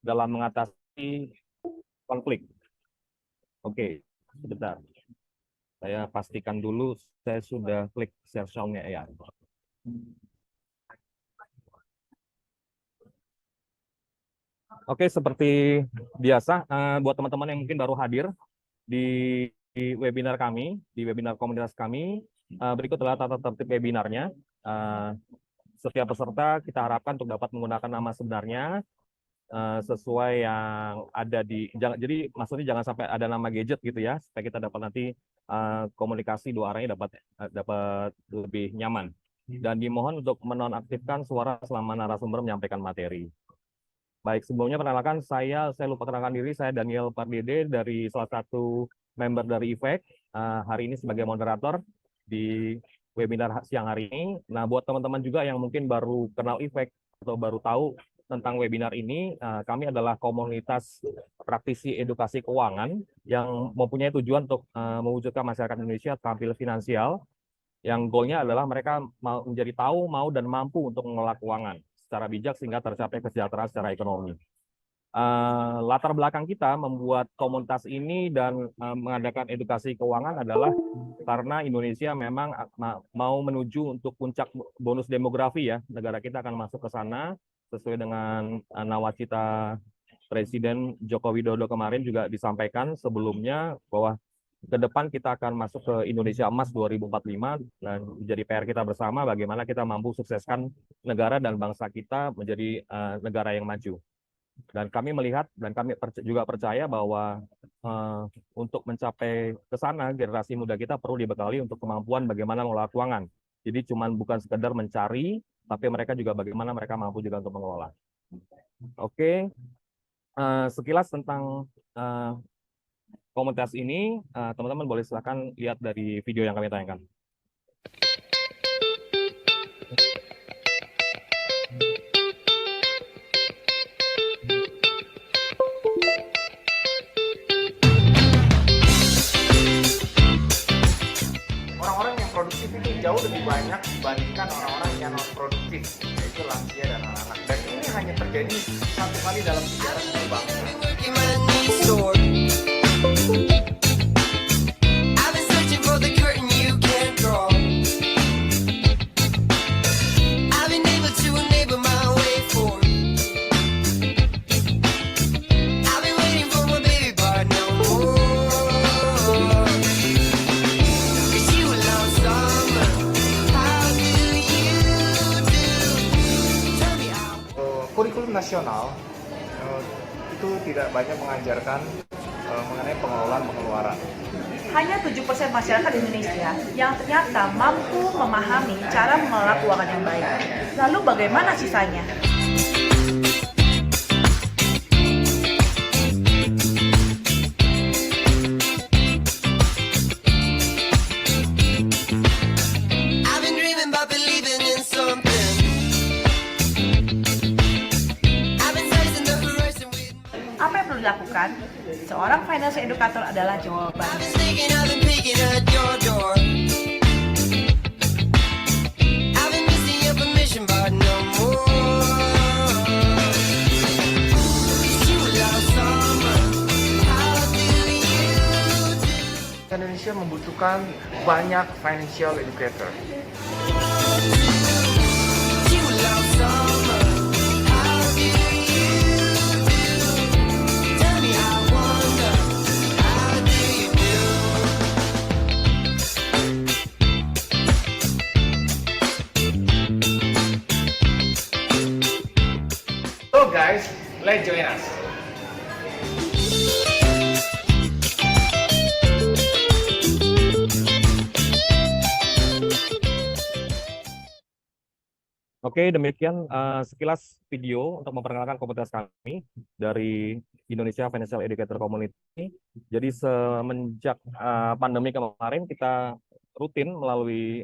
dalam mengatasi konflik. Oke, sebentar. Saya pastikan dulu saya sudah klik share sound-nya ya. Oke, seperti biasa, buat teman-teman yang mungkin baru hadir di, webinar kami, di webinar komunitas kami, berikut adalah tata tertib webinarnya. Setiap peserta kita harapkan untuk dapat menggunakan nama sebenarnya, sesuai yang ada di, jadi maksudnya jangan sampai ada nama gadget gitu ya, supaya kita dapat nanti komunikasi dua arahnya dapat lebih nyaman. Dan dimohon untuk menonaktifkan suara selama narasumber menyampaikan materi. Baik, sebelumnya perkenalkan saya lupa kenalkan diri, saya Daniel Pardede dari salah satu member dari IFEK, hari ini sebagai moderator di webinar siang hari ini. Nah, buat teman-teman juga yang mungkin baru kenal IFEK atau baru tahu tentang webinar ini, kami adalah komunitas praktisi edukasi keuangan yang mempunyai tujuan untuk mewujudkan masyarakat Indonesia tampil finansial, yang goalnya adalah mereka menjadi tahu, mau, dan mampu untuk mengelola keuangan secara bijak sehingga tercapai kesejahteraan secara ekonomi. Latar belakang kita membuat komunitas ini dan mengadakan edukasi keuangan adalah karena Indonesia memang mau menuju untuk puncak bonus demografi ya. Negara kita akan masuk ke sana sesuai dengan nawacita Presiden Joko Widodo kemarin juga disampaikan sebelumnya bahwa ke depan kita akan masuk ke Indonesia Emas 2045 dan menjadi PR kita bersama bagaimana kita mampu sukseskan negara dan bangsa kita menjadi negara yang maju. Dan kami melihat dan kami juga percaya bahwa untuk mencapai ke sana generasi muda kita perlu dibekali untuk kemampuan bagaimana mengelola keuangan. Jadi bukan sekedar mencari, tapi mereka juga bagaimana mereka mampu juga untuk mengelola. Oke, sekilas tentang komunitas ini, teman-teman boleh silakan lihat dari video yang kami tayangkan. Orang-orang yang produktif itu jauh lebih banyak dibandingkan orang-orang yang non produktif, yaitu lansia dan anak-anak. Dan ini hanya terjadi satu kali dalam sejarah bangsa. Kurikulum nasional itu tidak banyak mengajarkan mengenai pengelolaan pengeluaran. Hanya 7% masyarakat Indonesia yang ternyata mampu memahami cara mengelola keuangan yang baik. Lalu bagaimana sisanya? Apa yang perlu dilakukan? Seorang financial educator adalah jawaban. Indonesia membutuhkan banyak financial educator. So guys, let's join us. Oke, demikian sekilas video untuk memperkenalkan komunitas kami dari Indonesia Financial Educator Community. Jadi semenjak pandemi kemarin kita rutin melalui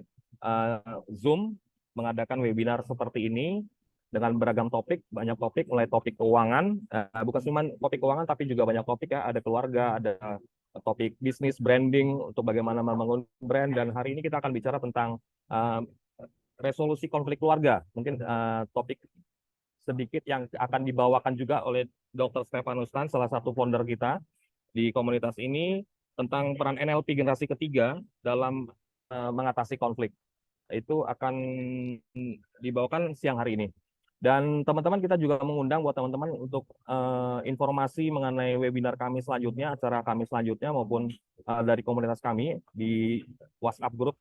Zoom mengadakan webinar seperti ini dengan beragam topik, banyak topik, mulai topik keuangan, bukan cuma topik keuangan tapi juga banyak topik ya, ada keluarga, ada topik bisnis, branding, untuk bagaimana membangun brand, dan hari ini kita akan bicara tentang resolusi konflik keluarga. Mungkin topik sedikit yang akan dibawakan juga oleh Dr. Stefanus Tan, salah satu founder kita di komunitas ini, tentang peran NLP generasi ketiga dalam mengatasi konflik. Itu akan dibawakan siang hari ini. Dan teman-teman, kita juga mengundang buat teman-teman untuk informasi mengenai webinar kami selanjutnya, acara kami selanjutnya, maupun dari komunitas kami di WhatsApp grup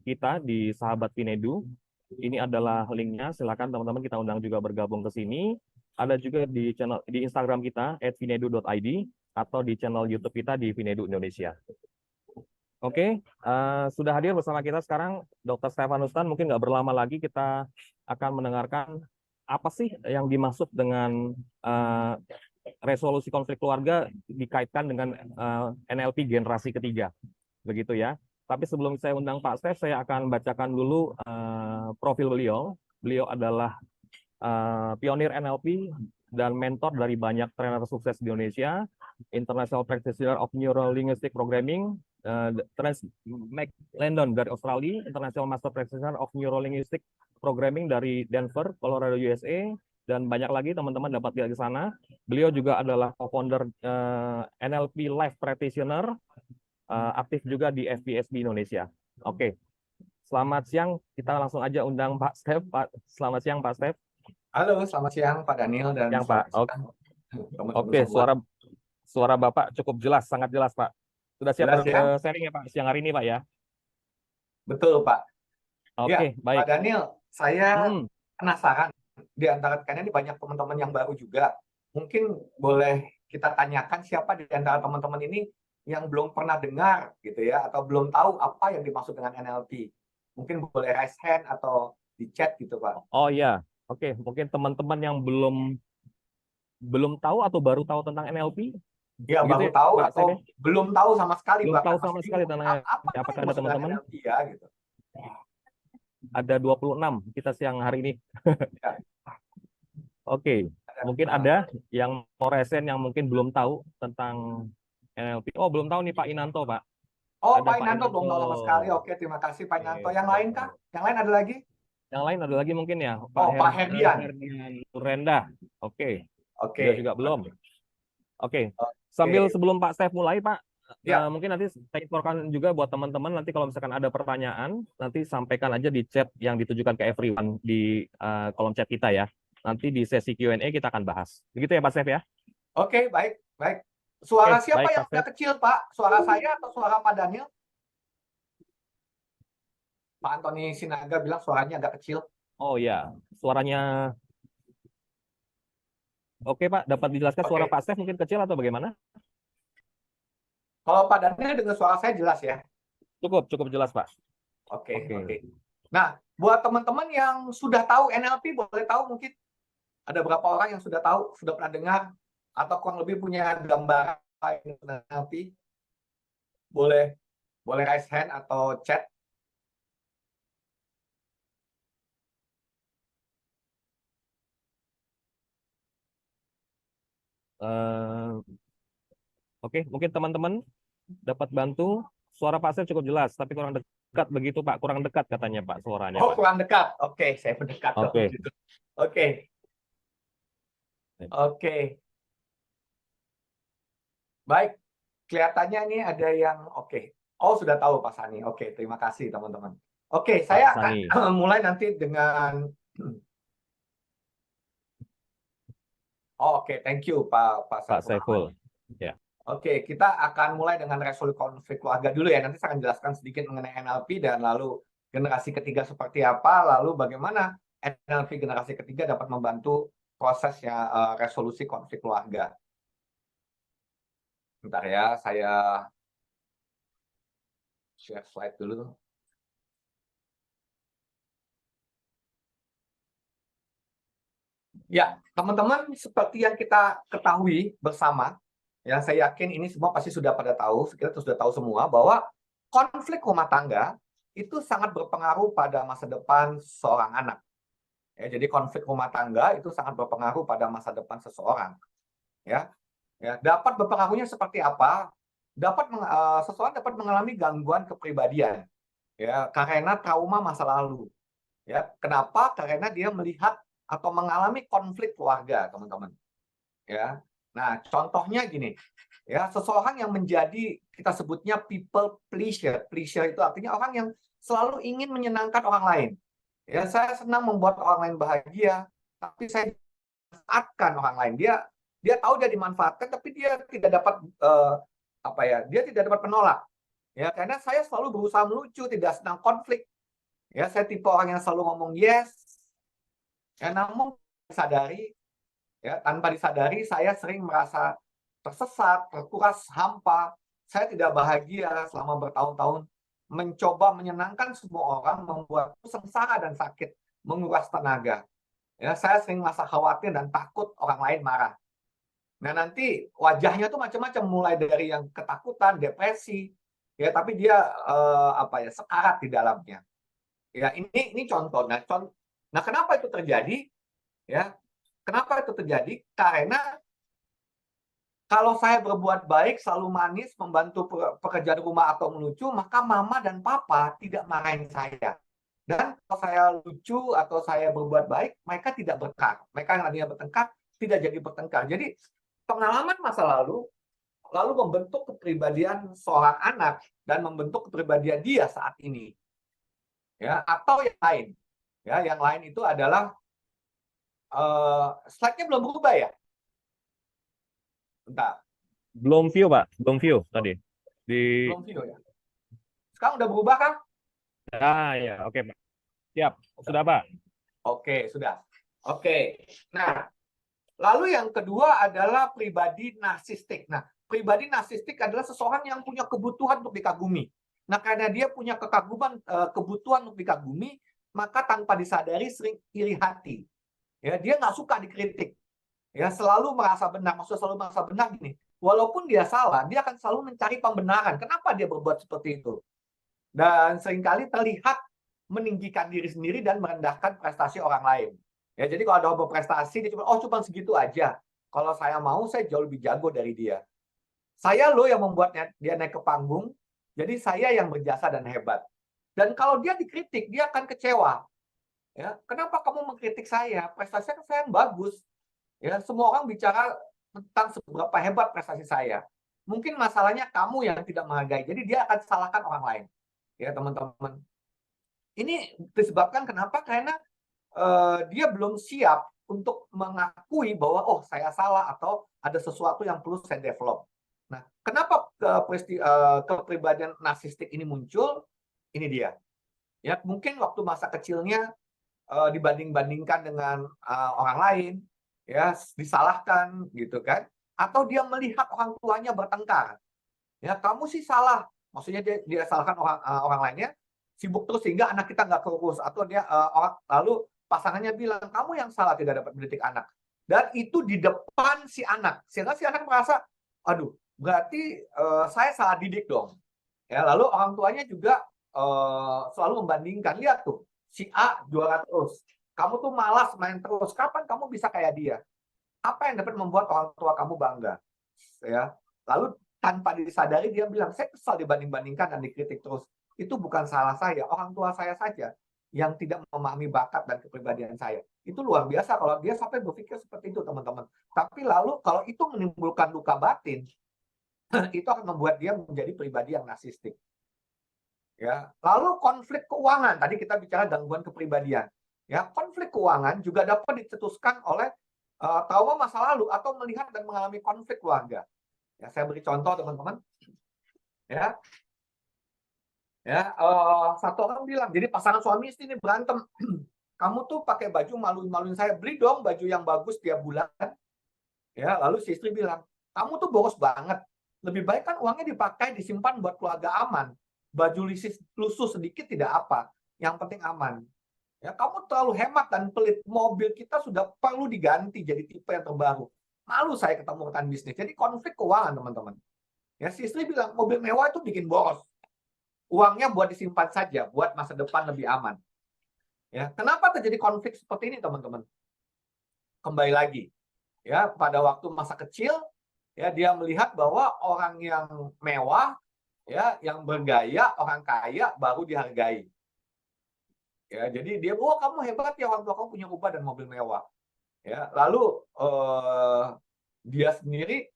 kita di Sahabat Pinedu. Ini adalah linknya, silakan teman-teman kita undang juga bergabung ke sini. Ada juga di channel di Instagram kita @pinedu.id atau di channel YouTube kita di Pinedu Indonesia. Oke, sudah hadir bersama kita sekarang Dr. Stefanus Tan. Mungkin nggak berlama lagi kita akan mendengarkan apa sih yang dimaksud dengan resolusi konflik keluarga dikaitkan dengan NLP generasi ketiga, begitu ya. Tapi sebelum saya undang Pak Stef, saya akan bacakan dulu profil beliau. Beliau adalah pionir NLP dan mentor dari banyak trainer sukses di Indonesia, International Practitioner of Neuro Linguistic Programming, London dari Australia, International Master Practitioner of Neuro Linguistic Programming dari Denver, Colorado, USA, dan banyak lagi teman-teman dapat lihat di sana. Beliau juga adalah co-founder NLP Life Practitioner, aktif juga di FBSB Indonesia. Oke, selamat siang. Kita langsung aja undang Pak Stef. Selamat siang Pak Stef. Halo, selamat siang Pak Daniel dan Yang Pak. Oke, suara Bapak cukup jelas, sangat jelas Pak. Sudah siap sharing ya Pak siang hari ini Pak ya? Betul Pak. Oke, baik. Pak Daniel, saya penasaran, di antara kalian ini banyak teman-teman yang baru juga. Mungkin boleh kita tanyakan siapa di antara teman-teman ini yang belum pernah dengar gitu ya, atau belum tahu apa yang dimaksud dengan NLP. Mungkin boleh raise hand atau di chat gitu Pak. Oh iya, oke. Mungkin teman-teman yang belum tahu atau baru tahu tentang NLP? Ya, baru tahu Pak, atau belum tahu sama sekali. Belum tahu sama sekali tentang apakah ada teman-teman? Ya, gitu. Ada 26 kita siang hari ini. Ya. Oke, mungkin ada yang mau resen yang mungkin belum tahu tentang NLP. Oh, belum tahu nih Pak Inanto, Pak. Oh, Pak Inanto belum tahu sama sekali. Oke, terima kasih Pak Inanto. Yang lain kah? Yang lain ada lagi? Yang lain ada lagi mungkin ya. Pak Herdian. Nurenda. Oke. Oke. Dia juga belum. Oke. Sambil sebelum Pak Stef mulai, Pak, mungkin nanti saya infokan juga buat teman-teman, nanti kalau misalkan ada pertanyaan, nanti sampaikan aja di chat yang ditujukan ke everyone di kolom chat kita ya. Nanti di sesi Q&A kita akan bahas. Begitu ya Pak Stef ya? Oke, baik. Suara siapa yang udah kecil, Pak? Suara saya atau suara Pak Daniel? Pak Antoni Sinaga bilang suaranya agak kecil. Oh ya, suaranya. Oke Pak, dapat dijelaskan suara Pak Stef mungkin kecil atau bagaimana? Kalau Pak Daniel dengan suara saya jelas ya? Cukup jelas Pak. Oke. Nah, buat teman-teman yang sudah tahu NLP, boleh tahu mungkin ada berapa orang yang sudah tahu, sudah pernah dengar, atau kurang lebih punya gambaran NLP? Boleh raise hand atau chat. Oke, mungkin teman-teman dapat bantu. Suara Pak Stef cukup jelas, tapi kurang dekat begitu Pak, kurang dekat katanya Pak suaranya. Oh, Pak. kurang dekat. Oke, saya mendekat. Oke. Baik, kelihatannya ini ada yang Oh, sudah tahu Pak Sani. Oke, terima kasih teman-teman. Oke, saya akan mulai nanti dengan thank you Pak Saiful. Ya. Oke, kita akan mulai dengan resolusi konflik keluarga dulu ya. Nanti saya akan jelaskan sedikit mengenai NLP dan lalu generasi ketiga seperti apa, lalu bagaimana NLP generasi ketiga dapat membantu prosesnya resolusi konflik keluarga. Bentar ya, saya share slide dulu. Ya, teman-teman, seperti yang kita ketahui bersama, ya saya yakin ini semua pasti sudah pada tahu, kita sudah tahu semua bahwa konflik rumah tangga itu sangat berpengaruh pada masa depan seorang anak. Ya, jadi konflik rumah tangga itu sangat berpengaruh pada masa depan seseorang. Ya, dapat berpengaruhnya seperti apa? Seseorang dapat mengalami gangguan kepribadian, ya, karena trauma masa lalu. Ya, kenapa? Karena dia melihat atau mengalami konflik keluarga, teman-teman. Ya. Nah, contohnya gini, ya, seseorang yang menjadi kita sebutnya people pleaser. Pleaser itu artinya orang yang selalu ingin menyenangkan orang lain. Ya, saya senang membuat orang lain bahagia, tapi saya manfaatkan orang lain. Dia tahu dia dimanfaatkan, tapi dia tidak dapat dia tidak dapat penolak. Ya, karena saya selalu berusaha melucu, tidak senang konflik. Ya, saya tipe orang yang selalu ngomong yes. Ya, namun sadari, ya, tanpa disadari saya sering merasa tersesat, terkuras hampa. Saya tidak bahagia selama bertahun-tahun mencoba menyenangkan semua orang, membuatku sengsara dan sakit, menguras tenaga. Ya, saya sering merasa khawatir dan takut orang lain marah. Nah, nanti wajahnya tuh macam-macam, mulai dari yang ketakutan, depresi, ya, tapi dia sekarat di dalamnya. Ya, ini contoh. Nah, kenapa itu terjadi? Ya, kenapa itu terjadi? Karena kalau saya berbuat baik, selalu manis, membantu pekerjaan rumah atau melucu, maka mama dan papa tidak marahin saya. Dan kalau saya lucu atau saya berbuat baik, mereka tidak bertengkar. Mereka yang tadinya bertengkar tidak jadi bertengkar. Jadi pengalaman masa lalu membentuk kepribadian seorang anak dan membentuk kepribadian dia saat ini. Ya, atau yang lain. Ya, yang lain itu adalah slide-nya belum berubah ya? Bentar. Belum view, Pak. Belum view tadi. Belum view ya. Sekarang udah berubah kan? Ya, oke, Pak. Siap. Sudah, Pak. Oke, sudah. Oke. Nah, lalu yang kedua adalah pribadi narsistik. Nah, pribadi narsistik adalah seseorang yang punya kebutuhan untuk dikagumi. Nah, karena dia punya kebutuhan untuk dikagumi, maka tanpa disadari sering iri hati. Ya, dia nggak suka dikritik. Ya, selalu merasa benar. Maksudnya selalu merasa benar gini. Walaupun dia salah, dia akan selalu mencari pembenaran. Kenapa dia berbuat seperti itu? Dan seringkali terlihat meninggikan diri sendiri dan merendahkan prestasi orang lain. Ya, jadi kalau ada orang berprestasi, dia cuma segitu aja. Kalau saya mau, saya jauh lebih jago dari dia. Saya loh yang membuatnya dia naik ke panggung, jadi saya yang berjasa dan hebat. Dan kalau dia dikritik, dia akan kecewa. Ya, kenapa kamu mengkritik saya? Prestasi saya yang bagus. Ya, semua orang bicara tentang seberapa hebat prestasi saya. Mungkin masalahnya kamu yang tidak menghargai. Jadi dia akan salahkan orang lain. Ya, teman-teman. Ini disebabkan kenapa? Karena dia belum siap untuk mengakui bahwa saya salah atau ada sesuatu yang perlu saya develop. Nah, kenapa kepribadian narsistik ini muncul? Ini dia. Ya, mungkin waktu masa kecilnya dibanding-bandingkan dengan orang lain, ya, disalahkan gitu kan? Atau dia melihat orang tuanya bertengkar. Ya, kamu sih salah. Maksudnya dia salahkan orang lainnya, sibuk terus sehingga anak kita nggak keurus, atau dia lalu pasangannya bilang kamu yang salah tidak dapat mendidik anak, dan itu di depan si anak, sehingga si anak merasa aduh berarti saya salah didik dong. Ya, lalu orang tuanya juga selalu membandingkan, lihat tuh si A juara terus, kamu tuh malas main terus, kapan kamu bisa kayak dia? Apa yang dapat membuat orang tua kamu bangga? Ya, lalu tanpa disadari dia bilang saya kesal dibanding-bandingkan dan dikritik terus. Itu bukan salah saya, orang tua saya saja yang tidak memahami bakat dan kepribadian saya. Itu luar biasa kalau dia sampai berpikir seperti itu, teman-teman. Tapi lalu kalau itu menimbulkan luka batin, itu akan membuat dia menjadi pribadi yang narsistik. Ya, lalu konflik keuangan. Tadi kita bicara gangguan kepribadian. Ya, konflik keuangan juga dapat dicetuskan oleh trauma masa lalu atau melihat dan mengalami konflik keluarga. Ya, saya beri contoh, teman-teman. Ya, satu orang bilang, jadi pasangan suami istri ini berantem. Kamu tuh pakai baju maluin-maluin saya, beli dong baju yang bagus tiap bulan. Ya, lalu si istri bilang, kamu tuh boros banget. Lebih baik kan uangnya dipakai disimpan buat keluarga aman. Baju lusuh sedikit tidak apa, yang penting aman. Ya, kamu terlalu hemat dan pelit. Mobil kita sudah perlu diganti jadi tipe yang terbaru. Malu saya ketemu rekan bisnis. Jadi konflik keuangan, teman-teman. Ya, si istri bilang mobil mewah itu bikin boros. Uangnya buat disimpan saja, buat masa depan lebih aman. Ya, kenapa terjadi konflik seperti ini, teman-teman? Kembali lagi, ya, pada waktu masa kecil, ya, dia melihat bahwa orang yang mewah, ya, yang bergaya, orang kaya baru dihargai. Ya, jadi dia, "Oh, kamu hebat ya, orang tua kamu punya rumah dan mobil mewah." Ya, lalu dia sendiri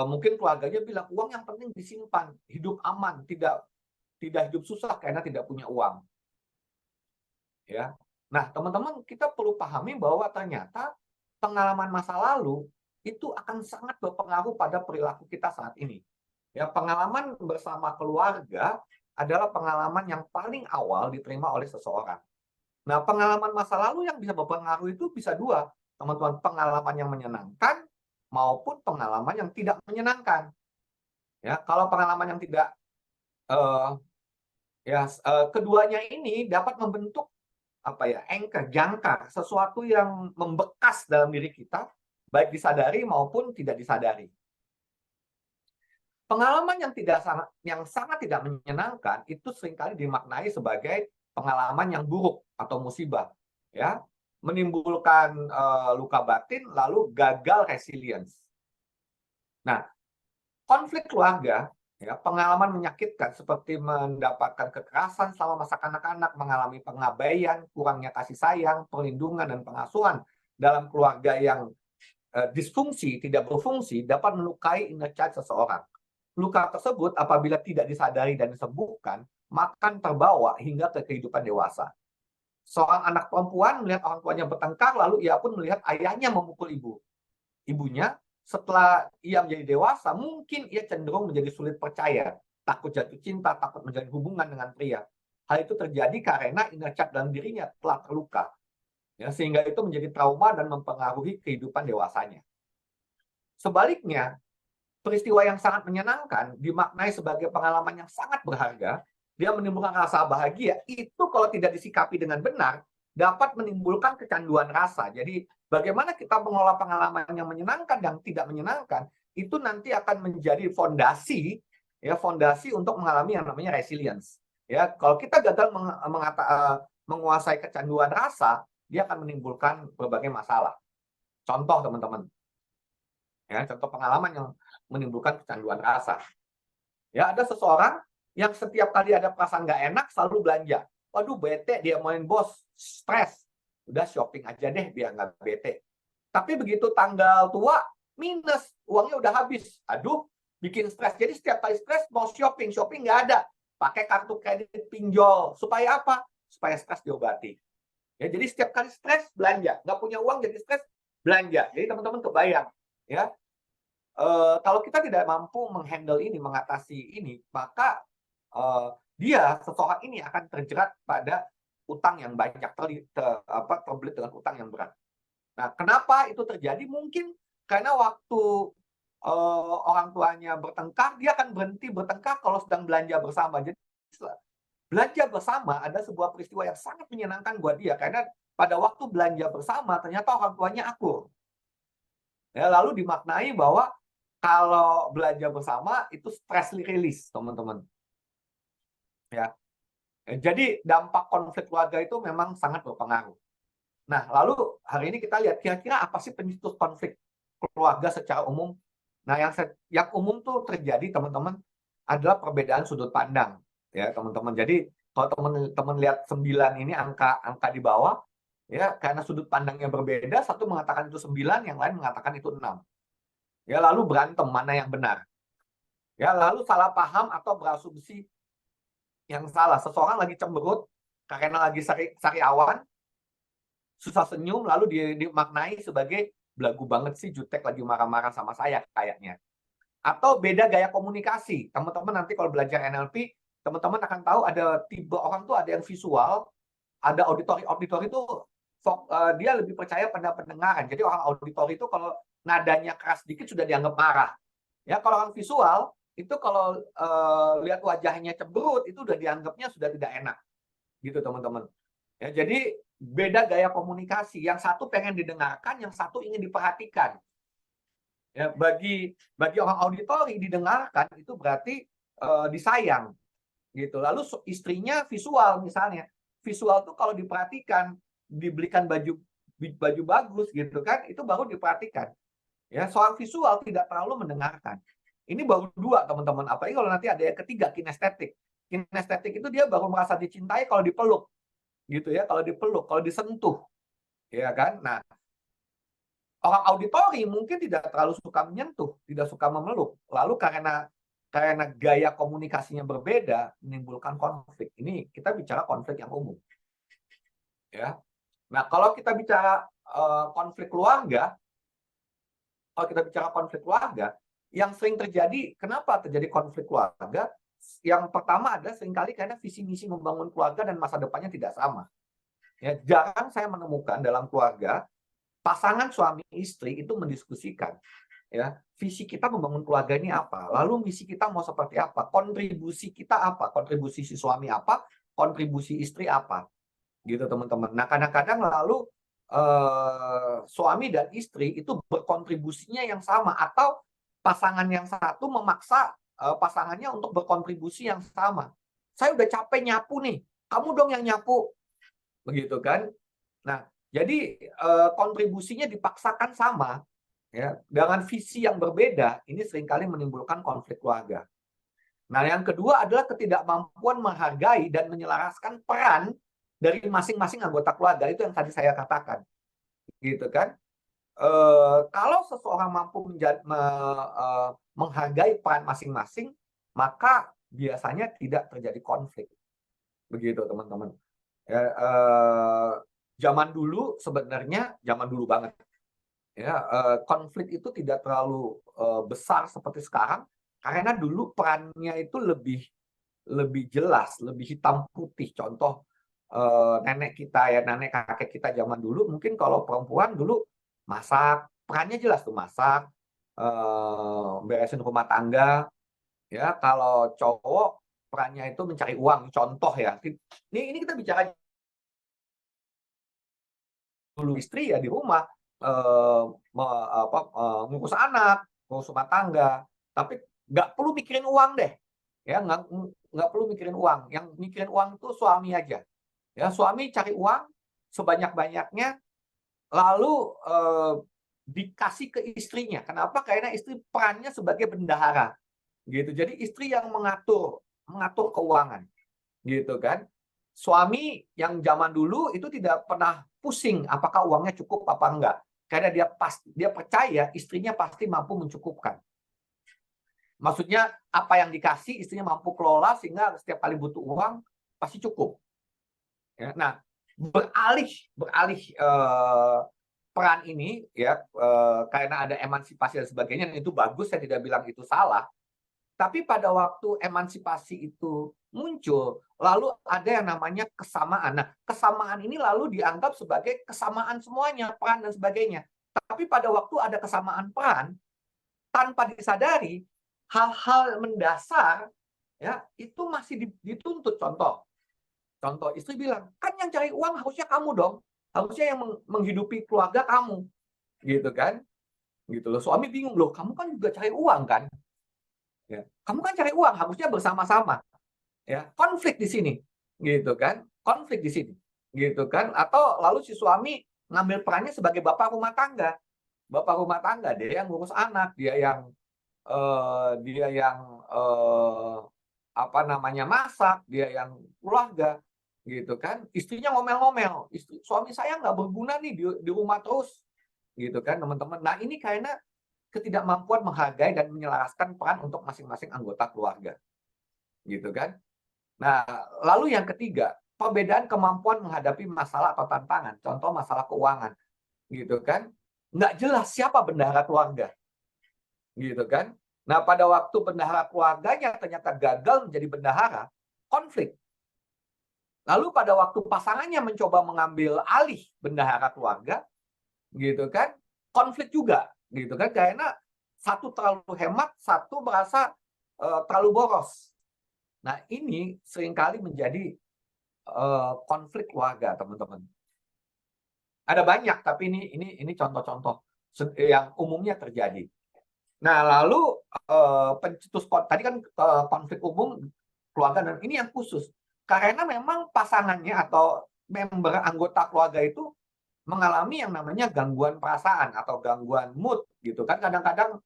mungkin keluarganya bilang, "Uang yang penting disimpan, hidup aman, tidak tidak hidup susah karena tidak punya uang." Ya. Nah, teman-teman, kita perlu pahami bahwa ternyata pengalaman masa lalu itu akan sangat berpengaruh pada perilaku kita saat ini. Ya, pengalaman bersama keluarga adalah pengalaman yang paling awal diterima oleh seseorang. Nah, pengalaman masa lalu yang bisa berpengaruh itu bisa dua, teman-teman, pengalaman yang menyenangkan maupun pengalaman yang tidak menyenangkan. Ya, kalau pengalaman yang tidak eh, keduanya ini dapat membentuk apa ya, anchor, jangkar, sesuatu yang membekas dalam diri kita, baik disadari maupun tidak disadari. Pengalaman yang sangat tidak menyenangkan itu seringkali dimaknai sebagai pengalaman yang buruk atau musibah, ya, menimbulkan luka batin lalu gagal resilience. Nah, konflik keluarga, ya, pengalaman menyakitkan seperti mendapatkan kekerasan selama masa kanak-kanak, mengalami pengabaian, kurangnya kasih sayang, perlindungan dan pengasuhan dalam keluarga yang disfungsi, tidak berfungsi, dapat melukai inner child seseorang. Luka tersebut apabila tidak disadari dan disembuhkan, makan terbawa hingga ke kehidupan dewasa. Seorang anak perempuan melihat orang tuanya bertengkar, lalu ia pun melihat ayahnya memukul ibunya. Setelah ia menjadi dewasa, mungkin ia cenderung menjadi sulit percaya, takut jatuh cinta, takut menjalin hubungan dengan pria. Hal itu terjadi karena inner child dalam dirinya telah terluka, ya, sehingga itu menjadi trauma dan mempengaruhi kehidupan dewasanya. Sebaliknya, peristiwa yang sangat menyenangkan dimaknai sebagai pengalaman yang sangat berharga. Dia menimbulkan rasa bahagia. Itu kalau tidak disikapi dengan benar, dapat menimbulkan kecanduan rasa. Jadi bagaimana kita mengelola pengalaman yang menyenangkan dan tidak menyenangkan, itu nanti akan menjadi fondasi, ya, fondasi untuk mengalami yang namanya resilience. Ya, kalau kita gagal menguasai kecanduan rasa, dia akan menimbulkan berbagai masalah. Contoh, teman-teman. Ya, contoh pengalaman yang menimbulkan kecanduan rasa. Ya, ada seseorang yang setiap kali ada perasaan nggak enak selalu belanja. Waduh, bete dia main bos, stres. Udah shopping aja deh biar nggak bete. Tapi begitu tanggal tua, minus, uangnya udah habis. Aduh, bikin stres. Jadi setiap kali stres mau shopping nggak ada. Pakai kartu kredit pinjol. Supaya apa? Supaya stres diobati. Ya, jadi setiap kali stres belanja. Nggak punya uang jadi stres belanja. Jadi teman-teman kebayang. Ya, kalau kita tidak mampu menghandle ini, mengatasi ini, maka seseorang ini akan terjerat pada utang yang banyak, terbelit dengan utang yang berat. Nah, kenapa itu terjadi? Mungkin karena waktu orang tuanya bertengkar, dia akan berhenti bertengkar kalau sedang belanja bersama. Jadi belanja bersama ada sebuah peristiwa yang sangat menyenangkan buat dia, karena pada waktu belanja bersama ternyata orang tuanya akur. Ya, lalu dimaknai bahwa kalau belanja bersama itu stress release, teman-teman. Ya. Jadi dampak konflik keluarga itu memang sangat berpengaruh. Nah, lalu hari ini kita lihat kira-kira apa sih pencetus konflik keluarga secara umum. Nah, yang umum tuh terjadi, teman-teman, adalah perbedaan sudut pandang, ya, teman-teman. Jadi kalau teman-teman lihat 9 ini angka di bawah, ya, karena sudut pandangnya berbeda, satu mengatakan itu 9, yang lain mengatakan itu 6. Ya, lalu berantem mana yang benar. Ya, lalu salah paham atau berasumsi yang salah. Seseorang lagi cemberut karena lagi sariawan, susah senyum, lalu dimaknai sebagai belagu banget sih, jutek lagi marah-marah sama saya kayaknya. Atau beda gaya komunikasi. Teman-teman nanti kalau belajar NLP, teman-teman akan tahu ada tipe orang tuh, ada yang visual, ada auditori. Auditori itu dia lebih percaya pada pendengaran. Jadi orang auditori itu kalau nadanya keras sedikit sudah dianggap marah. Ya, kalau orang visual itu kalau lihat wajahnya cemberut itu udah dianggapnya sudah tidak enak. Gitu, teman-teman. Ya, jadi beda gaya komunikasi. Yang satu pengen didengarkan, yang satu ingin diperhatikan. Ya, bagi orang auditori didengarkan itu berarti disayang. Gitu. Lalu istrinya visual misalnya. Visual tuh kalau diperhatikan, dibelikan baju bagus gitu kan, itu baru diperhatikan. Ya, soal visual tidak terlalu mendengarkan. Ini baru 2, teman-teman. Apalagi kalau nanti ada yang ketiga, kinestetik. Kinestetik itu dia baru merasa dicintai kalau dipeluk. gitu ya, kalau dipeluk, kalau disentuh, ya kan? Nah, orang auditori mungkin tidak terlalu suka menyentuh, tidak suka memeluk. Lalu karena gaya komunikasinya berbeda, menimbulkan konflik. Ini kita bicara konflik yang umum, ya. Nah, kalau kita bicara konflik keluarga, yang sering terjadi, kenapa terjadi konflik keluarga? Yang pertama adalah seringkali karena visi misi membangun keluarga dan masa depannya tidak sama. Ya, jarang saya menemukan dalam keluarga pasangan suami istri itu mendiskusikan, ya, visi kita membangun keluarga ini apa, lalu misi kita mau seperti apa, kontribusi kita apa, kontribusi si suami apa, kontribusi istri apa, gitu teman-teman. Nah, kadang-kadang lalu suami dan istri itu berkontribusinya yang sama, atau pasangan yang satu memaksa pasangannya untuk berkontribusi yang sama. Saya udah capek nyapu nih, kamu dong yang nyapu, begitu kan? Nah, jadi kontribusinya dipaksakan sama, ya, dengan visi yang berbeda. Ini seringkali menimbulkan konflik keluarga. Nah, yang kedua adalah ketidakmampuan menghargai dan menyelaraskan peran dari masing-masing anggota keluarga. Itu yang tadi saya katakan, gitu kan? Kalau seseorang mampu menghargai peran masing-masing, maka biasanya tidak terjadi konflik, begitu teman-teman. Ya, zaman dulu banget, ya, konflik itu tidak terlalu besar seperti sekarang, karena dulu perannya itu lebih jelas, lebih hitam putih. Contoh, nenek kita, ya, nenek kakek kita zaman dulu, mungkin kalau perempuan dulu masak, perannya jelas tuh, masak, beresin rumah tangga, ya. Kalau cowok perannya itu mencari uang, contoh ya. Ini kita bicara dulu, istri ya di rumah ngurus anak, ngurus rumah tangga, tapi nggak perlu mikirin uang deh, ya, nggak perlu mikirin uang. Yang mikirin uang itu suami aja, ya. Suami cari uang sebanyak-banyaknya, lalu dikasih ke istrinya. Kenapa? Karena istri perannya sebagai bendahara, gitu. Jadi istri yang mengatur keuangan, gitu kan. Suami yang zaman dulu itu tidak pernah pusing apakah uangnya cukup apa enggak, karena dia percaya istrinya pasti mampu mencukupkan. Maksudnya apa yang dikasih istrinya mampu kelola, sehingga setiap kali butuh uang pasti cukup, ya. Nah, beralih peran ini, ya, karena ada emansipasi dan sebagainya, dan itu bagus, saya tidak bilang itu salah. Tapi pada waktu emansipasi itu muncul, lalu ada yang namanya kesamaan. Nah, kesamaan ini lalu dianggap sebagai kesamaan semuanya, peran dan sebagainya. Tapi pada waktu ada kesamaan peran, tanpa disadari, hal-hal mendasar, ya, itu masih dituntut. Contoh, istri bilang, kan yang cari uang harusnya kamu dong, harusnya yang menghidupi keluarga kamu, gitu kan? Gitu loh. Suami bingung, loh, kamu kan juga cari uang kan? Ya. Kamu kan cari uang, harusnya bersama-sama, ya. Konflik di sini, gitu kan? Konflik di sini, gitu kan? Atau lalu si suami ngambil perannya sebagai bapak rumah tangga, dia yang ngurus anak, dia yang masak, dia yang keluarga, gitu kan? Istrinya ngomel-ngomel, suami saya nggak berguna nih di rumah terus, gitu kan, teman-teman. Nah, ini karena ketidakmampuan menghargai dan menyelaraskan peran untuk masing-masing anggota keluarga, gitu kan. Nah, lalu yang ketiga, perbedaan kemampuan menghadapi masalah atau tantangan, contoh masalah keuangan, gitu kan. Nggak jelas siapa bendahara keluarga, gitu kan. Nah, pada waktu bendahara keluarganya ternyata gagal menjadi bendahara, konflik. Lalu pada waktu pasangannya mencoba mengambil alih bendahara keluarga, gitu kan, konflik juga, gitu kan, karena satu terlalu hemat, satu merasa terlalu boros. Nah, ini seringkali menjadi konflik keluarga, teman-teman. Ada banyak, tapi ini contoh-contoh yang umumnya terjadi. Nah, lalu pencetus tadi kan konflik umum keluarga, dan ini yang khusus karena memang pasangannya atau member anggota keluarga itu mengalami yang namanya gangguan perasaan atau gangguan mood, gitu kan. Kadang-kadang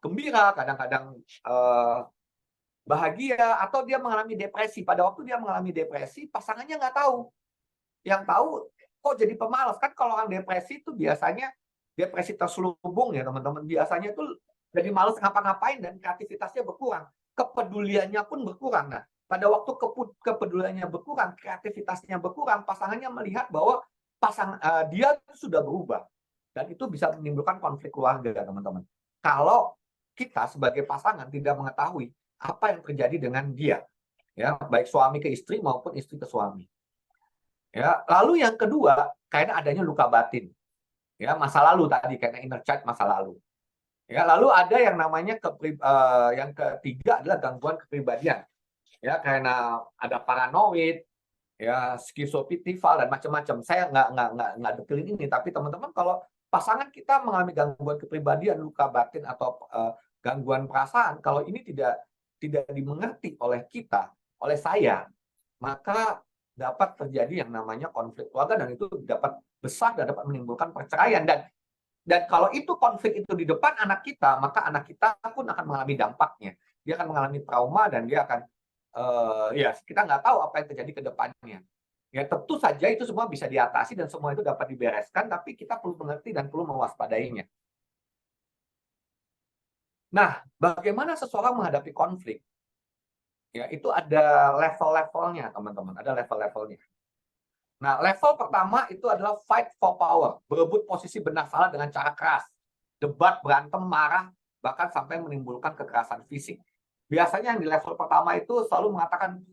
gembira, kadang-kadang bahagia, atau dia mengalami depresi. Pada waktu dia mengalami depresi, pasangannya nggak tahu. Yang tahu, kok jadi pemalas. Kan kalau orang depresi itu biasanya depresi terselubung ya teman-teman. Biasanya tuh jadi malas ngapa-ngapain dan kreativitasnya berkurang. Kepeduliannya pun berkurang. Nah, pada waktu kepeduliannya berkurang, kreativitasnya berkurang, pasangannya melihat bahwa dia sudah berubah. Dan itu bisa menimbulkan konflik keluarga, teman-teman. Kalau kita sebagai pasangan tidak mengetahui apa yang terjadi dengan dia, ya, baik suami ke istri maupun istri ke suami. Ya, lalu yang kedua, karena adanya luka batin. Ya, masa lalu tadi, karena inner child masa lalu. Ya, lalu ada yang namanya yang ketiga adalah gangguan kepribadian. Ya, karena ada paranoid, ya, skizofrenital dan macam-macam. Saya nggak detilin ini, tapi teman-teman kalau pasangan kita mengalami gangguan kepribadian, luka batin atau gangguan perasaan, kalau ini tidak dimengerti oleh kita, oleh saya, maka dapat terjadi yang namanya konflik keluarga, dan itu dapat besar dan dapat menimbulkan perceraian. Dan kalau itu konflik itu di depan anak kita, maka anak kita pun akan mengalami dampaknya. Dia akan mengalami trauma dan dia akan ya, kita nggak tahu apa yang terjadi ke depannya. Ya, tentu saja itu semua bisa diatasi dan semua itu dapat dibereskan, tapi kita perlu mengerti dan perlu mewaspadainya. Nah, bagaimana seseorang menghadapi konflik? Ya, itu ada level-levelnya, teman-teman. Ada level-levelnya. Nah, level pertama itu adalah fight for power, berebut posisi benar salah dengan cara keras, debat, berantem, marah, bahkan sampai menimbulkan kekerasan fisik. Biasanya yang di level pertama itu selalu mengatakan,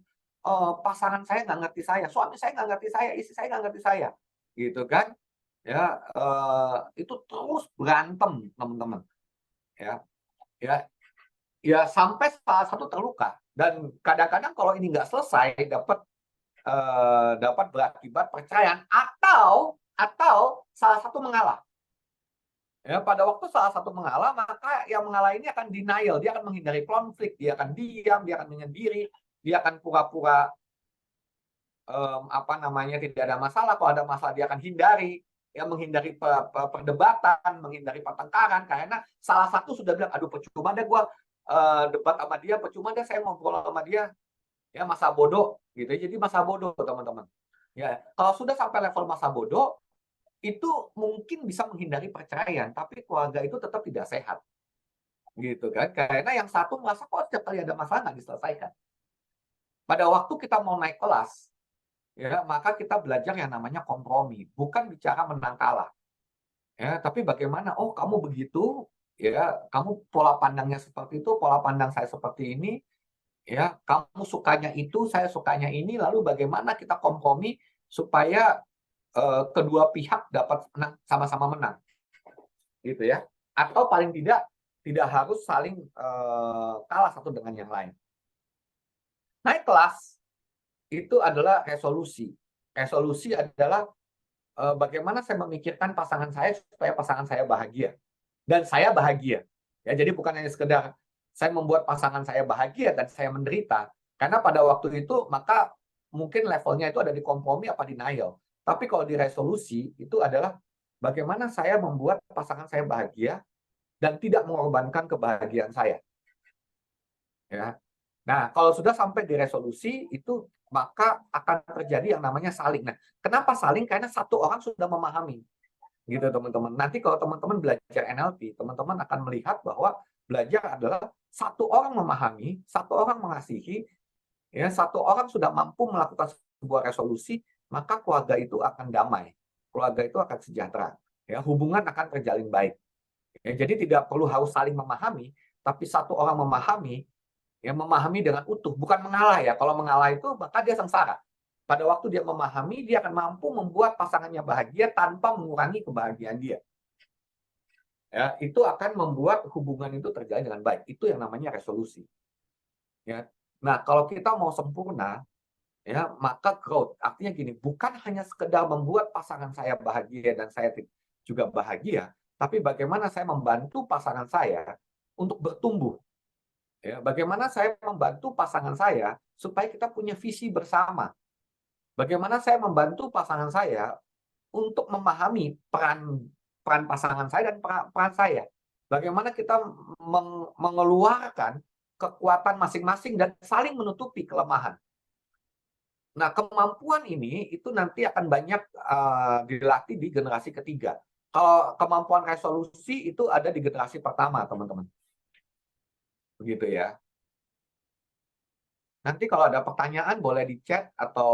pasangan saya nggak ngerti saya, suami saya nggak ngerti saya, istri saya nggak ngerti saya, gitu kan? Ya, itu terus berantem, teman-teman. Ya, sampai salah satu terluka. Dan kadang-kadang kalau ini nggak selesai, dapat berakibat perceraian atau salah satu mengalah. Ya, pada waktu salah satu mengalah, maka yang mengalah ini akan denial, dia akan menghindari konflik, dia akan diam, dia akan menyendiri, dia akan pura-pura tidak ada masalah. Kalau ada masalah dia akan hindari, ya, menghindari perdebatan, menghindari pertengkaran, karena salah satu sudah bilang, aduh percuma deh gue debat sama dia, percuma deh saya ngobrol sama dia, ya, masa bodoh gitu. Jadi masa bodoh, teman-teman. Ya, kalau sudah sampai level masa bodoh, itu mungkin bisa menghindari perceraian, tapi keluarga itu tetap tidak sehat, gitu kan? Karena yang satu merasa kok setiap kali ada masalah nggak diselesaikan. Pada waktu kita mau naik kelas, ya, maka kita belajar yang namanya kompromi, bukan bicara menang kalah. Ya, tapi bagaimana? Oh, kamu begitu, ya, kamu pola pandangnya seperti itu, pola pandang saya seperti ini. Ya, kamu sukanya itu, saya sukanya ini, lalu bagaimana kita kompromi supaya kedua pihak dapat sama-sama menang, gitu ya? Atau paling tidak harus saling kalah satu dengan yang lain. Naik kelas itu adalah resolusi. Resolusi adalah bagaimana saya memikirkan pasangan saya supaya pasangan saya bahagia dan saya bahagia. Ya, jadi bukan hanya sekedar saya membuat pasangan saya bahagia dan saya menderita. Karena pada waktu itu, maka mungkin levelnya itu ada di kompromi apa denial. Tapi kalau di resolusi, itu adalah bagaimana saya membuat pasangan saya bahagia dan tidak mengorbankan kebahagiaan saya. Ya. Nah, kalau sudah sampai di resolusi, itu maka akan terjadi yang namanya saling. Nah, kenapa saling? Karena satu orang sudah memahami. Gitu, teman-teman. Nanti kalau teman-teman belajar NLP, teman-teman akan melihat bahwa belajar adalah satu orang memahami, satu orang mengasihi, ya, satu orang sudah mampu melakukan sebuah resolusi, maka keluarga itu akan damai, keluarga itu akan sejahtera, ya, hubungan akan terjalin baik. Ya, jadi tidak perlu harus saling memahami, tapi satu orang memahami, ya, memahami dengan utuh, bukan mengalah ya. Kalau mengalah itu maka dia sengsara. Pada waktu dia memahami, dia akan mampu membuat pasangannya bahagia tanpa mengurangi kebahagiaan dia. Ya, itu akan membuat hubungan itu terjalin dengan baik. Itu yang namanya resolusi. Ya. Nah, kalau kita mau sempurna, ya, maka growth. Artinya gini, bukan hanya sekedar membuat pasangan saya bahagia dan saya juga bahagia, tapi bagaimana saya membantu pasangan saya untuk bertumbuh. Ya, bagaimana saya membantu pasangan saya supaya kita punya visi bersama. Bagaimana saya membantu pasangan saya untuk memahami peran pasangan saya dan peran saya. Bagaimana kita mengeluarkan kekuatan masing-masing dan saling menutupi kelemahan. Nah, kemampuan ini itu nanti akan banyak dilatih di generasi ketiga. Kalau kemampuan resolusi itu ada di generasi pertama, teman-teman. Begitu ya. Nanti kalau ada pertanyaan boleh di chat atau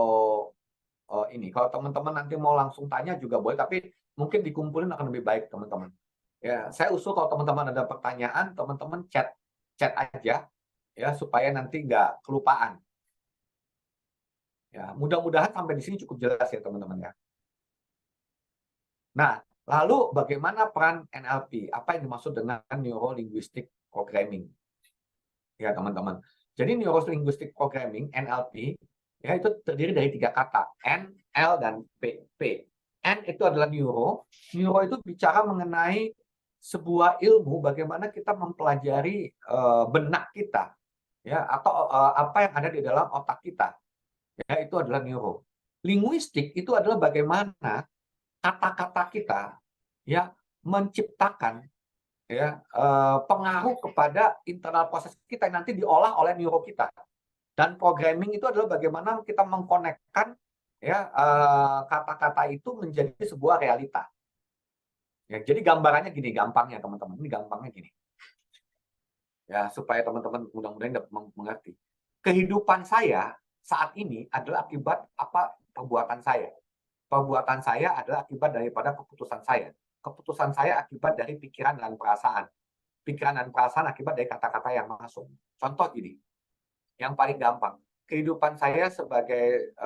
ini. Kalau teman-teman nanti mau langsung tanya juga boleh, tapi mungkin dikumpulin akan lebih baik, teman-teman. Ya, saya usul kalau teman-teman ada pertanyaan, teman-teman chat aja ya supaya nanti nggak kelupaan. Ya, mudah-mudahan sampai di sini cukup jelas ya, teman-teman ya. Nah, lalu bagaimana peran NLP? Apa yang dimaksud dengan Neuro Linguistic Programming? Ya, teman-teman. Jadi Neuro Linguistic Programming, NLP, ya itu terdiri dari 3 kata, N, L, dan P. N itu adalah neuro. Neuro itu bicara mengenai sebuah ilmu bagaimana kita mempelajari benak kita, ya, atau apa yang ada di dalam otak kita. Ya, itu adalah neuro. Linguistik itu adalah bagaimana kata-kata kita ya menciptakan ya pengaruh kepada internal proses kita yang nanti diolah oleh neuro kita. Dan programming itu adalah bagaimana kita mengkonekkan ya kata-kata itu menjadi sebuah realita. Ya, jadi gambarannya gini, gampangnya teman-teman. Ini gampangnya gini. Ya, supaya teman-teman mudah-mudahan dapat mengerti. Kehidupan saya saat ini adalah akibat apa perbuatan saya. Perbuatan saya adalah akibat daripada keputusan saya. Keputusan saya akibat dari pikiran dan perasaan. Pikiran dan perasaan akibat dari kata-kata yang masuk. Contoh gini, yang paling gampang. Kehidupan saya sebagai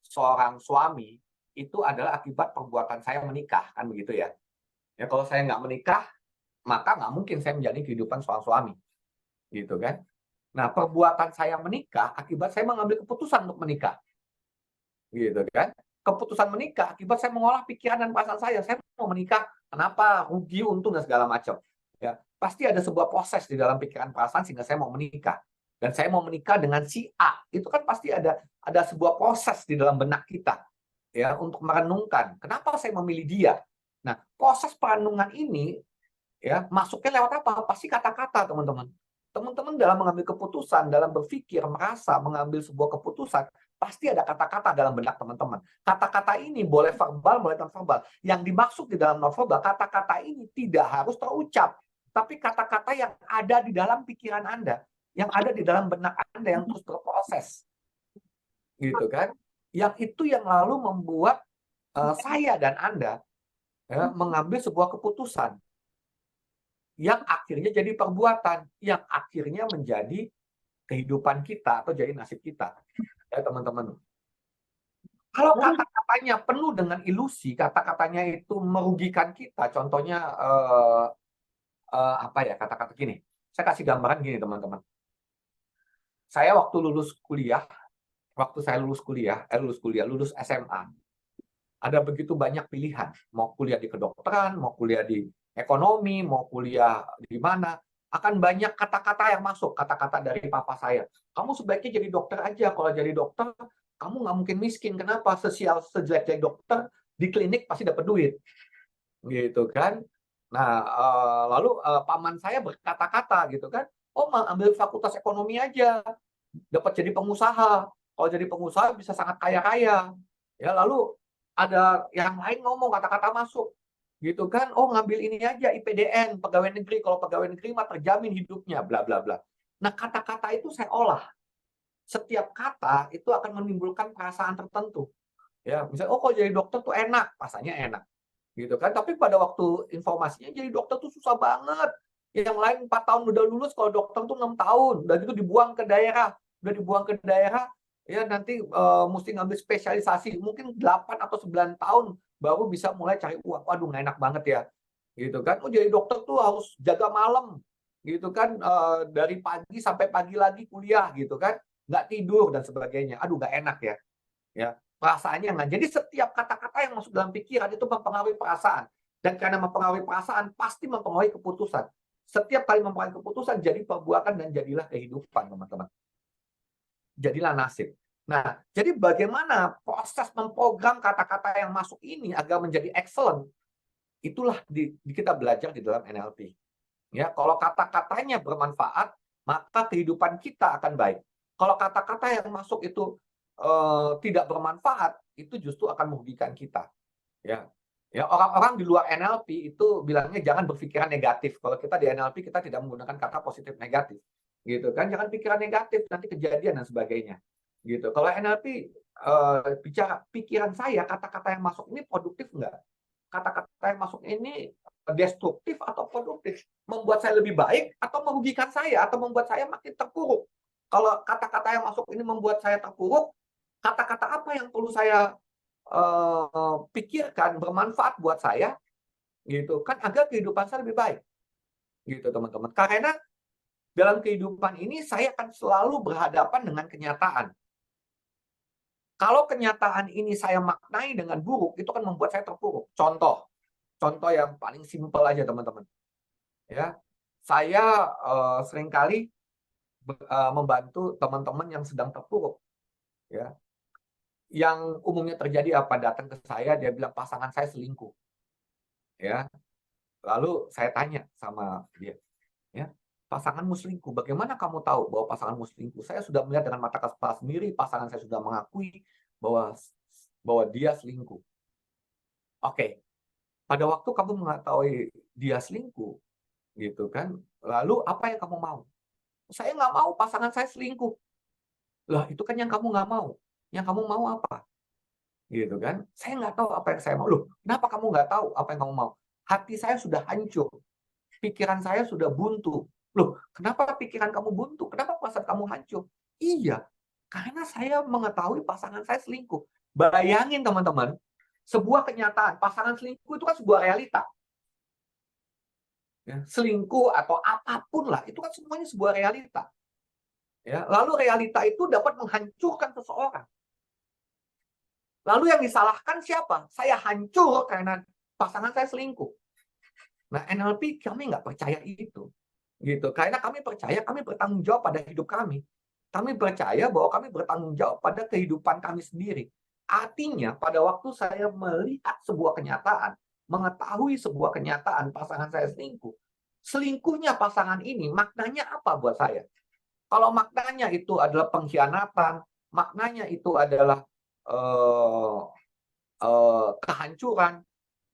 seorang suami itu adalah akibat perbuatan saya menikah, kan begitu ya. Ya kalau saya nggak menikah, maka nggak mungkin saya menjadi kehidupan seorang suami, gitu kan. Nah, perbuatan saya menikah akibat saya mengambil keputusan untuk menikah, gitu kan. Keputusan menikah akibat saya mengolah pikiran dan perasaan saya mau menikah, kenapa, rugi, untung, dan segala macam. Ya, pasti ada sebuah proses di dalam pikiran perasaan sehingga saya mau menikah. Dan saya mau menikah dengan si A, itu kan pasti ada sebuah proses di dalam benak kita ya untuk merenungkan kenapa saya memilih dia. Nah, proses perenungan ini ya masuknya lewat apa? Pasti kata-kata, teman-teman. Teman-teman dalam mengambil keputusan, dalam berpikir, merasa, mengambil sebuah keputusan, pasti ada kata-kata dalam benak teman-teman. Kata-kata ini boleh verbal, boleh non-verbal. Yang dimaksud di dalam non-verbal, kata-kata ini tidak harus terucap, tapi kata-kata yang ada di dalam pikiran Anda, yang ada di dalam benak Anda yang terus berproses. Gitu kan? Yang itu yang lalu membuat saya dan Anda ya, mengambil sebuah keputusan yang akhirnya jadi perbuatan, yang akhirnya menjadi kehidupan kita atau jadi nasib kita. Ya, teman-teman. Kalau kata-katanya penuh dengan ilusi, kata-katanya itu merugikan kita, contohnya apa ya, kata-kata gini. Saya kasih gambaran gini, teman-teman. Saya waktu lulus SMA, ada begitu banyak pilihan. Mau kuliah di kedokteran, mau kuliah di ekonomi, mau kuliah di mana. Akan banyak kata-kata yang masuk, kata-kata dari papa saya. Kamu sebaiknya jadi dokter aja. Kalau jadi dokter, kamu nggak mungkin miskin. Kenapa? Sejelek-jelek dokter, di klinik pasti dapat duit. Gitu kan. Nah, lalu paman saya berkata-kata gitu kan. Oh, ambil fakultas ekonomi aja. Dapat jadi pengusaha. Kalau jadi pengusaha bisa sangat kaya-kaya. Ya, lalu ada yang lain ngomong, kata-kata masuk. Gitu kan, oh ngambil ini aja IPDN, pegawai negeri. Kalau pegawai negeri mah terjamin hidupnya, bla bla bla. Nah, kata-kata itu saya olah. Setiap kata itu akan menimbulkan perasaan tertentu. Ya, misalnya, oh kalau jadi dokter tuh enak, rasanya enak. Gitu kan, tapi pada waktu informasinya jadi dokter tuh susah banget. Yang lain 4 tahun udah lulus, kalau dokter tuh 6 tahun. Udah gitu dibuang ke daerah. Udah dibuang ke daerah, ya nanti mesti ngambil spesialisasi. Mungkin 8 atau 9 tahun baru bisa mulai cari uang. Waduh, nggak enak banget ya. Gitu kan. Oh, jadi dokter tuh harus jaga malam. Gitu kan. Dari pagi sampai pagi lagi kuliah gitu kan. Nggak tidur dan sebagainya. Aduh, nggak enak ya. Ya, perasaannya nggak. Jadi setiap kata-kata yang masuk dalam pikiran itu mempengaruhi perasaan. Dan karena mempengaruhi perasaan, pasti mempengaruhi keputusan. Setiap kali mempengaruhi keputusan, jadi perbuatan dan jadilah kehidupan, teman-teman. Jadilah nasib. Nah, jadi bagaimana proses memprogram kata-kata yang masuk ini agar menjadi excellent? Itulah kita belajar di dalam NLP. Ya, kalau kata-katanya bermanfaat, maka kehidupan kita akan baik. Kalau kata-kata yang masuk itu tidak bermanfaat, itu justru akan merugikan kita. Ya, ya, orang-orang di luar NLP itu bilangnya jangan berpikiran negatif. Kalau kita di NLP kita tidak menggunakan kata positif negatif, gitu kan? Jangan pikiran negatif, nanti kejadian dan sebagainya, gitu. Kalau NLP bicara pikiran saya, kata-kata yang masuk ini produktif enggak? Kata-kata yang masuk ini destruktif atau produktif? Membuat saya lebih baik atau merugikan saya atau membuat saya makin terpuruk? Kalau kata-kata yang masuk ini membuat saya terpuruk, kata-kata apa yang perlu saya pikirkan bermanfaat buat saya, gitu kan, agar kehidupan saya lebih baik, gitu teman-teman. Karena dalam kehidupan ini saya akan selalu berhadapan dengan kenyataan. Kalau kenyataan ini saya maknai dengan buruk, itu kan membuat saya terpuruk. Contoh yang paling simpel aja teman-teman. Ya, saya seringkali membantu teman-teman yang sedang terpuruk. Ya, yang umumnya terjadi apa? Datang ke saya, dia bilang pasangan saya selingkuh. Ya, lalu saya tanya sama dia, ya, pasanganmu selingkuh. Bagaimana kamu tahu bahwa pasanganmu selingkuh? Saya sudah melihat dengan mata kepala sendiri, pasangan saya sudah mengakui bahwa dia selingkuh. Oke, pada waktu kamu mengetahui dia selingkuh, gitu kan? Lalu apa yang kamu mau? Saya nggak mau pasangan saya selingkuh. Lah, itu kan yang kamu nggak mau. Yang kamu mau apa? Gitu kan? Saya nggak tahu apa yang saya mau. Loh, kenapa kamu nggak tahu apa yang kamu mau? Hati saya sudah hancur. Pikiran saya sudah buntu. Loh, kenapa pikiran kamu buntu? Kenapa perasaan kamu hancur? Iya, karena saya mengetahui pasangan saya selingkuh. Bayangin teman-teman, sebuah kenyataan, pasangan selingkuh itu kan sebuah realita. Ya, selingkuh atau apapun lah, itu kan semuanya sebuah realita. Ya, lalu realita itu dapat menghancurkan seseorang. Lalu yang disalahkan siapa? Saya hancur karena pasangan saya selingkuh. Nah, NLP kami nggak percaya itu, gitu. Karena kami percaya kami bertanggung jawab pada hidup kami. Kami percaya bahwa kami bertanggung jawab pada kehidupan kami sendiri. Artinya, pada waktu saya melihat sebuah kenyataan, mengetahui sebuah kenyataan pasangan saya selingkuh, selingkuhnya pasangan ini maknanya apa buat saya? Kalau maknanya itu adalah pengkhianatan, maknanya itu adalah kehancuran,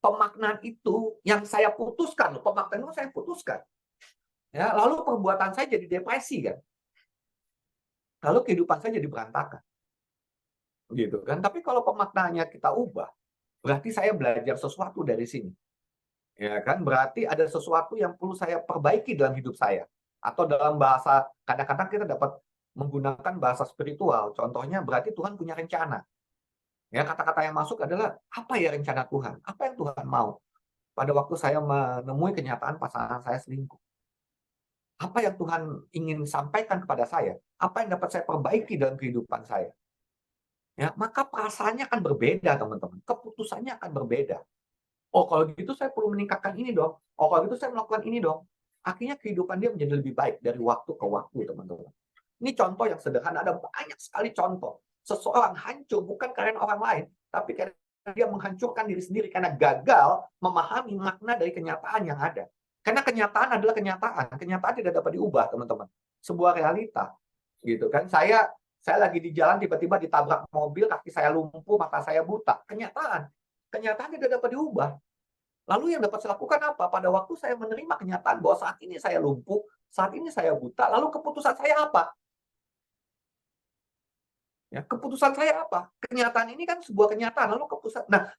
pemaknaan itu yang saya putuskan, pemaknaan itu saya putuskan. Ya, lalu perbuatan saya jadi depresi kan. Lalu kehidupan saya jadi berantakan. Gitu kan. Tapi kalau pemaknaannya kita ubah, berarti saya belajar sesuatu dari sini. Ya kan, berarti ada sesuatu yang perlu saya perbaiki dalam hidup saya. Atau dalam bahasa, kadang-kadang kita dapat menggunakan bahasa spiritual. Contohnya berarti Tuhan punya rencana. Ya, kata-kata yang masuk adalah apa ya rencana Tuhan? Apa yang Tuhan mau? Pada waktu saya menemui kenyataan pasangan saya selingkuh. Apa yang Tuhan ingin sampaikan kepada saya? Apa yang dapat saya perbaiki dalam kehidupan saya? Ya, maka perasaannya akan berbeda, teman-teman. Keputusannya akan berbeda. Oh, kalau gitu saya perlu meningkatkan ini dong. Oh, kalau gitu saya melakukan ini dong. Akhirnya kehidupan dia menjadi lebih baik dari waktu ke waktu, teman-teman. Ini contoh yang sederhana. Ada banyak sekali contoh. Seseorang hancur bukan karena orang lain, tapi karena dia menghancurkan diri sendiri karena gagal memahami makna dari kenyataan yang ada. Karena kenyataan adalah kenyataan. Kenyataan tidak dapat diubah, teman-teman. Sebuah realita. Gitu kan. Saya lagi di jalan tiba-tiba ditabrak mobil, kaki saya lumpuh, mata saya buta. Kenyataan. Kenyataan tidak dapat diubah. Lalu yang dapat saya lakukan apa? Pada waktu saya menerima kenyataan bahwa saat ini saya lumpuh, saat ini saya buta, lalu keputusan saya apa? Ya, keputusan saya apa? Kenyataan ini kan sebuah kenyataan. Lalu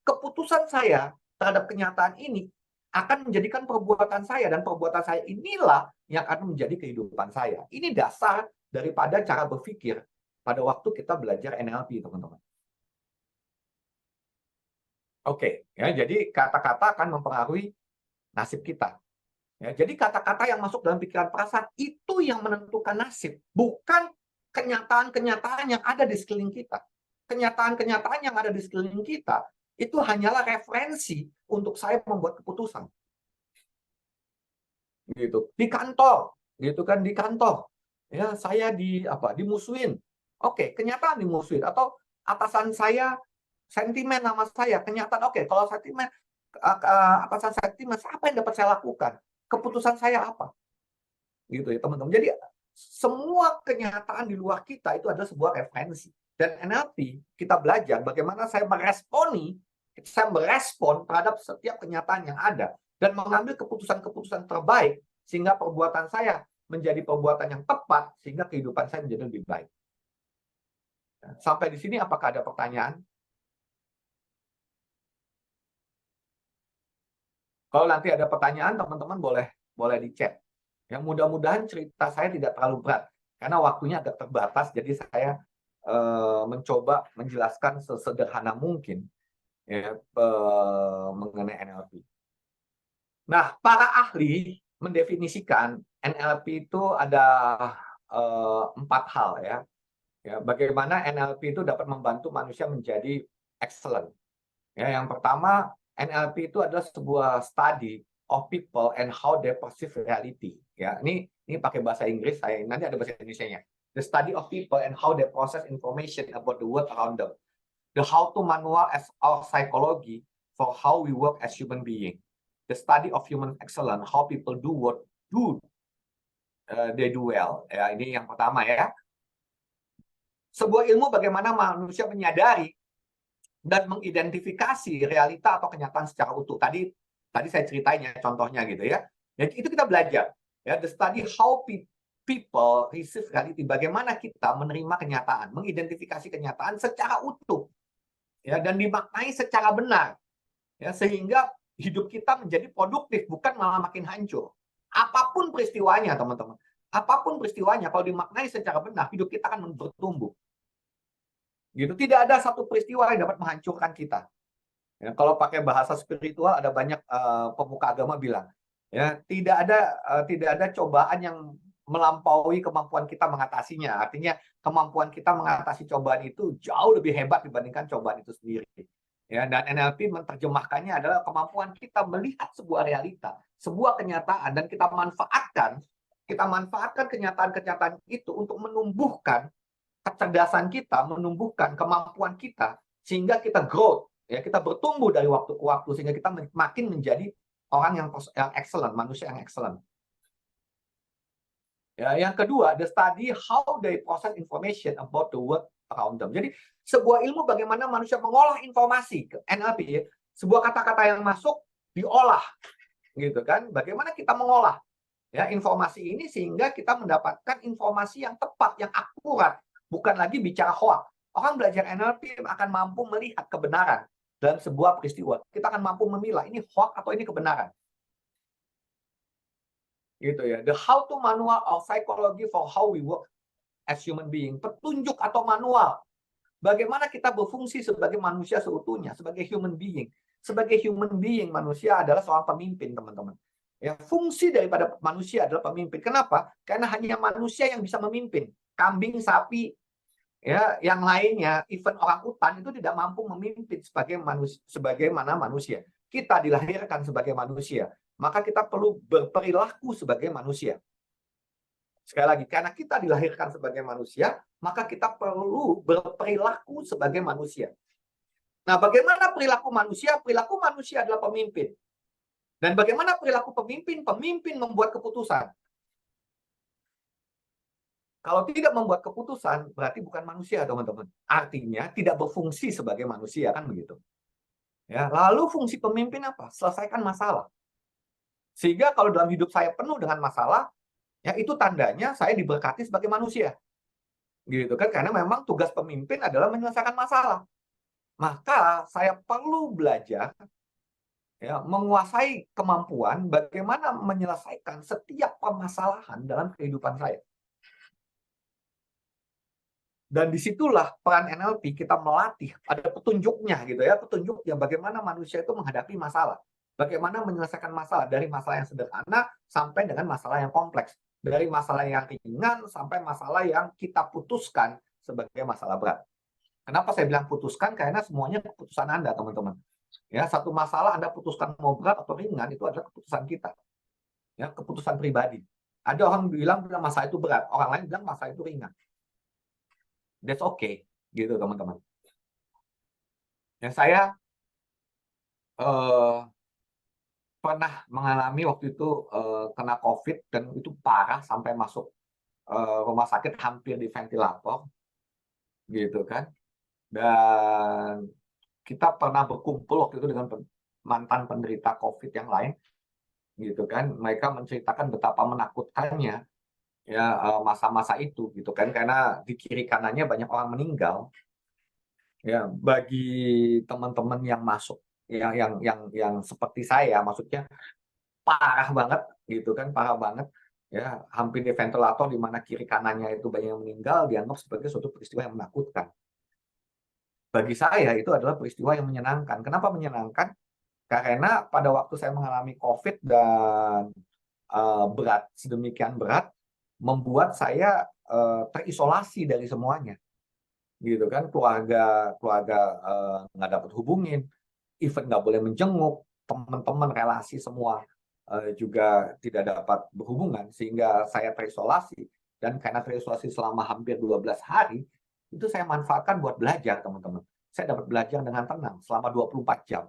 keputusan saya terhadap kenyataan ini akan menjadikan perbuatan saya, dan perbuatan saya inilah yang akan menjadi kehidupan saya. Ini dasar daripada cara berpikir pada waktu kita belajar NLP, teman-teman. Oke, ya, jadi kata-kata akan mempengaruhi nasib kita. Ya, jadi kata-kata yang masuk dalam pikiran perasaan itu yang menentukan nasib, bukan kenyataan-kenyataan yang ada di sekeliling kita. Kenyataan-kenyataan yang ada di sekeliling kita itu hanyalah referensi untuk saya membuat keputusan. Gitu. Di kantor, gitu kan, di kantor. Ya, saya dimusuhin. Oke, kenyataan dimusuhin, atau atasan saya sentimen sama saya, kenyataan. Oke, kalau sentimen, atasan sentimen, apa yang dapat saya lakukan? Keputusan saya apa? Gitu ya, teman-teman. Jadi semua kenyataan di luar kita itu adalah sebuah referensi. Dan NLP, kita belajar bagaimana saya merespon terhadap setiap kenyataan yang ada dan mengambil keputusan-keputusan terbaik sehingga perbuatan saya menjadi perbuatan yang tepat sehingga kehidupan saya menjadi lebih baik. Sampai di sini apakah ada pertanyaan? Kalau nanti ada pertanyaan, teman-teman boleh di chat. Yang mudah-mudahan cerita saya tidak terlalu berat karena waktunya agak terbatas, jadi saya mencoba menjelaskan sesederhana mungkin ya, mengenai NLP. Nah, para ahli mendefinisikan NLP itu ada 4 hal ya. Bagaimana NLP itu dapat membantu manusia menjadi excellent. Ya, yang pertama, NLP itu adalah sebuah study of people and how they perceive reality. Ya, ini pakai bahasa Inggris, nanti ada bahasa Indonesianya. The study of people and how they process information about the world around them. The how-to manual as our psychology for how we work as human being. The study of human excellence, how people do what they do well. Ya, ini yang pertama ya. Sebuah ilmu bagaimana manusia menyadari dan mengidentifikasi realita atau kenyataan secara utuh. Tadi saya ceritain ya contohnya gitu ya. Jadi itu kita belajar ya, the study how people receive reality, bagaimana kita menerima kenyataan, mengidentifikasi kenyataan secara utuh ya, dan dimaknai secara benar ya, sehingga hidup kita menjadi produktif, bukan malah makin hancur. Apapun peristiwanya teman-teman, apapun peristiwanya, kalau dimaknai secara benar, hidup kita akan bertumbuh. Gitu. Tidak ada satu peristiwa yang dapat menghancurkan kita. Ya, kalau pakai bahasa spiritual, ada banyak pemuka agama bilang, ya tidak ada cobaan yang melampaui kemampuan kita mengatasinya. Artinya kemampuan kita mengatasi cobaan itu jauh lebih hebat dibandingkan cobaan itu sendiri. Ya, dan NLP menerjemahkannya adalah kemampuan kita melihat sebuah realita, sebuah kenyataan, dan kita manfaatkan kenyataan-kenyataan itu untuk menumbuhkan kecerdasan kita, menumbuhkan kemampuan kita, sehingga kita growth, ya kita bertumbuh dari waktu ke waktu, sehingga kita makin menjadi orang yang excellent, manusia yang excellent. Ya, yang kedua, the study how they process information about the world around them. Jadi sebuah ilmu bagaimana manusia mengolah informasi, NLP ya, sebuah kata-kata yang masuk diolah, gitu kan? Bagaimana kita mengolah ya informasi ini sehingga kita mendapatkan informasi yang tepat, yang akurat, bukan lagi bicara hoax. Orang belajar NLP akan mampu melihat kebenaran dalam sebuah peristiwa. Kita akan mampu memilah ini hoax atau ini kebenaran. Gitu ya. The how-to manual of psychology for how we work as human being. Petunjuk atau manual. Bagaimana kita berfungsi sebagai manusia seutuhnya, sebagai human being. Sebagai human being, manusia adalah seorang pemimpin, teman-teman. Ya, fungsi daripada manusia adalah pemimpin. Kenapa? Karena hanya manusia yang bisa memimpin. Kambing, sapi, ya, yang lainnya, even orang utan itu tidak mampu memimpin sebagaimana manusia. Kita dilahirkan sebagai manusia, maka kita perlu berperilaku sebagai manusia. Sekali lagi, karena kita dilahirkan sebagai manusia, maka kita perlu berperilaku sebagai manusia. Nah, bagaimana perilaku manusia? Perilaku manusia adalah pemimpin. Dan bagaimana perilaku pemimpin? Pemimpin membuat keputusan. Kalau tidak membuat keputusan, berarti bukan manusia, teman-teman. Artinya tidak berfungsi sebagai manusia, kan begitu. Ya, lalu fungsi pemimpin apa? Selesaikan masalah. Sehingga kalau dalam hidup saya penuh dengan masalah, ya itu tandanya saya diberkati sebagai manusia. Gitu kan? Karena memang tugas pemimpin adalah menyelesaikan masalah. Maka saya perlu belajar ya, menguasai kemampuan bagaimana menyelesaikan setiap permasalahan dalam kehidupan saya. Dan disitulah peran NLP, kita melatih, ada petunjuknya gitu ya, petunjuknya bagaimana manusia itu menghadapi masalah. Bagaimana menyelesaikan masalah, dari masalah yang sederhana sampai dengan masalah yang kompleks. Dari masalah yang ringan sampai masalah yang kita putuskan sebagai masalah berat. Kenapa saya bilang putuskan? Karena semuanya keputusan Anda, teman-teman. Ya, satu masalah Anda putuskan mau berat atau ringan, itu adalah keputusan kita. Ya, keputusan pribadi. Ada orang bilang masalah itu berat, orang lain bilang masalah itu ringan. That's okay, gitu teman-teman. Ya, saya pernah mengalami waktu itu kena COVID dan itu parah sampai masuk rumah sakit hampir di ventilator, gitu kan. Dan kita pernah berkumpul waktu itu dengan mantan penderita COVID yang lain, gitu kan. Mereka menceritakan betapa menakutkannya ya masa-masa itu, gitu kan, karena di kiri kanannya banyak orang meninggal. Ya, bagi teman-teman yang masuk yang seperti saya, maksudnya parah banget, gitu kan, parah banget. Ya, hampir di ventilator di mana kiri kanannya itu banyak yang meninggal dianggap sebagai suatu peristiwa yang menakutkan. Bagi saya itu adalah peristiwa yang menyenangkan. Kenapa menyenangkan? Karena pada waktu saya mengalami COVID dan berat, sedemikian berat, membuat saya terisolasi dari semuanya, gitu kan. Keluarga nggak dapat hubungin, even nggak boleh menjenguk, teman-teman, relasi semua juga tidak dapat berhubungan, sehingga saya terisolasi. Dan karena terisolasi selama hampir 12 hari, itu saya manfaatkan buat belajar, teman-teman. Saya dapat belajar dengan tenang selama 24 jam.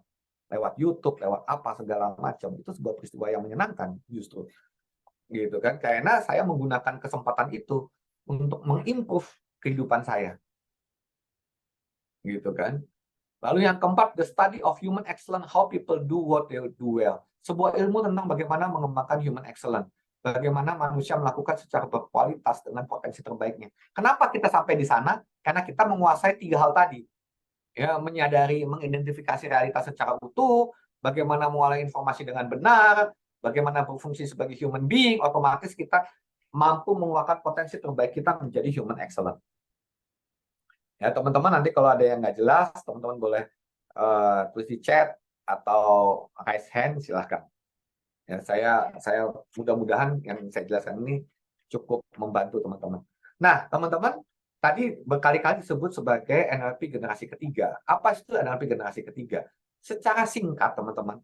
Lewat YouTube, lewat apa, segala macam. Itu sebuah peristiwa yang menyenangkan, justru. Gitu kan. Karena saya menggunakan kesempatan itu untuk mengimprove kehidupan saya. Gitu kan. Lalu yang keempat, the study of human excellence, how people do what they do well. Sebuah ilmu tentang bagaimana mengembangkan human excellence. Bagaimana manusia melakukan secara berkualitas dengan potensi terbaiknya. Kenapa kita sampai di sana? Karena kita menguasai 3 hal tadi. Ya, menyadari, mengidentifikasi realitas secara utuh, bagaimana mengolah informasi dengan benar, bagaimana berfungsi sebagai human being, otomatis kita mampu mengeluarkan potensi terbaik kita menjadi human excellence. Ya, teman-teman, nanti kalau ada yang nggak jelas, teman-teman boleh tulis di chat atau raise hand, silahkan. Ya, saya mudah-mudahan yang saya jelaskan ini cukup membantu teman-teman. Nah, teman-teman, tadi berkali-kali disebut sebagai NLP generasi ketiga. Apa itu NLP generasi ketiga? Secara singkat, teman-teman,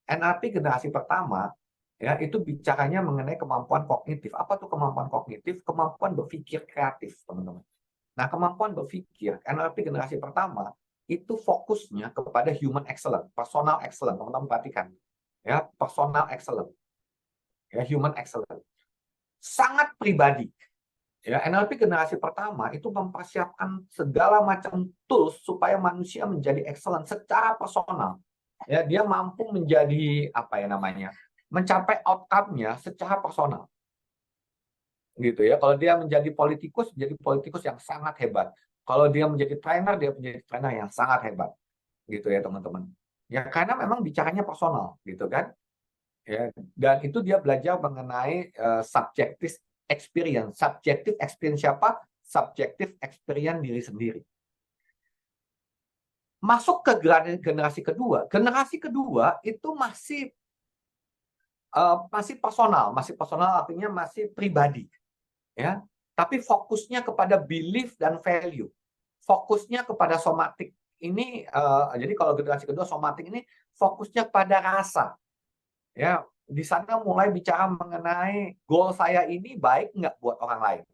NLP generasi pertama ya itu bicaranya mengenai kemampuan kognitif. Apa tuh kemampuan kognitif? Kemampuan berpikir kreatif, teman-teman. Nah, kemampuan berpikir NLP generasi pertama itu fokusnya kepada human excellence, personal excellence. Teman-teman perhatikan. Ya, personal excellence. Ya, human excellence. Sangat pribadi. Ya, NLP generasi pertama itu mempersiapkan segala macam tools supaya manusia menjadi excellent secara personal. Ya, dia mampu menjadi apa ya namanya? Mencapai outcome-nya secara personal. Gitu ya. Kalau dia menjadi politikus yang sangat hebat. Kalau dia menjadi trainer, dia menjadi trainer yang sangat hebat. Gitu ya, teman-teman. Ya, karena memang bicaranya personal, gitu kan? Ya, dan itu dia belajar mengenai subjective experience. Subjective experience siapa? Subjective experience diri sendiri. Masuk ke generasi kedua. Generasi kedua itu masih personal artinya masih pribadi. Ya, tapi fokusnya kepada belief dan value, fokusnya kepada somatik ini. Jadi kalau generasi kedua somatik ini fokusnya pada rasa, ya di sana mulai bicara mengenai goal saya ini baik nggak buat orang lain,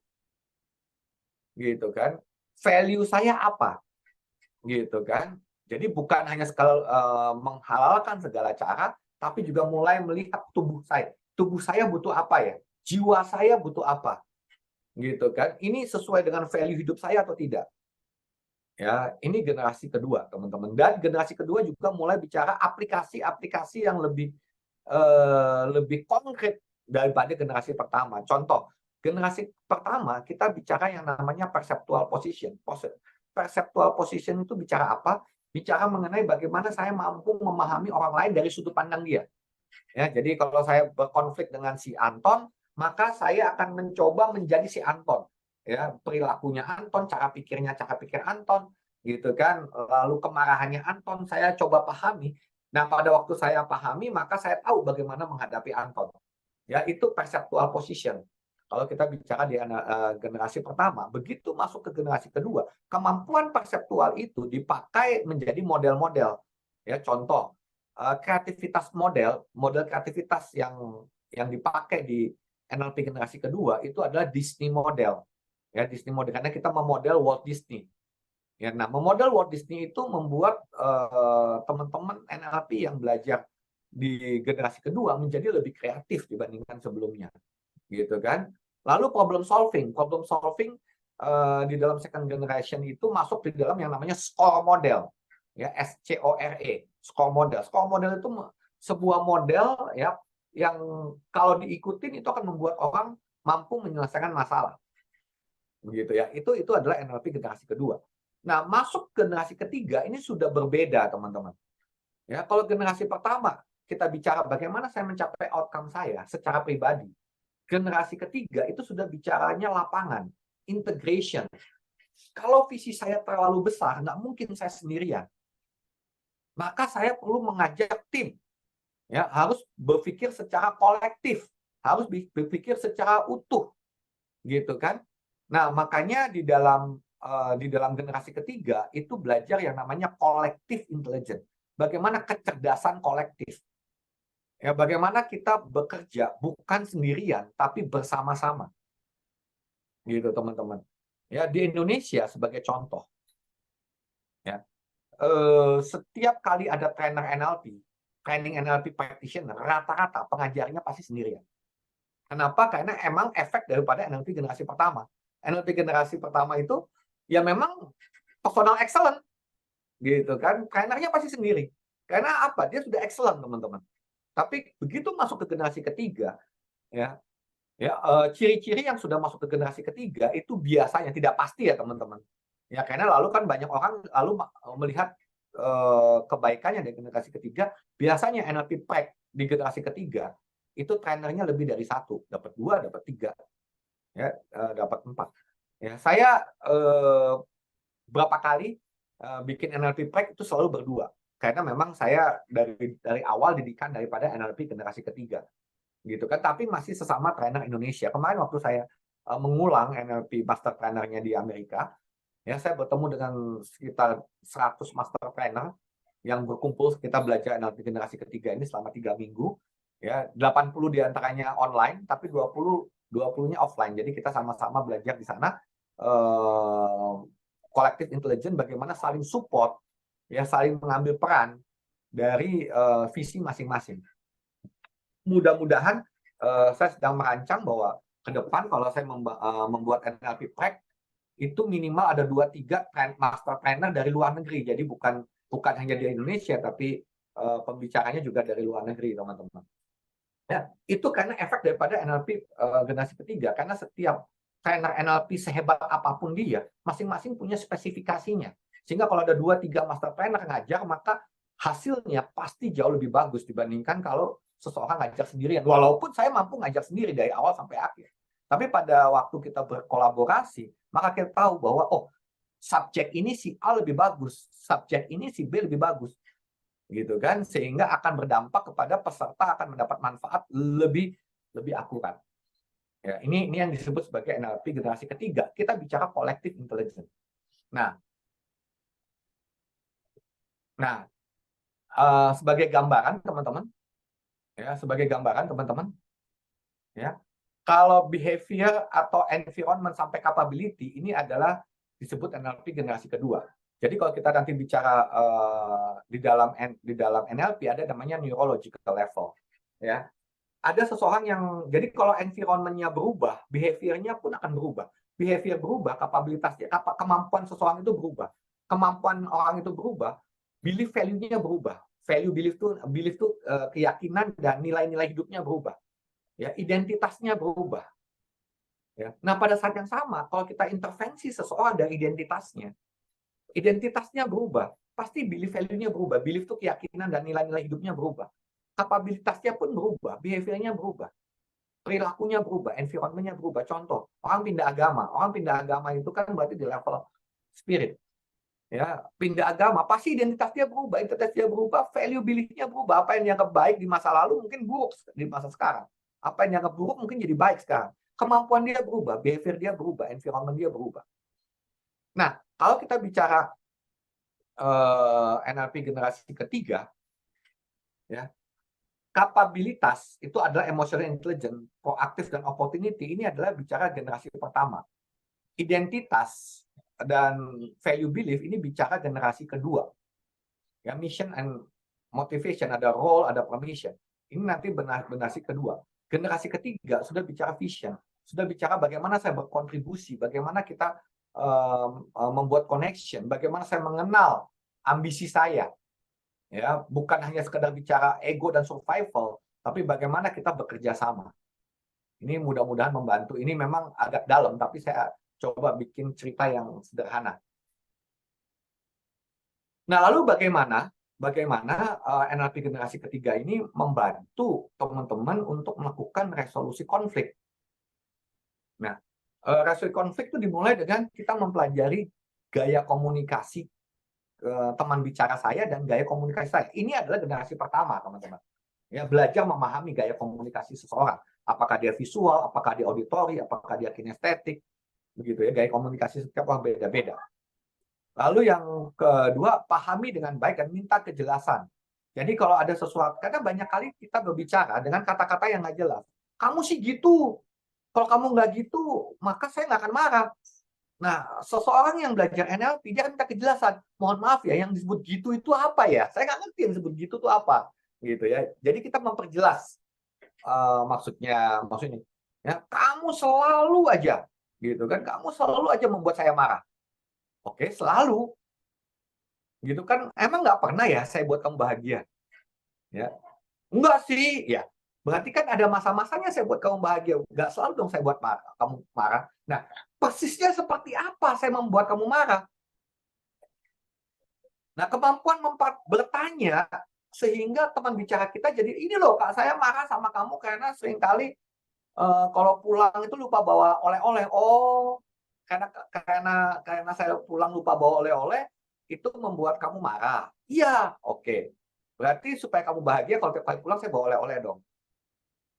gitu kan, value saya apa, gitu kan. Jadi bukan hanya sekali menghalalkan segala cara, tapi juga mulai melihat tubuh saya butuh apa ya, jiwa saya butuh apa. Gitu kan, ini sesuai dengan value hidup saya atau tidak. Ya, ini generasi kedua, teman-teman. Dan generasi kedua juga mulai bicara aplikasi-aplikasi yang lebih konkret daripada generasi pertama. Contoh, generasi pertama kita bicara yang namanya perceptual position. Perceptual position itu bicara apa? Bicara mengenai bagaimana saya mampu memahami orang lain dari sudut pandang dia. Ya, jadi kalau saya berkonflik dengan si Anton, maka saya akan mencoba menjadi si Anton. Ya, perilakunya Anton, cara pikir Anton, gitu kan. Lalu kemarahannya Anton saya coba pahami. Nah, pada waktu saya pahami, maka saya tahu bagaimana menghadapi Anton. Ya, itu perceptual position. Kalau kita bicara di generasi pertama, begitu masuk ke generasi kedua, kemampuan perseptual itu dipakai menjadi model-model. Ya, contoh kreativitas model kreativitas yang dipakai di NLP generasi kedua itu adalah Disney model. Ya, Disney model karena kita memodel Walt Disney. Ya, nah, memodel Walt Disney itu membuat teman-teman NLP yang belajar di generasi kedua menjadi lebih kreatif dibandingkan sebelumnya. Gitu kan? Lalu problem solving di dalam second generation itu masuk di dalam yang namanya score model, ya SCORE, score model. Score model itu sebuah model ya yang kalau diikutin itu akan membuat orang mampu menyelesaikan masalah, begitu ya. Itu adalah NLP generasi kedua. Nah, masuk generasi ketiga ini sudah berbeda, teman-teman. Ya, kalau generasi pertama kita bicara bagaimana saya mencapai outcome saya secara pribadi. Generasi ketiga itu sudah bicaranya lapangan, integration. Kalau visi saya terlalu besar, nggak mungkin saya sendirian. Maka saya perlu mengajak tim. Ya, harus berpikir secara kolektif, harus berpikir secara utuh, gitu kan? Nah, makanya di dalam generasi ketiga itu belajar yang namanya collective intelligence. Bagaimana kecerdasan kolektif. Ya, bagaimana kita bekerja bukan sendirian tapi bersama-sama. Gitu, teman-teman. Ya, di Indonesia sebagai contoh. Ya. Setiap kali ada training NLP practitioner, rata-rata pengajarnya pasti sendirian. Kenapa? Karena emang efek daripada NLP generasi pertama. NLP generasi pertama itu ya memang personal excellent, gitu kan? Trainernya pasti sendiri. Karena apa? Dia sudah excellent, teman-teman. Tapi begitu masuk ke generasi ketiga, ya, ciri-ciri yang sudah masuk ke generasi ketiga itu biasanya tidak pasti ya, teman-teman. Ya, karena lalu kan banyak orang lalu melihat kebaikannya di generasi ketiga. Biasanya NLP Prac di generasi ketiga itu trainernya lebih dari satu, dapat 2, dapat 3, ya, dapat 4. Ya, saya berapa kali bikin NLP Prac itu selalu berdua, karena memang saya dari awal didikan daripada NLP generasi ketiga, gitu kan. Tapi masih sesama trainer Indonesia. Kemarin waktu saya mengulang NLP Master Trainer-nya di Amerika, ya, saya bertemu dengan sekitar 100 master trainer yang berkumpul, kita belajar NLP generasi ketiga ini selama 3 minggu. Ya, 80 diantaranya online, tapi 20-nya offline. Jadi kita sama-sama belajar di sana. Collective intelligence, bagaimana saling support, ya, saling mengambil peran dari visi masing-masing. Mudah-mudahan saya sedang merancang bahwa ke depan kalau saya membuat NLP Prac, itu minimal ada 2-3 master trainer dari luar negeri. Jadi bukan hanya di Indonesia, tapi pembicaranya juga dari luar negeri, teman-teman. Ya, itu karena efek daripada NLP generasi ketiga. Karena setiap trainer NLP sehebat apapun dia, masing-masing punya spesifikasinya. Sehingga kalau ada 2-3 master trainer ngajar, maka hasilnya pasti jauh lebih bagus dibandingkan kalau seseorang ngajar sendirian. Walaupun saya mampu ngajar sendiri dari awal sampai akhir. Tapi pada waktu kita berkolaborasi, maka kita tahu bahwa subjek ini si A lebih bagus, subjek ini si B lebih bagus, gitu kan? Sehingga akan berdampak kepada peserta akan mendapat manfaat lebih akurat. Ya, ini yang disebut sebagai NLP generasi ketiga. Kita bicara collective intelligence. Nah, sebagai gambaran, teman-teman, ya. Kalau behavior atau environment sampai capability ini adalah disebut NLP generasi kedua. Jadi kalau kita nanti bicara di dalam NLP ada namanya neurological level, ya. Ada seseorang yang, jadi kalau environment-nya berubah, behavior-nya pun akan berubah. Behavior berubah, kapabilitasnya, kemampuan seseorang itu berubah. Kemampuan orang itu berubah, belief value-nya berubah. Belief itu keyakinan dan nilai-nilai hidupnya berubah. Ya, identitasnya berubah. Ya. Nah, pada saat yang sama, kalau kita intervensi seseorang dari identitasnya berubah, pasti belief value-nya berubah. Belief itu keyakinan dan nilai-nilai hidupnya berubah. Kapabilitasnya pun berubah, behavior-nya berubah. Perilakunya berubah, environment-nya berubah. Contoh, orang pindah agama. Orang pindah agama itu kan berarti di level spirit. Ya, pindah agama, pasti identitas dia berubah, value belief-nya berubah. Apa yang dianggap baik di masa lalu mungkin buruk di masa sekarang. Apa yang dianggap buruk mungkin jadi baik sekarang. Kemampuan dia berubah, behavior dia berubah, environment dia berubah. Nah, kalau kita bicara NLP generasi ketiga, ya, kapabilitas itu adalah emotional intelligence, proaktif dan opportunity. Ini adalah bicara generasi pertama. Identitas dan value belief ini bicara generasi kedua. Ya, mission and motivation, ada role, ada permission. Ini nanti generasi kedua. Generasi ketiga sudah bicara vision, sudah bicara bagaimana saya berkontribusi, bagaimana kita membuat connection, bagaimana saya mengenal ambisi saya. Ya, bukan hanya sekedar bicara ego dan survival, tapi bagaimana kita bekerja sama. Ini mudah-mudahan membantu. Ini memang agak dalam, tapi saya coba bikin cerita yang sederhana. Nah, lalu bagaimana NLP generasi ketiga ini membantu teman-teman untuk melakukan resolusi konflik. Nah, resolusi konflik itu dimulai dengan kita mempelajari gaya komunikasi teman bicara saya dan gaya komunikasi saya. Ini adalah generasi pertama, teman-teman. Ya, belajar memahami gaya komunikasi seseorang. Apakah dia visual, apakah dia auditori, apakah dia kinestetik, begitu ya. Gaya komunikasi setiap orang beda-beda. Lalu yang kedua, pahami dengan baik dan minta kejelasan. Jadi kalau ada sesuatu, karena banyak kali kita berbicara dengan kata-kata yang nggak jelas. Kamu sih gitu. Kalau kamu nggak gitu, maka saya nggak akan marah. Nah, seseorang yang belajar NLP, dia akan minta kejelasan. Mohon maaf ya, yang disebut gitu itu apa ya? Saya nggak ngerti yang disebut gitu itu apa. Gitu ya. Jadi kita memperjelas maksudnya. Ya, kamu selalu aja. Gitu kan, kamu selalu aja membuat saya marah. Oke, selalu. Gitu kan, emang nggak pernah ya saya buat kamu bahagia? Ya, enggak sih. Ya, berarti kan ada masa-masanya saya buat kamu bahagia. Nggak selalu dong saya buat kamu marah. Nah, persisnya seperti apa saya membuat kamu marah? Nah, kemampuan bertanya sehingga teman bicara kita jadi, ini loh Kak, saya marah sama kamu karena seringkali kalau pulang itu lupa bawa oleh-oleh. Oh, karena saya pulang lupa bawa oleh-oleh, itu membuat kamu marah. Iya, oke. Berarti supaya kamu bahagia kalau tiap kali pulang saya bawa oleh-oleh dong.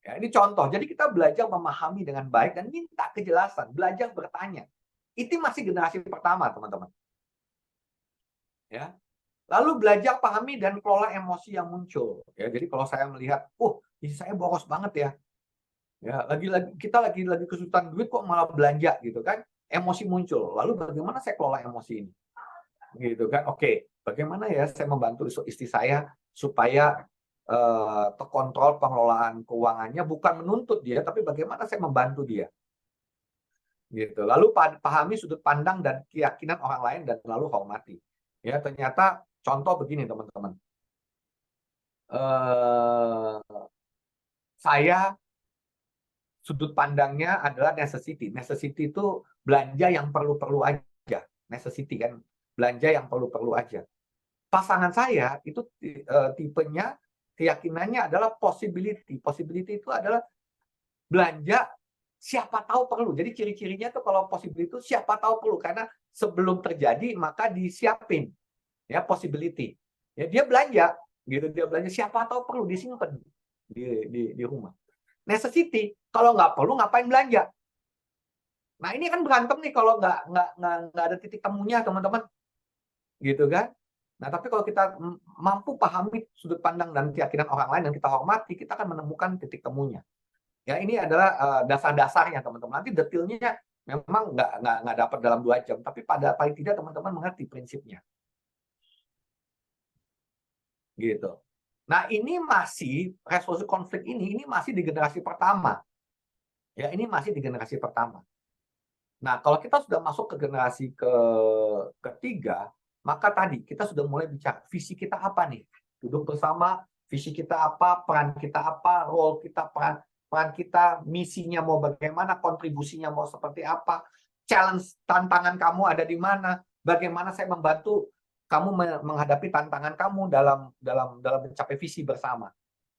Ya, ini contoh. Jadi kita belajar memahami dengan baik dan minta kejelasan, belajar bertanya. Itu masih generasi pertama, teman-teman. Ya. Lalu belajar pahami dan kelola emosi yang muncul. Ya, jadi kalau saya melihat, ini saya boros banget ya. Ya, kita lagi kesulitan duit kok malah belanja gitu kan. Emosi muncul. Lalu bagaimana saya kelola emosi ini? Gitu kan. Oke, bagaimana ya saya membantu istri saya supaya terkontrol pengelolaan keuangannya, bukan menuntut dia, tapi bagaimana saya membantu dia. Gitu. Lalu pahami sudut pandang dan keyakinan orang lain dan lalu hormati. Ya, ternyata contoh begini teman-teman. Saya sudut pandangnya adalah necessity. Necessity itu belanja yang perlu-perlu aja. Necessity kan, belanja yang perlu-perlu aja. Pasangan saya itu tipenya, keyakinannya adalah possibility. Possibility itu adalah belanja siapa tahu perlu. Jadi ciri-cirinya tuh kalau possibility itu siapa tahu perlu, karena sebelum terjadi maka disiapin. Ya, possibility. Ya, dia belanja gitu, dia belanja siapa tahu perlu, disimpan di rumah. Necessity, kalau nggak perlu ngapain belanja? Nah, ini kan berantem nih kalau nggak ada titik temunya, teman-teman. Gitu kan? Nah, tapi kalau kita mampu pahami sudut pandang dan keyakinan orang lain dan kita hormati, kita akan menemukan titik temunya. Ya, ini adalah dasar-dasarnya, teman-teman. Nanti detailnya memang nggak dapat dalam 2 jam, tapi pada paling tidak teman-teman mengerti prinsipnya. Gitu. Nah, ini masih resolusi konflik ini masih di generasi pertama. Ya, ini masih di generasi pertama. Nah, kalau kita sudah masuk ke generasi ketiga, maka tadi kita sudah mulai bicara visi kita apa nih? Duduk bersama, visi kita apa, peran kita apa, role kita, peran kita, misinya mau bagaimana, kontribusinya mau seperti apa, challenge, tantangan kamu ada di mana, bagaimana saya membantu kamu menghadapi tantangan kamu dalam mencapai visi bersama.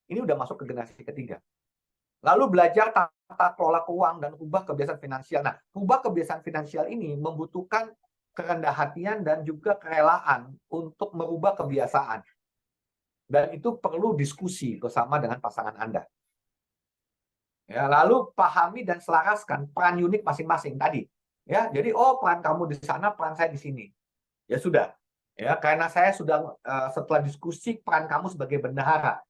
Ini udah masuk ke generasi ketiga. Lalu belajar tata kelola keuangan dan ubah kebiasaan finansial. Nah, ubah kebiasaan finansial ini membutuhkan kerendahan hatian dan juga kerelaan untuk merubah kebiasaan. Dan itu perlu diskusi bersama dengan pasangan Anda. Ya, lalu pahami dan selaraskan peran unik masing-masing tadi. Ya, jadi peran kamu di sana, peran saya di sini. Ya sudah. Ya, karena saya sudah setelah diskusi peran kamu sebagai bendahara.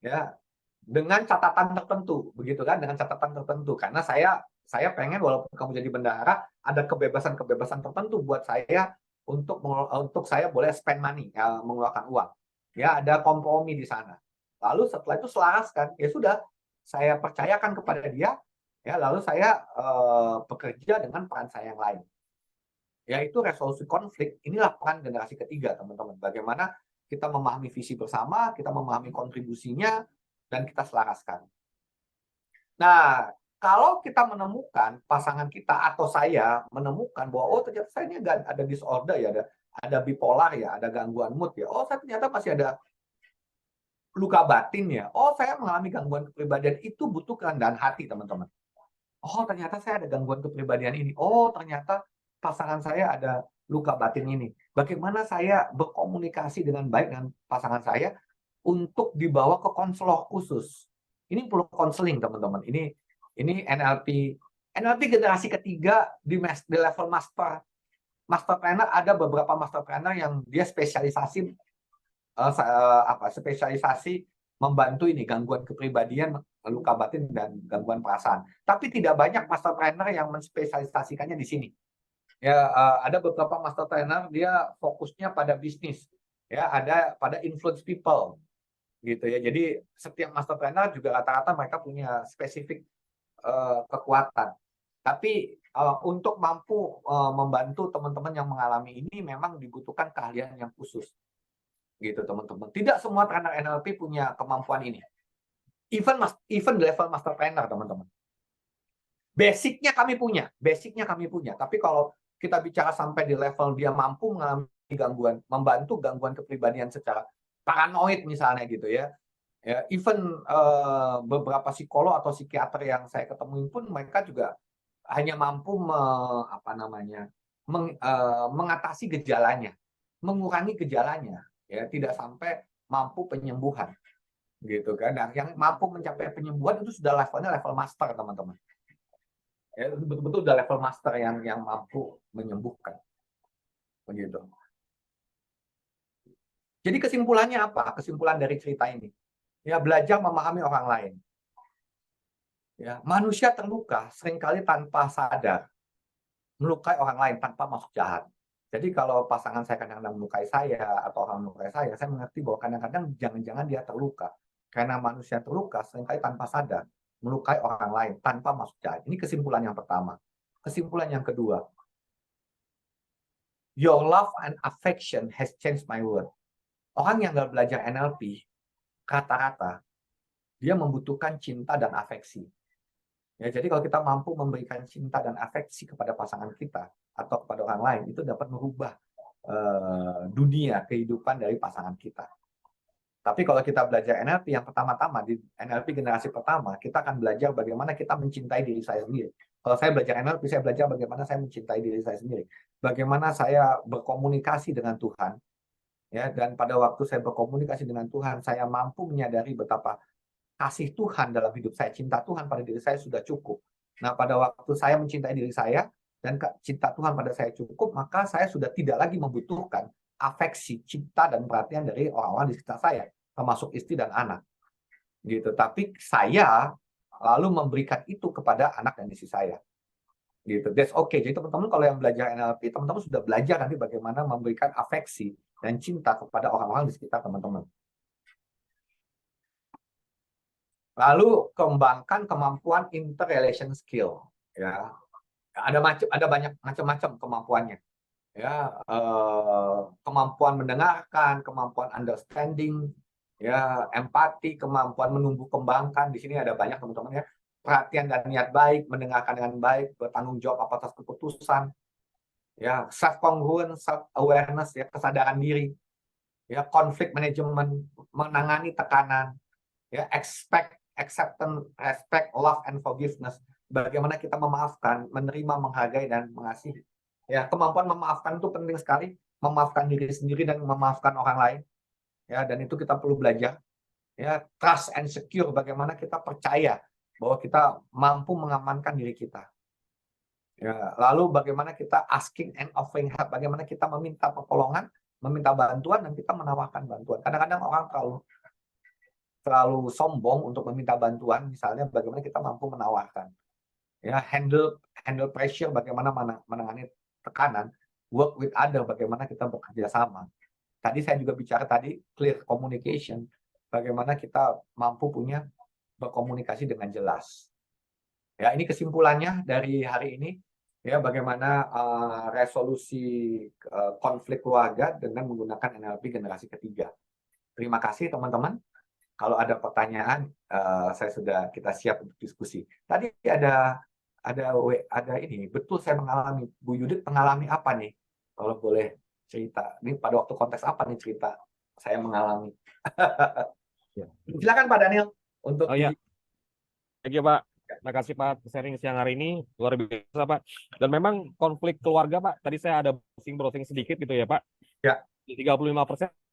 Ya, dengan catatan tertentu, begitu kan? Dengan catatan tertentu, karena saya pengen walaupun kamu jadi bendahara, ada kebebasan tertentu buat saya untuk saya boleh spend money, mengeluarkan uang. Ya, ada kompromi di sana. Lalu setelah itu selaraskan, ya sudah, saya percayakan kepada dia, Ya, lalu saya bekerja dengan peran saya yang lain, yaitu resolusi konflik. Inilah peran generasi ketiga, teman-teman. Bagaimana kita memahami visi bersama, kita memahami kontribusinya, dan kita selaraskan. Nah, kalau kita menemukan pasangan kita atau saya menemukan bahwa oh ternyata saya ini ada disorder ya, ada bipolar ya, ada gangguan mood ya. Oh, saya ternyata masih ada luka batin ya. Oh, saya mengalami gangguan kepribadian, itu butuh kerendahan hati, teman-teman. Oh, ternyata saya ada gangguan kepribadian ini. Oh, ternyata pasangan saya ada luka batin ini. Bagaimana saya berkomunikasi dengan baik dengan pasangan saya untuk dibawa ke konselor khusus. Ini perlu konseling, teman-teman. Ini NLP generasi ketiga di level master. Master trainer, ada beberapa master trainer yang dia spesialisasi spesialisasi membantu ini gangguan kepribadian, luka batin, dan gangguan perasaan. Tapi tidak banyak master trainer yang menspesialisasikannya di sini. Ya, ada beberapa master trainer dia fokusnya pada bisnis, ya, ada pada influence people, gitu ya. Jadi setiap master trainer juga rata-rata mereka punya spesifik kekuatan. Tapi untuk mampu membantu teman-teman yang mengalami ini memang dibutuhkan keahlian yang khusus, gitu teman-teman. Tidak semua trainer NLP punya kemampuan ini. Even di level master trainer, teman-teman. Basicnya kami punya. Tapi kalau kita bicara sampai di level dia mampu mengalami gangguan, membantu gangguan kepribadian secara paranoid misalnya gitu ya. Ya, even beberapa psikolog atau psikiater yang saya ketemuin pun mereka juga hanya mampu mengatasi gejalanya, mengurangi gejalanya, ya, tidak sampai mampu penyembuhan, gitu kan. Nah, yang mampu mencapai penyembuhan itu sudah levelnya level master, teman-teman. Ya, betul-betul udah level master yang mampu menyembuhkan, begitu. Jadi kesimpulannya apa? Kesimpulan dari cerita ini, ya, belajar memahami orang lain. Ya, manusia terluka seringkali tanpa sadar, melukai orang lain tanpa maksud jahat. Jadi kalau pasangan saya kadang-kadang melukai saya atau orang melukai saya mengerti bahwa kadang-kadang jangan-jangan dia terluka. Karena manusia terluka seringkali tanpa sadar, melukai orang lain tanpa maksud jahat. Ini kesimpulan yang pertama. Kesimpulan yang kedua, your love and affection has changed my world. Orang yang nggak belajar NLP, rata-rata, dia membutuhkan cinta dan afeksi. Ya, jadi kalau kita mampu memberikan cinta dan afeksi kepada pasangan kita atau kepada orang lain, itu dapat merubah dunia kehidupan dari pasangan kita. Tapi kalau kita belajar NLP yang pertama-tama, di NLP generasi pertama, kita akan belajar bagaimana kita mencintai diri saya sendiri. Kalau saya belajar NLP, saya belajar bagaimana saya mencintai diri saya sendiri. Bagaimana saya berkomunikasi dengan Tuhan. Ya, dan pada waktu saya berkomunikasi dengan Tuhan, saya mampu menyadari betapa kasih Tuhan dalam hidup saya, cinta Tuhan pada diri saya sudah cukup. Nah, pada waktu saya mencintai diri saya dan cinta Tuhan pada saya cukup, maka saya sudah tidak lagi membutuhkan afeksi, cinta, dan perhatian dari orang-orang di sekitar saya, termasuk istri dan anak. Gitu. Tapi saya lalu memberikan itu kepada anak dan istri saya. Gitu. That's okay. Jadi teman-teman kalau yang belajar NLP, teman-teman sudah belajar nanti bagaimana memberikan afeksi dan cinta kepada orang-orang di sekitar teman-teman. Lalu kembangkan kemampuan interrelation skill. Ya, ada banyak macam-macam kemampuannya. Ya, kemampuan mendengarkan, kemampuan understanding, ya, empati, kemampuan menumbuh kembangkan. Di sini ada banyak, teman-teman, ya. Perhatian dan niat baik, mendengarkan dengan baik, bertanggung jawab atas keputusan, ya, self congruence, self awareness, ya, kesadaran diri, ya, konflik manajemen, menangani tekanan, ya, acceptance, respect, love, and forgiveness. Bagaimana kita memaafkan, menerima, menghargai, dan mengasihi. Ya, kemampuan memaafkan itu penting sekali. Memaafkan diri sendiri dan memaafkan orang lain. Ya, dan itu kita perlu belajar. Ya, trust and secure. Bagaimana kita percaya bahwa kita mampu mengamankan diri kita. Ya, lalu bagaimana kita asking and offering help. Bagaimana kita meminta pertolongan, meminta bantuan, dan kita menawarkan bantuan. Kadang-kadang orang terlalu sombong untuk meminta bantuan, misalnya bagaimana kita mampu menawarkan, ya, handle pressure, bagaimana menangani tekanan, work with other, bagaimana kita bekerja sama. Tadi saya juga bicara clear communication, bagaimana kita mampu berkomunikasi dengan jelas. Ya, ini kesimpulannya dari hari ini. Ya, bagaimana resolusi konflik keluarga dengan menggunakan NLP generasi ketiga. Terima kasih teman-teman. Kalau ada pertanyaan, kita siap untuk diskusi. Tadi ada ini, betul saya mengalami. Bu Yudit mengalami apa nih? Kalau boleh cerita. Ini pada waktu konteks apa nih cerita saya mengalami? Ya. Silakan Pak Daniel untuk Oh ya, thank you Pak. Terima kasih Pak sharing siang hari ini luar biasa Pak. Dan memang konflik keluarga Pak. Tadi saya ada browsing sedikit gitu ya Pak. Ya. 35%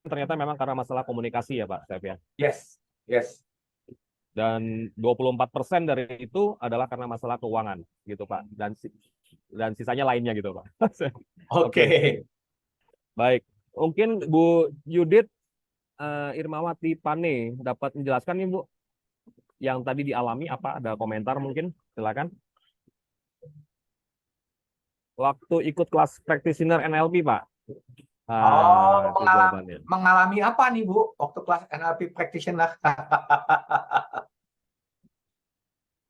ternyata memang karena masalah komunikasi ya Pak Chef ya. Yes, yes. Dan 24% dari itu adalah karena masalah keuangan gitu Pak. Dan sisanya lainnya gitu Pak. Oke. Baik. Mungkin Bu Yudit Irmawati Pane dapat menjelaskan nih Bu yang tadi dialami apa, ada komentar mungkin, silakan. Waktu ikut kelas practitioner NLP Pak. Itu jawabannya. Mengalami apa nih Bu waktu kelas NLP practitioner?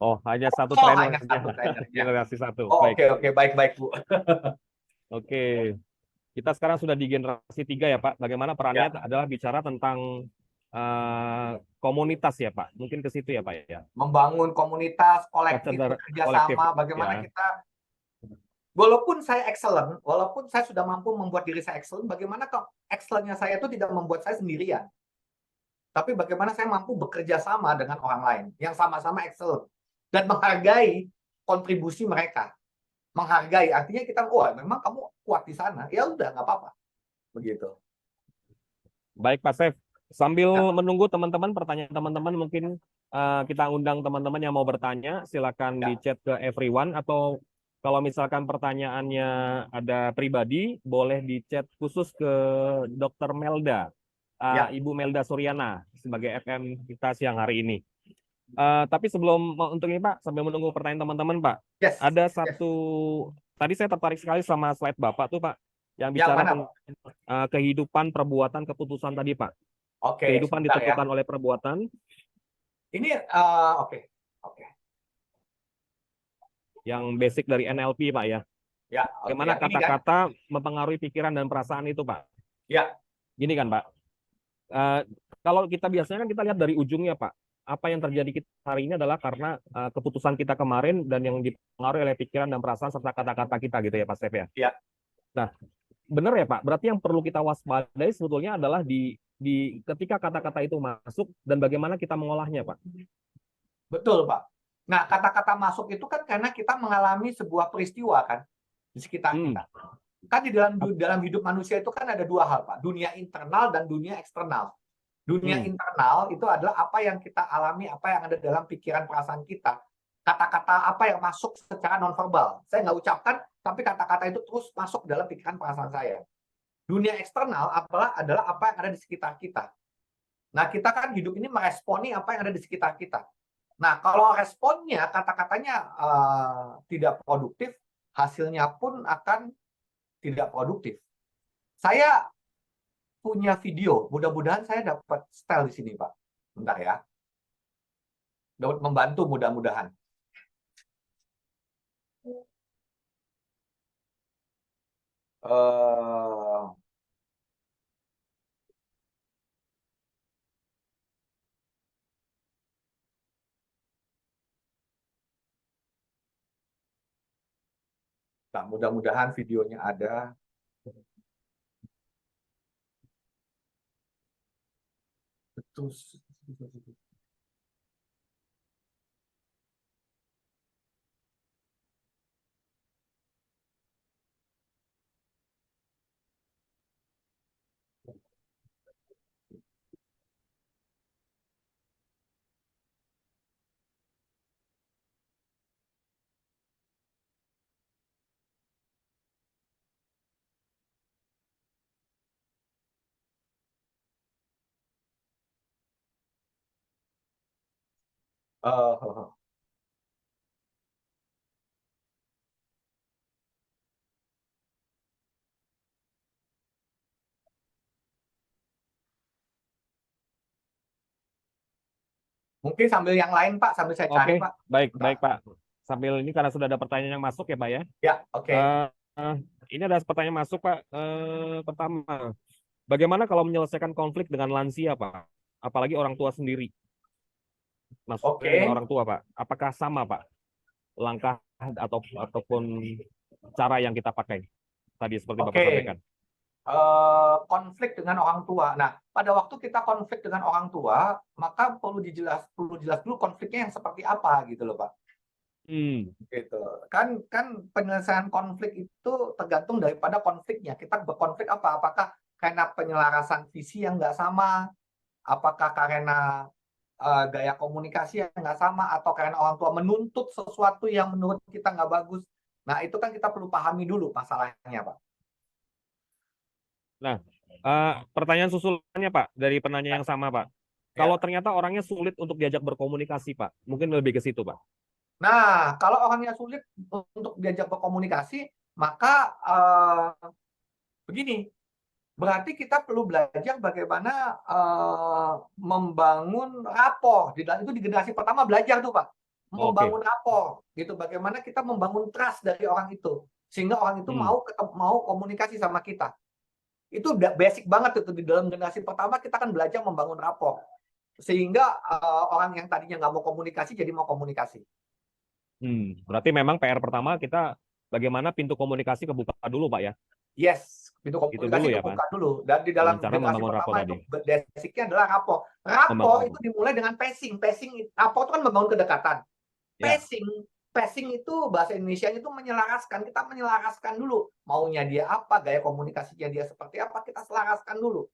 Oh, hanya satu trainer hanya saja. satu trainernya. Generasi satu. Oh, Baik. oke, baik Bu. Oke. Kita sekarang sudah di generasi 3 ya Pak. Bagaimana perannya adalah bicara tentang komunitas ya Pak. Mungkin ke situ ya Pak ya. Membangun komunitas, kolektif, bekerja sama, bagaimana kita. Walaupun saya excellent, walaupun saya sudah mampu membuat diri saya excellent, bagaimana kok excellent-nya saya itu tidak membuat saya sendirian. Tapi bagaimana saya mampu bekerja sama dengan orang lain yang sama-sama excellent dan menghargai kontribusi mereka. Menghargai artinya kita, memang kamu kuat di sana, ya udah nggak apa-apa. Begitu. Baik Pak Chef, sambil menunggu teman-teman pertanyaan teman-teman, mungkin kita undang teman-teman yang mau bertanya, silakan di chat ke everyone, atau kalau misalkan pertanyaannya ada pribadi, boleh di chat khusus ke Dr. Melda, Ibu Melda Suryana sebagai FM kita siang hari ini. Tapi sebelum untuk ini Pak, sambil menunggu pertanyaan teman-teman Pak, ada satu, tadi saya tertarik sekali sama slide Bapak tuh Pak, yang bicara tentang kehidupan, perbuatan, keputusan tadi Pak. Oke, kehidupan ditentukan oleh perbuatan. Ini oke. Yang basic dari NLP Pak ya. Ya. Bagaimana kata-kata mempengaruhi pikiran dan perasaan itu Pak. Ya. Gini kan Pak. Kalau kita biasanya kan kita lihat dari ujungnya Pak. Apa yang terjadi kita hari ini adalah karena keputusan kita kemarin dan yang dipengaruhi oleh pikiran dan perasaan serta kata-kata kita gitu ya Pak Stef ya. Ya. Nah, benar ya Pak. Berarti yang perlu kita waspadai sebetulnya adalah di ketika kata-kata itu masuk dan bagaimana kita mengolahnya Pak. Betul Pak. Nah, kata-kata masuk itu kan karena kita mengalami sebuah peristiwa kan di sekitar kita. Kan di dalam hidup manusia itu kan ada dua hal Pak, dunia internal dan dunia eksternal. Dunia internal itu adalah apa yang kita alami, apa yang ada dalam pikiran perasaan kita. Kata-kata apa yang masuk secara nonverbal. Saya nggak ucapkan, tapi kata-kata itu terus masuk dalam pikiran perasaan saya. Dunia eksternal adalah apa yang ada di sekitar kita. Nah, kita kan hidup ini meresponi apa yang ada di sekitar kita. Nah, kalau responnya, kata-katanya tidak produktif, hasilnya pun akan tidak produktif. Saya punya video, mudah-mudahan saya dapat style di sini, Pak. Bentar ya. Dapat membantu mudah-mudahan. Nah, mudah-mudahan videonya ada. Betul. Mungkin sambil yang lain Pak, sambil saya cari Pak. Baik Pak. sambil ini karena sudah ada pertanyaan yang masuk ya Pak ya. Ya, oke. Ini ada pertanyaan masuk Pak. Pertama, bagaimana kalau menyelesaikan konflik dengan lansia Pak? Apalagi orang tua sendiri. Maksudnya Oke. dengan orang tua Pak. Apakah sama Pak langkah ataupun cara yang kita pakai tadi seperti Bapak Oke. sampaikan? Konflik dengan orang tua. Nah, pada waktu kita konflik dengan orang tua, maka perlu jelas dulu konfliknya yang seperti apa gitu loh, Pak. Gitu. Kan penyelesaian konflik itu tergantung daripada konfliknya. Kita berkonflik apa? Apakah karena penyelarasan visi yang nggak sama? Apakah karena gaya komunikasi yang nggak sama? Atau karena orang tua menuntut sesuatu yang menurut kita nggak bagus? Nah, itu kan kita perlu pahami dulu masalahnya, Pak. Nah, pertanyaan susulannya Pak dari penanya yang sama Pak. Kalau ternyata orangnya sulit untuk diajak berkomunikasi Pak, mungkin lebih ke situ Pak. Nah, kalau orangnya sulit untuk diajak berkomunikasi, maka begini, berarti kita perlu belajar bagaimana membangun rapor. Itu di generasi pertama belajar tuh Pak, membangun rapor, gitu. Bagaimana kita membangun trust dari orang itu, sehingga orang itu mau komunikasi sama kita. Itu udah basic banget itu di dalam generasi pertama kita kan belajar membangun rapor, sehingga orang yang tadinya nggak mau komunikasi jadi mau komunikasi. Berarti memang PR pertama kita bagaimana pintu komunikasi kebuka dulu Pak ya? Yes, pintu komunikasi dulu ya, kebuka dulu. Dan di dalam generasi pertama itu basicnya adalah rapor. Rapor itu dimulai dengan pacing. Rapor itu kan membangun kedekatan. Pacing itu bahasa Indonesianya itu menyelaraskan. Kita menyelaraskan dulu. Maunya dia apa, gaya komunikasinya dia seperti apa, kita selaraskan dulu.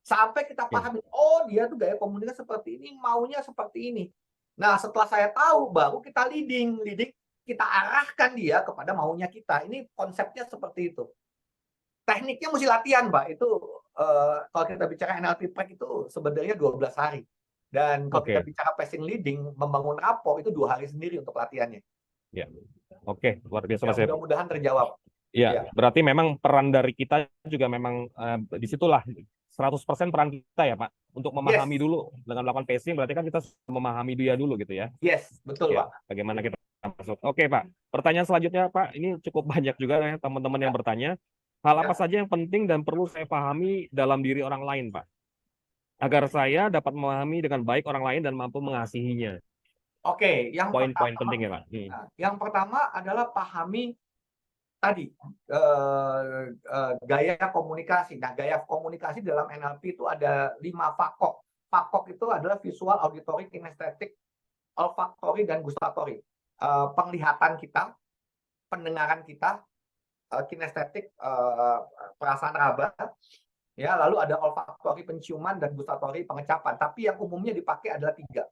Sampai kita pahami, oh dia tuh gaya komunikasi seperti ini, maunya seperti ini. Nah, setelah saya tahu, baru kita leading, kita arahkan dia kepada maunya kita. Ini konsepnya seperti itu. Tekniknya mesti latihan, Pak. Itu kalau kita bicara NLP Prac itu sebenarnya 12 hari. Dan kalau kita bicara pacing leading, membangun rapor itu 2 hari sendiri untuk latihannya. Ya, oke, luar biasa Mas. Mudah-mudahan terjawab. Ya, berarti memang peran dari kita juga memang disitulah 100% peran kita ya Pak, untuk memahami dulu dengan melakukan pacing. Berarti kan kita memahami dia dulu gitu ya. Yes, betul Pak. Bagaimana kita masuk? Oke Pak, pertanyaan selanjutnya Pak, ini cukup banyak juga ya teman-teman yang bertanya. Hal apa saja yang penting dan perlu saya pahami dalam diri orang lain Pak, agar saya dapat memahami dengan baik orang lain dan mampu mengasihinya. Oke, yang poin-poin penting ya Pak. Yang pertama adalah pahami tadi gaya komunikasi. Nah, gaya komunikasi dalam NLP itu ada 5 fakok. Fakok itu adalah visual, auditory, kinestetik, olfaktori, dan gustatory. Penglihatan kita, pendengaran kita, kinestetik, perasaan raba, ya, lalu ada olfaktori penciuman dan gustatory pengecapan. Tapi yang umumnya dipakai adalah 3.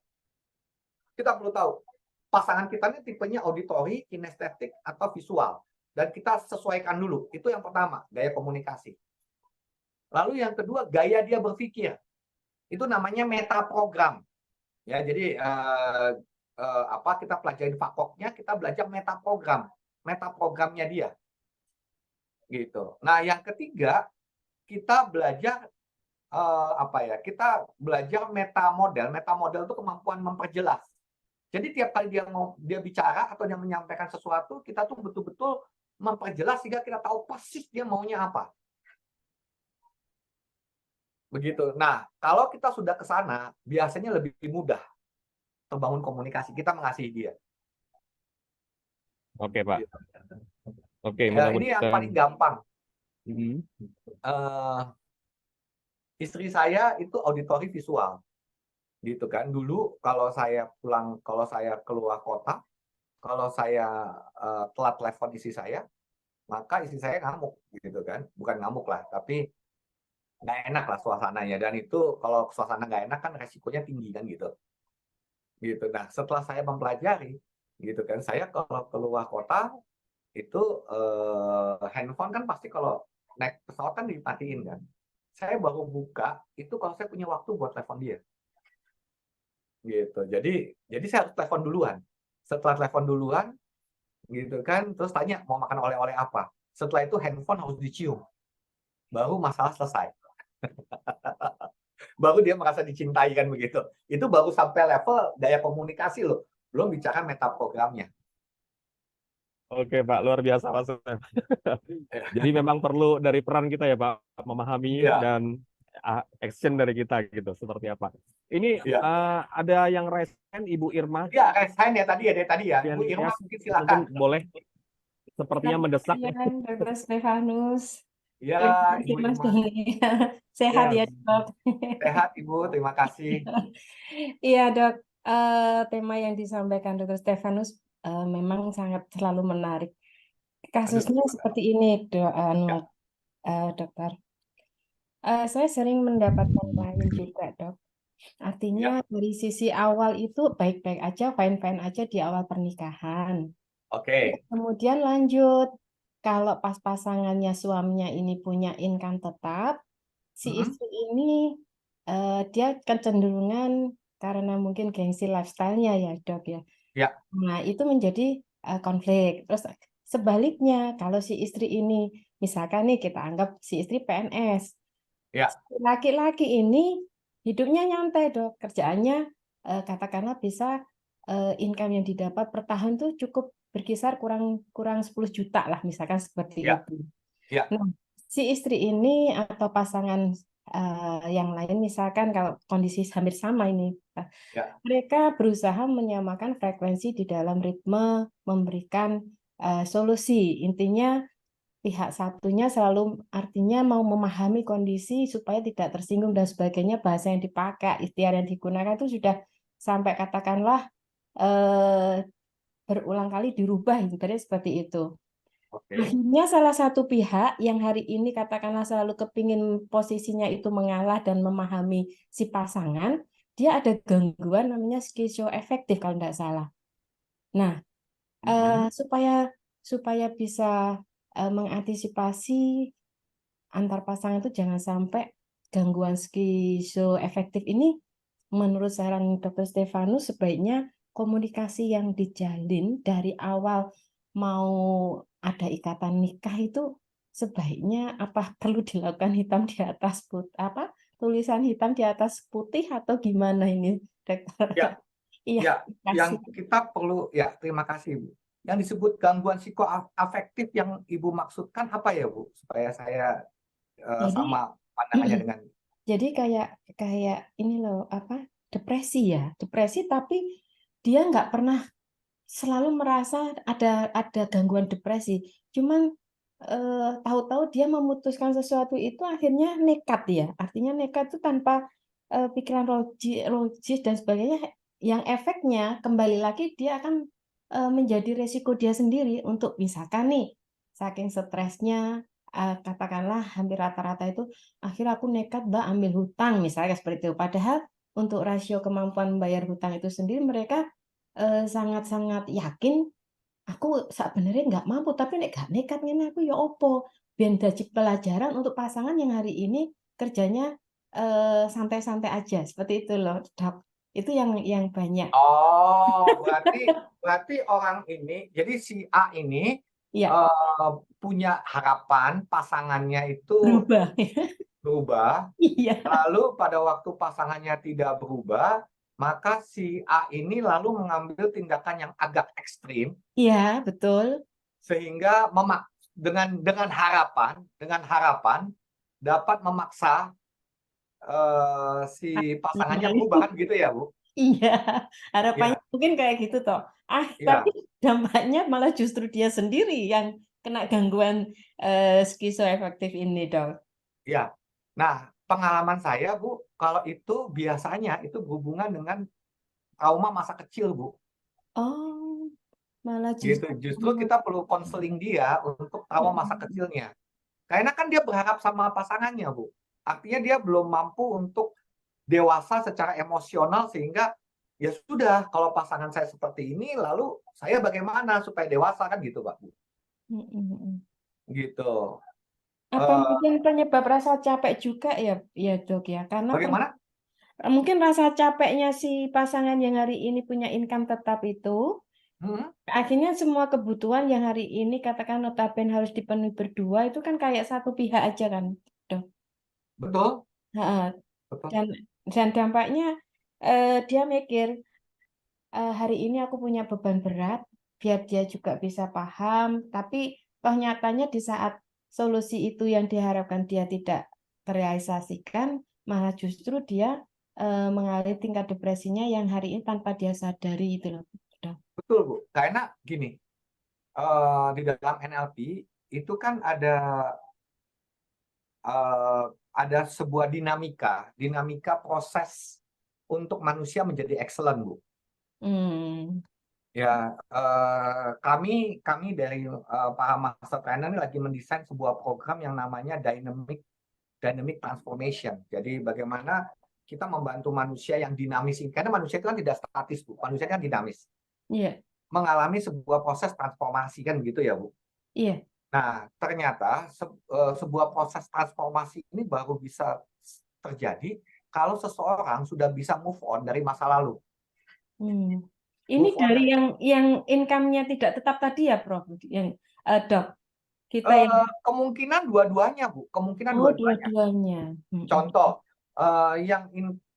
Kita perlu tahu pasangan kita ini tipenya auditory, kinestetik, atau visual. Dan kita sesuaikan dulu. Itu yang pertama, gaya komunikasi. Lalu yang kedua, gaya dia berpikir. Itu namanya metaprogram. Ya, jadi kita pelajarin fakoknya, kita belajar metaprogram. Metaprogramnya dia. Gitu. Nah, yang ketiga, kita belajar kita belajar metamodel. Metamodel itu kemampuan memperjelas. Jadi tiap kali dia bicara atau dia menyampaikan sesuatu, kita tuh betul-betul memperjelas sehingga kita tahu persis dia maunya apa. Begitu. Nah, kalau kita sudah ke sana, biasanya lebih mudah membangun komunikasi. Kita mengasihi dia. Oke, Pak. Oke, ya, ini yang paling gampang. Istri saya itu auditori visual. Gitu kan. Dulu kalau saya keluar kota, kalau saya telat telepon istri saya, maka istri saya ngamuk gitu kan. Bukan ngamuk lah, tapi nggak enak lah suasananya. Dan itu kalau suasana nggak enak kan resikonya tinggi kan gitu. Gitu. Nah, setelah saya mempelajari gitu kan, saya kalau keluar kota itu handphone kan pasti kalau naik pesawat kan dimatiin kan. Saya baru buka itu kalau saya punya waktu buat telepon dia. Gitu. Jadi saya harus telepon duluan. Setelah telepon duluan, gitu kan, terus tanya mau makan oleh-oleh apa. Setelah itu handphone harus dicium. Baru masalah selesai. Baru dia merasa dicintai kan begitu. Itu baru sampai level daya komunikasi loh. Belum bicara metaprogramnya. Oke Pak, luar biasa Pak Sep. Jadi memang perlu dari peran kita ya Pak, memahami Iya, dan action dari kita gitu, seperti apa. Ini iya. ada yang raise hand, Ibu Irma, Iya, resign ya tadi ya, dari tadi ya. Ibu Irma Yes, mungkin mungkin silakan. boleh, sepertinya Selamat mendesak. siang, Dr. Stefanus. Iya, Terima kasih Ibu Mas Irma. Doni. Sehat Yes. ya, Dok. Sehat Ibu, terima kasih. Iya, Dok. Tema yang disampaikan Dr. Stefanus memang sangat selalu menarik. Aduh, Kasusnya seperti ini, ya. Dokter. Saya sering mendapatkan klien juga, Dok. Artinya Ya, dari sisi awal itu baik-baik aja, fine-fine aja di awal pernikahan. oke. Kemudian lanjut, kalau pas pasangannya suaminya ini punya income tetap, si Mm-mm. istri ini dia kecenderungan karena mungkin gengsi lifestyle-nya ya dok ya. Ya, Nah itu menjadi konflik. Terus sebaliknya kalau si istri ini, misalkan nih kita anggap si istri PNS, ya, laki-laki ini hidupnya nyantai dok, kerjaannya katakanlah bisa income yang didapat per tahun tuh cukup berkisar kurang 10 juta lah misalkan seperti ya, itu. ya. Nah, si istri ini atau pasangan yang lain misalkan kalau kondisi hampir sama ini, Ya. mereka berusaha menyamakan frekuensi di dalam ritme memberikan solusi. Intinya pihak satunya selalu artinya mau memahami kondisi supaya tidak tersinggung dan sebagainya, bahasa yang dipakai, ikhtiar yang digunakan itu sudah sampai katakanlah berulang kali dirubah, ibaratnya seperti itu. Oke. Akhirnya salah satu pihak yang hari ini katakanlah selalu kepingin posisinya itu mengalah dan memahami si pasangan, dia ada gangguan namanya skizoafektif kalau tidak salah. Nah, Mm-mm. supaya bisa mengantisipasi antar pasangan itu jangan sampai gangguan skizoafektif ini, menurut saran Dr. Stefanus sebaiknya komunikasi yang dijalin dari awal mau ada ikatan nikah itu sebaiknya apa perlu dilakukan hitam di atas putih, apa tulisan hitam di atas putih atau gimana ini, Dokter? Ya, Iya, ya. terima Yang kasih. kita perlu, ya, terima kasih Bu. Yang disebut gangguan psikoafektif yang Ibu maksudkan apa ya Bu? Supaya saya Jadi sama pandangannya dengan. jadi kayak ini loh apa depresi ya, depresi tapi dia nggak pernah selalu merasa ada gangguan depresi. Cuman tahu-tahu dia memutuskan sesuatu itu akhirnya nekat ya. Artinya nekat itu tanpa pikiran logis dan sebagainya, yang efeknya kembali lagi dia akan menjadi resiko dia sendiri untuk misalkan nih saking stresnya, katakanlah hampir rata-rata itu akhirnya aku nekat Mbak ambil hutang misalnya seperti itu. Padahal untuk rasio kemampuan membayar hutang itu sendiri mereka sangat-sangat yakin aku sebenarnya nggak mampu, tapi nek gak nekat ngene aku ya opo. Ben dadi pelajaran untuk pasangan yang hari ini kerjanya santai-santai aja, seperti itu loh, Dok. Itu yang banyak. Oh, berarti orang ini, jadi si A ini Iya, punya harapan pasangannya itu berubah. berubah, Iya, lalu pada waktu pasangannya tidak berubah, maka si A ini lalu mengambil tindakan yang agak ekstrim iya, betul. sehingga dengan harapan dapat memaksa si pasangannya berubah kan gitu ya Bu? Iya, harapannya Ya, mungkin kayak gitu toh. Tapi ya, dampaknya malah justru dia sendiri yang kena gangguan skizoafektif ini, Dok. ya. Nah, pengalaman saya Bu, kalau itu biasanya itu berhubungan dengan trauma masa kecil Bu. Oh, malah Gitu. justru Justru kita perlu konseling dia untuk trauma masa kecilnya. Karena kan dia berharap sama pasangannya Bu. Artinya dia belum mampu untuk dewasa secara emosional sehingga ya sudah kalau pasangan saya seperti ini lalu saya bagaimana supaya dewasa kan gitu Pak Bu. Gitu. Apa Eh, mungkin penyebab rasa capek juga ya, ya Dok ya? Karena bagaimana? mungkin rasa capeknya si pasangan yang hari ini punya income tetap itu, Hmm, akhirnya semua kebutuhan yang hari ini katakan notabene harus dipenuhi berdua itu kan kayak satu pihak aja kan, Dok. betul, Heeh. betul. Dan dampaknya dia mikir hari ini aku punya beban berat, biar dia juga bisa paham. Tapi toh nyatanya di saat solusi itu yang diharapkan dia tidak terrealisasikan, malah justru dia mengalami tingkat depresinya yang hari ini tanpa dia sadari itu loh. Dok. Betul, Bu. Karena gini, di dalam NLP itu kan ada sebuah dinamika proses untuk manusia menjadi excellent, Bu. Hmm. Ya, kami dari para master trainer ini lagi mendesain sebuah program yang namanya dynamic transformation. Jadi bagaimana kita membantu manusia yang dinamis ini, karena manusia itu kan tidak statis, Bu. Manusia kan dinamis, Iya, mengalami sebuah proses transformasi kan gitu ya, Bu. iya. Nah, ternyata sebuah proses transformasi ini baru bisa terjadi kalau seseorang sudah bisa move on dari masa lalu. Hmm. Ini Move on dari dari yang income-nya tidak tetap tadi ya, Prof. Yang Dok, kita yang kemungkinan dua-duanya, Bu. Kemungkinan dua-duanya. dua-duanya. Contoh,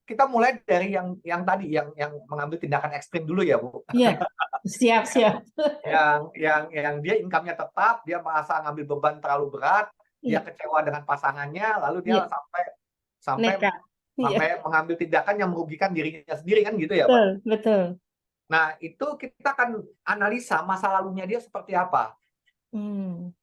kita mulai dari yang tadi yang mengambil tindakan ekstrim dulu ya, Bu. Iya, siap. Yang dia income-nya tetap, dia merasa ngambil beban terlalu berat, dia Iya, kecewa dengan pasangannya, lalu dia iya, sampai nekat. Iya, mengambil tindakan yang merugikan dirinya sendiri kan gitu ya, Pak. betul. Nah, itu kita akan analisa masa lalunya dia seperti apa. Hmm.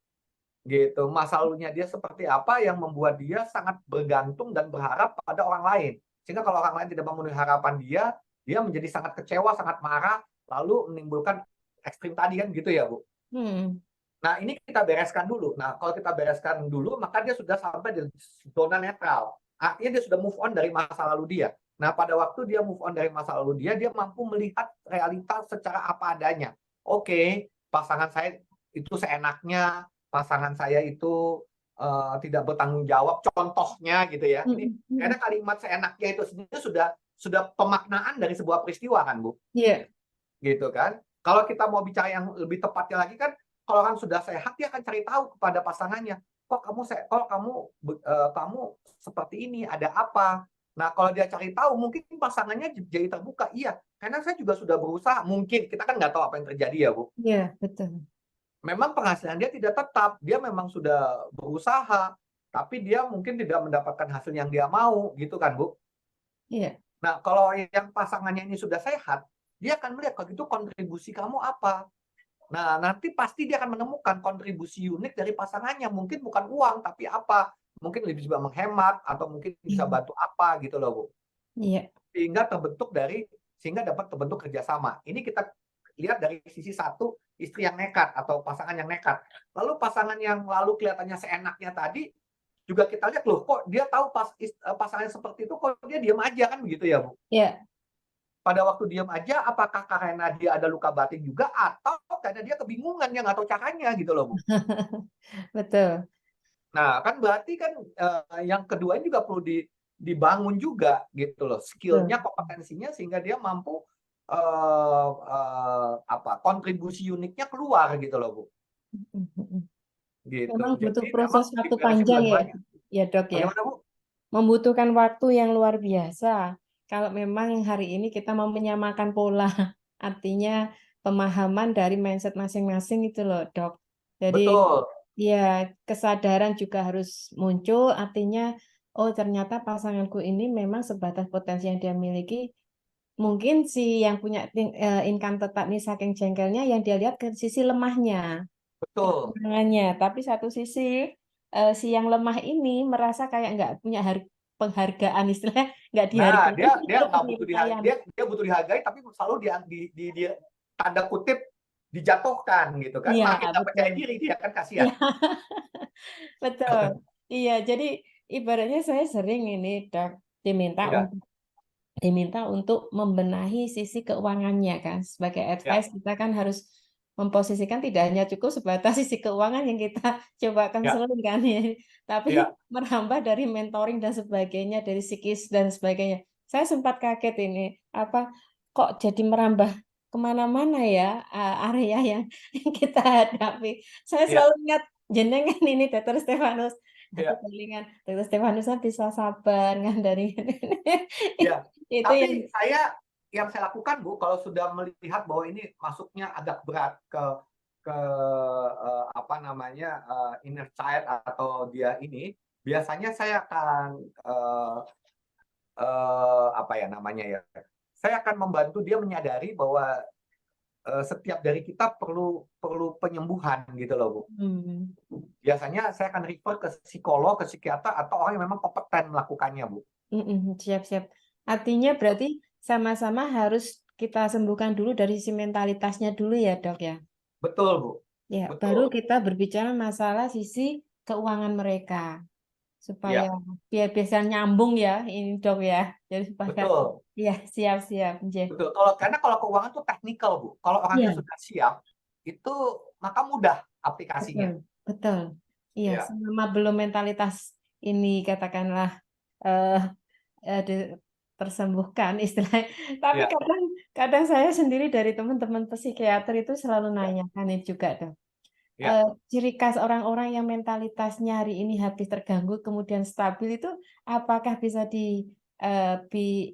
Gitu, masa lalunya dia seperti apa yang membuat dia sangat bergantung dan berharap pada orang lain. Sehingga kalau orang lain tidak memenuhi harapan dia menjadi sangat kecewa, sangat marah, lalu menimbulkan ekstrim tadi kan gitu ya, Bu. Hmm. Nah, ini kita bereskan dulu. Nah, kalau kita bereskan dulu, maka dia sudah sampai di zona netral. Artinya dia sudah move on dari masa lalu dia. Nah, pada waktu dia move on dari masa lalu dia mampu melihat realitas secara apa adanya. Oke, pasangan saya itu seenaknya, pasangan saya itu tidak bertanggung jawab, contohnya gitu ya. Ini karena kalimat seenaknya itu sendiri sudah pemaknaan dari sebuah peristiwa kan, Bu? Iya. Gitu kan? Kalau kita mau bicara yang lebih tepatnya lagi kan, kalau orang sudah sehat dia akan cari tahu kepada pasangannya, kok kamu seperti ini, ada apa? Nah, kalau dia cari tahu, mungkin pasangannya jadi terbuka. Iya, karena saya juga sudah berusaha. Mungkin kita kan nggak tahu apa yang terjadi ya, Bu. Iya, betul. Memang penghasilan dia tidak tetap, dia memang sudah berusaha, tapi dia mungkin tidak mendapatkan hasil yang dia mau, gitu kan, Bu? Iya. Nah, kalau yang pasangannya ini sudah sehat, dia akan melihat kalau gitu kontribusi kamu apa. Nah, nanti pasti dia akan menemukan kontribusi unik dari pasangannya. Mungkin bukan uang, tapi apa? Mungkin lebih bisa menghemat, atau mungkin bisa bantu apa gitu loh, Bu. Iya. Sehingga dapat terbentuk kerjasama. Ini kita lihat dari sisi satu, istri yang nekat atau pasangan yang nekat. Lalu pasangan yang lalu kelihatannya seenaknya tadi, juga kita lihat loh, kok dia tahu pasangan seperti itu, kok dia diam aja kan begitu ya, Bu? Iya. Pada waktu diam aja, apakah karena dia ada luka batin juga, atau karena dia kebingungan, yang nggak tahu caranya gitu loh, Bu. Betul. Nah, kan berarti kan yang kedua ini juga perlu dibangun juga gitu loh, skillnya, kompetensinya, sehingga dia mampu kontribusi uniknya keluar gitu loh, Bu. Gitu. Memang butuh Jadi proses memang waktu diberesin panjang ya, dua-duanya. ya Dok ya. Bagaimana, Bu? Membutuhkan waktu yang luar biasa. Kalau memang hari ini kita mau menyamakan pola, artinya pemahaman dari mindset masing-masing itu loh, Dok. Jadi Betul. ya kesadaran juga harus muncul, artinya oh ternyata pasanganku ini memang sebatas potensi yang dia miliki. Mungkin si yang punya income tetap nih saking jengkelnya yang dia lihat ke sisi lemahnya, Betul. kekurangannya. Tapi satu sisi si yang lemah ini merasa kayak nggak punya penghargaan, istilahnya nggak Nah, dihargai. dia Itu nggak butuh penilaian. dia butuh dihargai, tapi selalu dia tanda kutip dijatuhkan gitu kan. Iya, Makin nggak percaya betul. diri dia kan, kasihan. Iya, betul. Iya, jadi ibaratnya saya sering ini Dok, Iya, diminta untuk membenahi sisi keuangannya kan. Sebagai ya, advice kita kan harus memposisikan tidak hanya cukup sebatas sisi keuangan yang kita coba ya, konseling kan ya, tapi ya. merambah dari mentoring dan sebagainya, dari psikis dan sebagainya. Saya sempat kaget ini, kok jadi merambah kemana-mana ya area yang kita hadapi. Saya Iya, selalu ingat jenengan ini Dr. Stefanus. Aku iya, kelingan Dr. Stefanus bisa sabar kan dari iya. itu yang Tapi yang saya lakukan, Bu, kalau sudah melihat bahwa ini masuknya agak berat ke apa namanya, inner child atau dia ini, biasanya saya akan apa ya namanya ya, saya akan membantu dia menyadari bahwa setiap dari kita perlu penyembuhan gitu loh, Bu. Hmm. Biasanya saya akan refer ke psikolog, ke psikiater, atau orang yang memang kompeten melakukannya, Bu. Siap-siap. Artinya berarti sama-sama harus kita sembuhkan dulu dari sisi mentalitasnya dulu ya, Dok ya. Betul, Bu. Ya, baru Betul. kita berbicara masalah sisi keuangan mereka supaya Ya, biar bisa nyambung ya ini, Dok ya. Jadi supaya betul. ya siap-siap, Nggih. Betul. Karena kalau keuangan itu teknikal, Bu. Kalau orangnya Iya, sudah siap, itu maka mudah betul, aplikasinya. betul. Iya, Ya, selama belum mentalitas ini katakanlah eh tersembuhkan istilahnya. Tapi ya, kadang saya sendiri dari teman-teman psikiater itu selalu ya, nanyakan ini juga, Dok. ya, Ciri khas orang-orang yang mentalitasnya hari ini habis terganggu kemudian stabil itu apakah bisa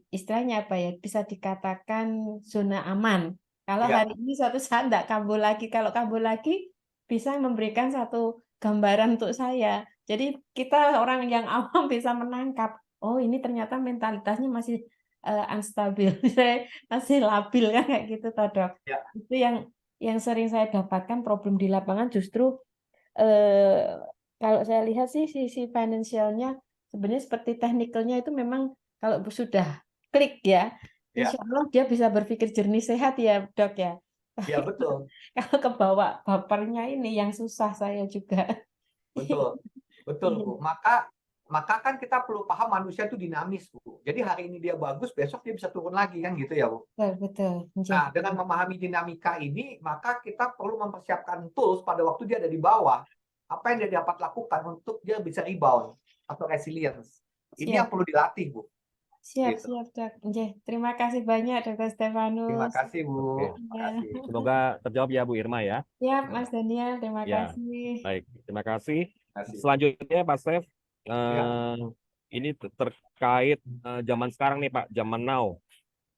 istilahnya apa ya, bisa dikatakan zona aman. Kalau ya, hari ini suatu saat tidak kambuh lagi, kalau kambuh lagi bisa memberikan satu gambaran untuk saya. Jadi kita orang yang awam bisa menangkap, oh ini ternyata mentalitasnya masih unstabil, masih labil kan kayak gitu toh, Dok. ya, Itu yang sering saya dapatkan problem di lapangan justru eh, kalau saya lihat sih sisi finansialnya sebenarnya seperti teknikalnya itu memang kalau sudah klik ya, ya, insya Allah dia bisa berpikir jernih sehat ya, Dok ya. ya, betul. Kalau kebawa bapernya ini yang susah saya juga. Betul. Betul, Iya, Bu. Maka kan kita perlu paham manusia itu dinamis, Bu. Jadi hari ini dia bagus, besok dia bisa turun lagi kan gitu ya, Bu. betul, betul. Nggih. Nah, dengan memahami dinamika ini, maka kita perlu mempersiapkan tools pada waktu dia ada di bawah. Apa yang dia dapat lakukan untuk dia bisa rebound atau resilience. Ini yang Siap, perlu dilatih, Bu. siap, Gitu. siap, Dok. Nggih. Terima kasih banyak, Dr. Terima Stefanus. kasih, Bu. Oke, Terima Ya. kasih. semoga terjawab ya Bu Irma ya. Siap, Mas Daniel. Terima Ya, kasih. baik. Terima kasih. Terima kasih. Selanjutnya Pak Stef, Ya. ini terkait zaman sekarang nih Pak, zaman now.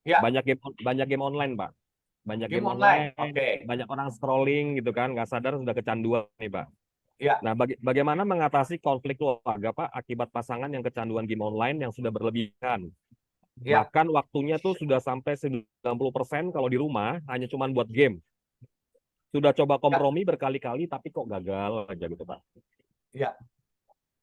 Ya. Banyak game online Pak. Banyak Game game online. online, Oke. banyak orang scrolling gitu kan, nggak sadar sudah kecanduan nih Pak. Ya. Nah, bagaimana mengatasi konflik keluarga Pak akibat pasangan yang kecanduan game online yang sudah berlebihan? Ya. Bahkan waktunya tuh sudah sampai 90% kalau di rumah hanya cuma buat game. Sudah coba kompromi berkali-kali tapi kok gagal aja gitu Pak. Ya.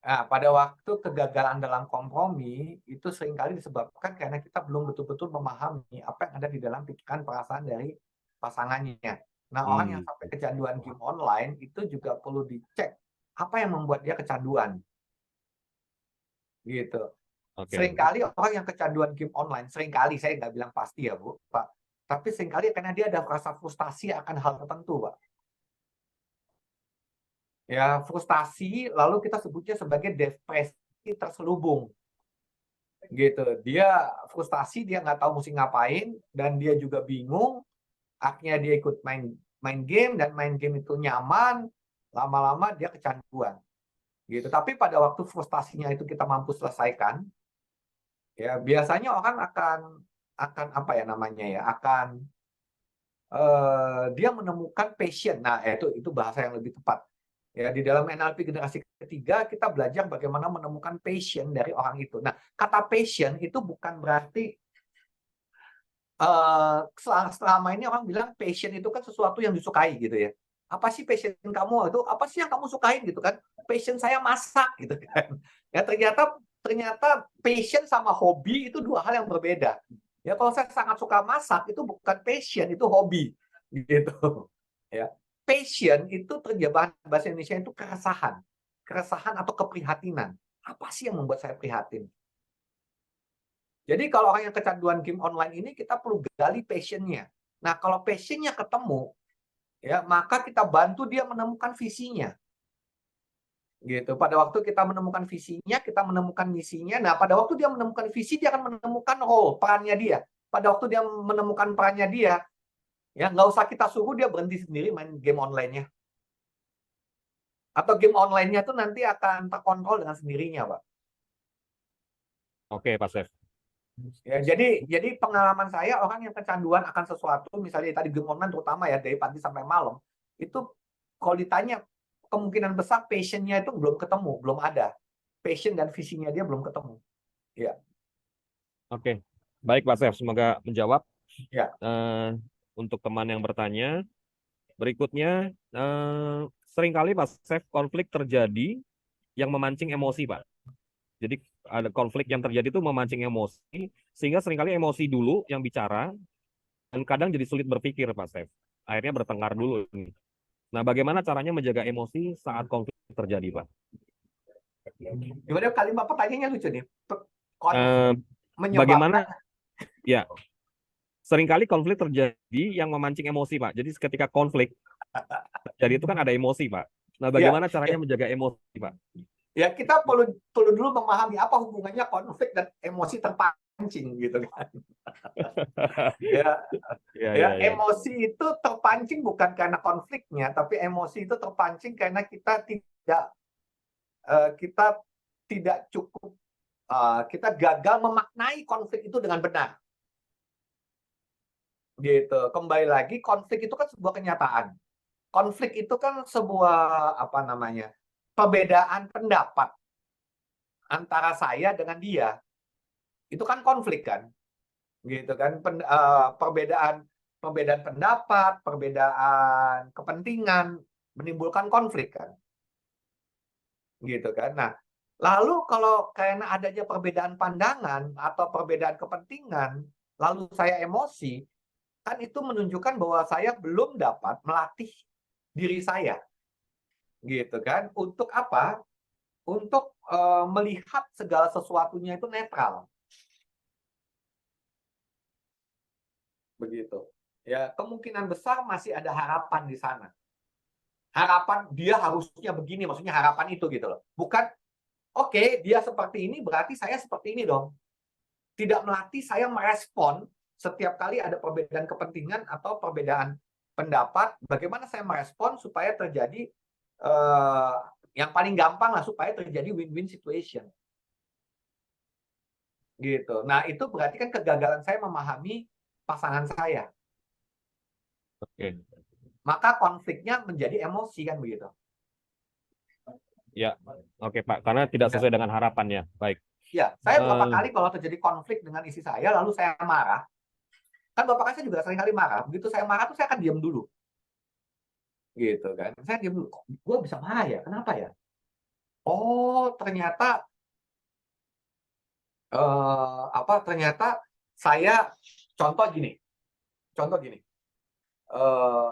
Nah, pada waktu kegagalan dalam kompromi itu seringkali disebabkan karena kita belum betul-betul memahami apa yang ada di dalam pikiran perasaan dari pasangannya. Nah, orang yang sampai kecanduan game online itu juga perlu dicek apa yang membuat dia kecanduan. Gitu. Oke. Seringkali orang yang kecanduan game online, seringkali saya nggak bilang pasti ya, Bu, Pak. Tapi seringkali karena dia ada rasa frustasi akan hal tertentu, Pak. Ya, frustasi lalu kita sebutnya sebagai depresi terselubung. Gitu. Dia frustasi, dia nggak tahu mesti ngapain, dan dia juga bingung. Akhirnya dia ikut main game, dan main game itu nyaman, lama-lama dia kecanduan. Gitu. Tapi pada waktu frustasinya itu kita mampu selesaikan, ya biasanya orang akan apa ya namanya ya, akan dia menemukan passion. Nah, itu bahasa yang lebih tepat. Ya, di dalam NLP generasi ketiga kita belajar bagaimana menemukan passion dari orang itu. Nah, kata passion itu bukan berarti selama ini orang bilang passion itu kan sesuatu yang disukai gitu ya. Apa sih passion kamu itu? Apa sih yang kamu sukain gitu kan? Passion saya masak gitu kan. Ya ternyata passion sama hobi itu dua hal yang berbeda. Ya kalau saya sangat suka masak itu bukan passion, itu hobi gitu. Ya. Passion itu terjemahan bahasa Indonesia itu keresahan. Keresahan atau keprihatinan. Apa sih yang membuat saya prihatin? Jadi kalau orang yang kecanduan game online ini kita perlu gali passion-nya. Nah, kalau passion-nya ketemu, ya maka kita bantu dia menemukan visinya. Gitu. Pada waktu kita menemukan visinya, kita menemukan misinya. Nah, pada waktu dia menemukan visi, dia akan menemukan role, perannya dia. Pada waktu dia menemukan perannya dia, ya nggak usah kita suruh dia berhenti sendiri main game online-nya. Atau game online-nya itu nanti akan terkontrol dengan sendirinya, Pak. Oke, Pak Chef. Ya, jadi pengalaman saya orang yang kecanduan akan sesuatu, misalnya tadi game online terutama ya dari pagi sampai malam, itu kalau ditanya kemungkinan besar passion-nya itu belum ketemu, belum ada. Passion dan visinya dia belum ketemu. Ya, Oke, baik Pak Chef, semoga menjawab. ya. Untuk teman yang bertanya, berikutnya seringkali Pak Chef konflik terjadi yang memancing emosi Pak. Jadi ada konflik yang terjadi itu memancing emosi, sehingga seringkali emosi dulu yang bicara, dan kadang jadi sulit berpikir Pak Chef. Akhirnya bertengkar dulu. Nah, bagaimana caranya menjaga emosi saat konflik terjadi Pak? Gimana kalimat pertanyaannya lucu nih. Konflik Eh, menyebabkan bagaimana ya seringkali konflik terjadi yang memancing emosi Pak. Jadi ketika konflik terjadi itu kan ada emosi Pak. Nah, ya, bagaimana caranya menjaga emosi Pak? ya kita perlu dulu memahami apa hubungannya konflik dan emosi terpancing gitu kan. Ya, Ya, ya, ya, ya. emosi itu terpancing bukan karena konfliknya, tapi emosi itu terpancing karena kita tidak cukup kita gagal memaknai konflik itu dengan benar. Gitu. Kembali lagi konflik itu kan sebuah kenyataan. Konflik itu kan sebuah apa namanya? Perbedaan pendapat antara saya dengan dia. Itu kan konflik kan? Gitu kan? Perbedaan pendapat, perbedaan kepentingan menimbulkan konflik kan? Gitu kan? Nah, lalu kalau karena adanya perbedaan pandangan atau perbedaan kepentingan, lalu saya emosi, kan itu menunjukkan bahwa saya belum dapat melatih diri saya, gitu kan? Untuk apa? Untuk melihat segala sesuatunya itu netral, begitu. Ya, kemungkinan besar masih ada harapan di sana. Harapan dia harusnya begini, maksudnya harapan itu gitu loh. Bukan, oke, dia seperti ini berarti saya seperti ini dong. Tidak melatih saya merespon setiap kali ada perbedaan kepentingan atau perbedaan pendapat, bagaimana saya merespon supaya terjadi yang paling gampang lah supaya terjadi win-win situation. Gitu. Nah, itu berarti kan kegagalan saya memahami pasangan saya. Oke. Maka konfliknya menjadi emosi kan begitu. Ya, oke Pak. Karena tidak sesuai dengan harapannya. Baik. Ya, saya berapa Eh, kali kalau terjadi konflik dengan istri saya lalu saya marah, kan bapak saya juga sering kali marah. Begitu saya marah tuh saya akan diam dulu. Gitu kan. Saya diam dulu. Kok gue bisa marah ya? Kenapa ya? Oh, ternyata ternyata saya contoh gini. Contoh gini. Eh,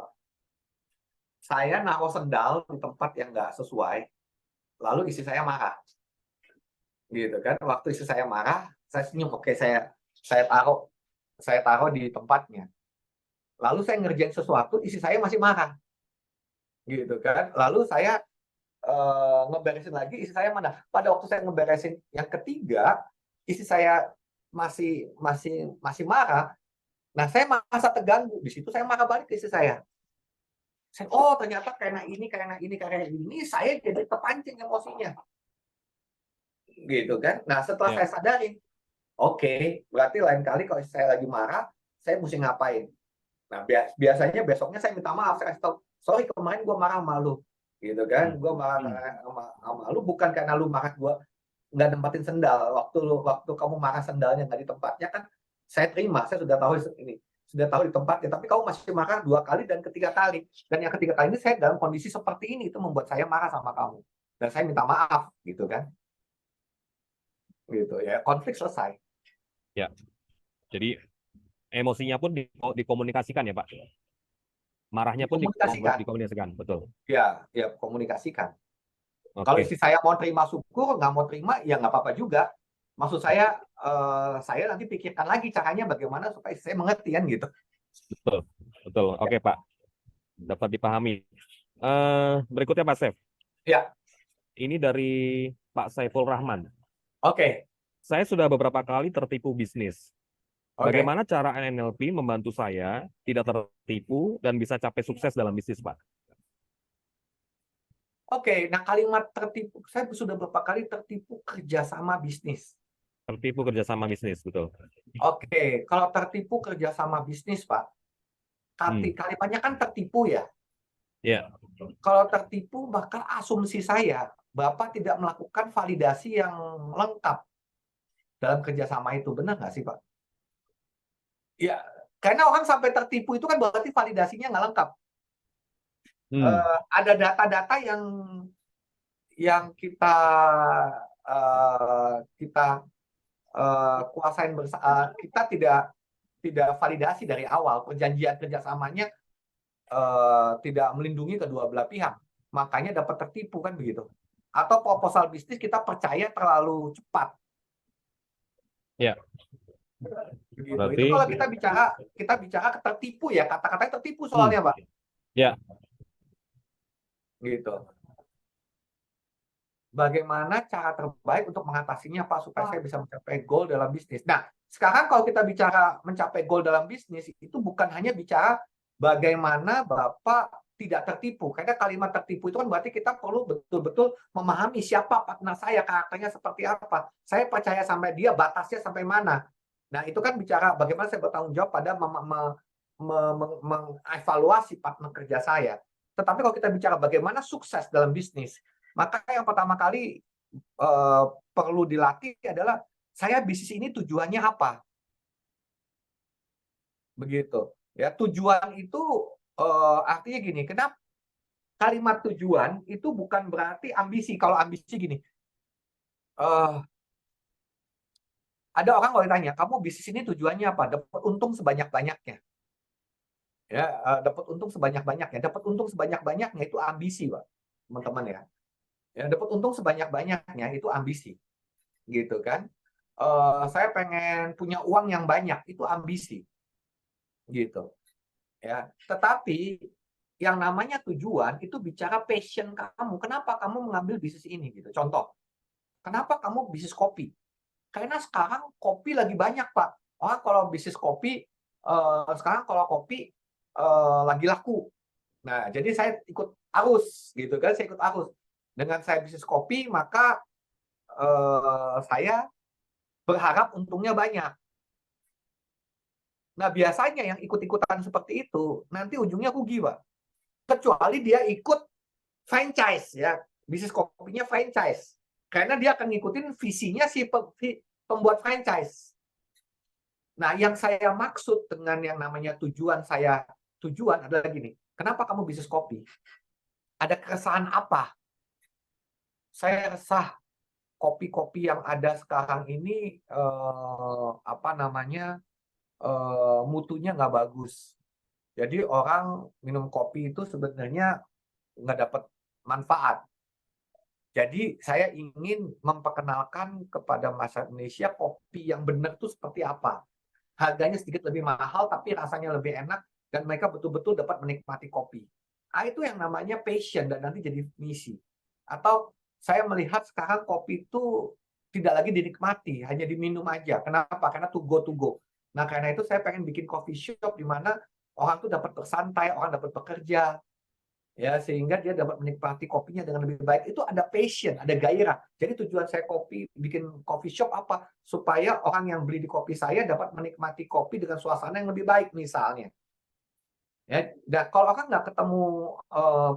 saya naruh sendal di tempat yang nggak sesuai, lalu istri saya marah. Gitu kan. Waktu istri saya marah, saya senyum, oke, saya taruh di tempatnya. Lalu saya ngerjain sesuatu, istri saya masih marah. Gitu kan. Lalu saya ngeberesin lagi, istri saya mana? Pada waktu saya ngeberesin yang ketiga, istri saya masih marah. Nah, saya merasa terganggu. Di situ saya marah balik ke istri saya. Oh, ternyata karena ini, saya jadi terpancing emosinya. Gitu kan. Nah, setelah ya. saya sadarin, oke, berarti lain kali kalau saya lagi marah, saya mesti ngapain? Nah, biasanya besoknya saya minta maaf, saya kasih tahu, sorry kemarin gue marah sama lu. Gitu kan, gue marah sama lu bukan karena lu marah gue nggak nempatin sendal. Waktu kamu marah sendalnya nggak di tempatnya kan, saya terima, saya sudah tahu ini. Sudah tahu di tempatnya, tapi kamu masih marah 2 kali dan ketiga kali. Dan yang ketiga kali ini saya dalam kondisi seperti ini, itu membuat saya marah sama kamu. Dan saya minta maaf, gitu kan. Gitu ya, konflik selesai. Ya. Jadi emosinya pun dikomunikasikan ya Pak. Marahnya pun Komunikasikan. dikomunikasikan, betul. Ya, komunikasikan. Kalau Oke. istri saya mau terima syukur, nggak mau terima, ya nggak apa-apa juga. Maksud saya nanti pikirkan lagi caranya bagaimana supaya saya mengerti kan gitu. Betul. Betul. Oke Pak. Dapat dipahami. Berikutnya Pak Chef. Ya, Ini dari Pak Saiful Rahman. oke, Saya sudah beberapa kali tertipu bisnis. oke. Bagaimana cara NLP membantu saya tidak tertipu dan bisa capai sukses dalam bisnis, Pak? Oke, nah kalimat tertipu, saya sudah beberapa kali tertipu kerjasama bisnis. Tertipu kerjasama bisnis, betul. Oke, kalau tertipu kerjasama bisnis, Pak, kalimatnya kan tertipu ya. Ya, Kalau tertipu, maka asumsi saya, Bapak tidak melakukan validasi yang lengkap dalam kerjasama itu. Benar nggak sih, Pak? Ya, karena orang sampai tertipu itu kan berarti validasinya nggak lengkap. Ada data-data yang kita kuasain bersama, kita tidak validasi dari awal. Perjanjian kerjasamanya tidak melindungi kedua belah pihak, makanya dapat tertipu kan begitu. Atau proposal bisnis kita percaya terlalu cepat. ya. Begitu. Berarti, Itu kalau kita bicara tertipu ya, kata-katanya tertipu soalnya, Pak. ya, Gitu. Bagaimana cara terbaik untuk mengatasinya, Pak, supaya saya bisa mencapai goal dalam bisnis. Nah, sekarang kalau kita bicara mencapai goal dalam bisnis, itu bukan hanya bicara bagaimana Bapak tidak tertipu. Karena kalimat tertipu itu kan berarti kita perlu betul-betul memahami siapa partner saya, karakternya seperti apa. Saya percaya sampai dia, batasnya sampai mana. Nah, itu kan bicara bagaimana saya bertanggung jawab pada mengevaluasi partner kerja saya. Tetapi kalau kita bicara bagaimana sukses dalam bisnis, maka yang pertama kali perlu dilatih adalah saya bisnis ini tujuannya apa? Begitu. Ya, tujuan itu artinya gini, kenapa kalimat tujuan itu bukan berarti ambisi. Kalau ambisi gini, ada orang kalau ditanya, kamu bisnis ini tujuannya apa? Dapat untung sebanyak-banyaknya. Ya, dapat untung sebanyak-banyaknya. Dapat untung sebanyak-banyaknya itu ambisi, Pak. Teman-teman ya. Ya, dapat untung sebanyak-banyaknya itu ambisi. Gitu kan? Saya pengen punya uang yang banyak, itu ambisi. Gitu. Ya, tetapi yang namanya tujuan itu bicara passion kamu. Kenapa kamu mengambil bisnis ini gitu. Contoh, kenapa kamu bisnis kopi? Karena sekarang kopi lagi banyak, Pak. Kalau bisnis kopi sekarang kalau kopi lagi laku. Nah, jadi saya ikut arus gitu kan, saya ikut arus. Dengan saya bisnis kopi, maka saya berharap untungnya banyak. Nah, biasanya yang ikut-ikutan seperti itu, nanti ujungnya rugi, Pak. Kecuali dia ikut franchise, ya. Bisnis kopinya franchise. Karena dia akan ngikutin visinya si pembuat franchise. Nah, yang saya maksud dengan yang namanya tujuan adalah gini. Kenapa kamu bisnis kopi? Ada keresahan apa? Saya resah kopi-kopi yang ada sekarang ini mutunya nggak bagus. Jadi orang minum kopi itu sebenarnya nggak dapat manfaat. Jadi saya ingin memperkenalkan kepada masyarakat Indonesia kopi yang benar itu seperti apa. Harganya sedikit lebih mahal tapi rasanya lebih enak dan mereka betul-betul dapat menikmati kopi. Nah, itu yang namanya passion dan nanti jadi misi. Atau saya melihat sekarang kopi itu tidak lagi dinikmati, hanya diminum aja. Kenapa? Karena to go. Nah, karena itu saya pengen bikin coffee shop di mana orang tuh dapat bersantai, orang dapat bekerja, ya sehingga dia dapat menikmati kopinya dengan lebih baik. Itu ada passion, ada gairah. Jadi tujuan saya bikin coffee shop apa? Supaya orang yang beli di kopi saya dapat menikmati kopi dengan suasana yang lebih baik misalnya. Ya, dan kalau orang nggak ketemu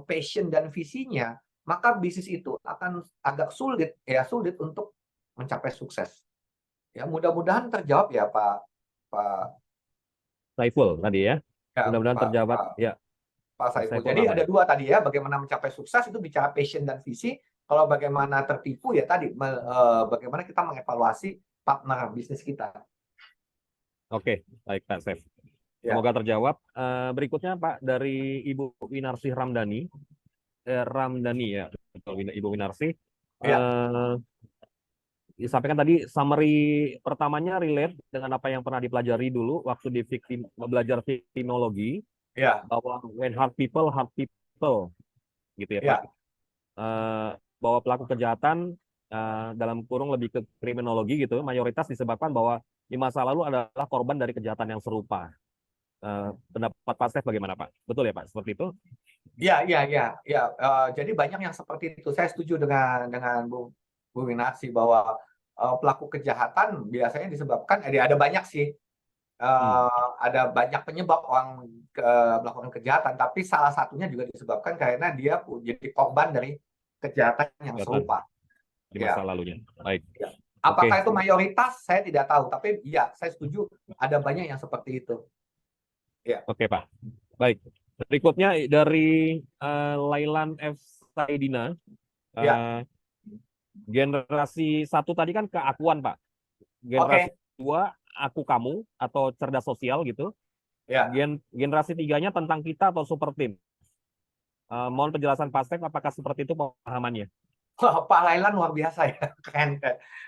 passion dan visinya, maka bisnis itu akan agak sulit untuk mencapai sukses. Ya, mudah-mudahan terjawab ya Pak Saiful tadi ya. Mudah-mudahan terjawab ya. Pak Saiful. Saiful Jadi Ahmad. ada dua tadi ya, bagaimana mencapai sukses itu bicara passion dan visi. Kalau bagaimana tertipu ya tadi, bagaimana kita mengevaluasi partner bisnis kita. Oke, baik Pak Saif. Ya. Semoga terjawab. Berikutnya Pak dari Ibu Winarsih Ramdhani. Ramdhani ya, Ibu Winarsih. Ya. Disampaikan tadi summary pertamanya relate dengan apa yang pernah dipelajari dulu waktu belajar victimologi. Ya. Bahwa when hard people, gitu ya Pak. Bahwa pelaku kejahatan dalam kurung lebih ke kriminologi gitu, mayoritas disebabkan bahwa di masa lalu adalah korban dari kejahatan yang serupa. Pendapat Pak Saif bagaimana Pak? Betul ya Pak, seperti itu? Ya. Jadi banyak yang seperti itu. Saya setuju dengan Bu Winarsih bahwa pelaku kejahatan biasanya disebabkan ada banyak sih. Ada banyak penyebab orang melakukan kejahatan, tapi salah satunya juga disebabkan karena dia jadi korban dari kejahatan yang Kelihatan serupa. di Ya. masa lalunya. Baik. Apakah Oke. itu mayoritas? Saya tidak tahu, tapi ya saya setuju ada banyak yang seperti itu. Oke, Pak. Baik. Berikutnya dari Lailan F. Saidina. Ya. Generasi 1 tadi kan keakuan, Pak. Generasi 2 aku kamu atau cerdas sosial gitu. Ya. Generasi 3-nya tentang kita atau super team. Mohon penjelasan Pak Stef, apakah seperti itu pemahamannya? Wah, Pak Lailan luar biasa ya, keren.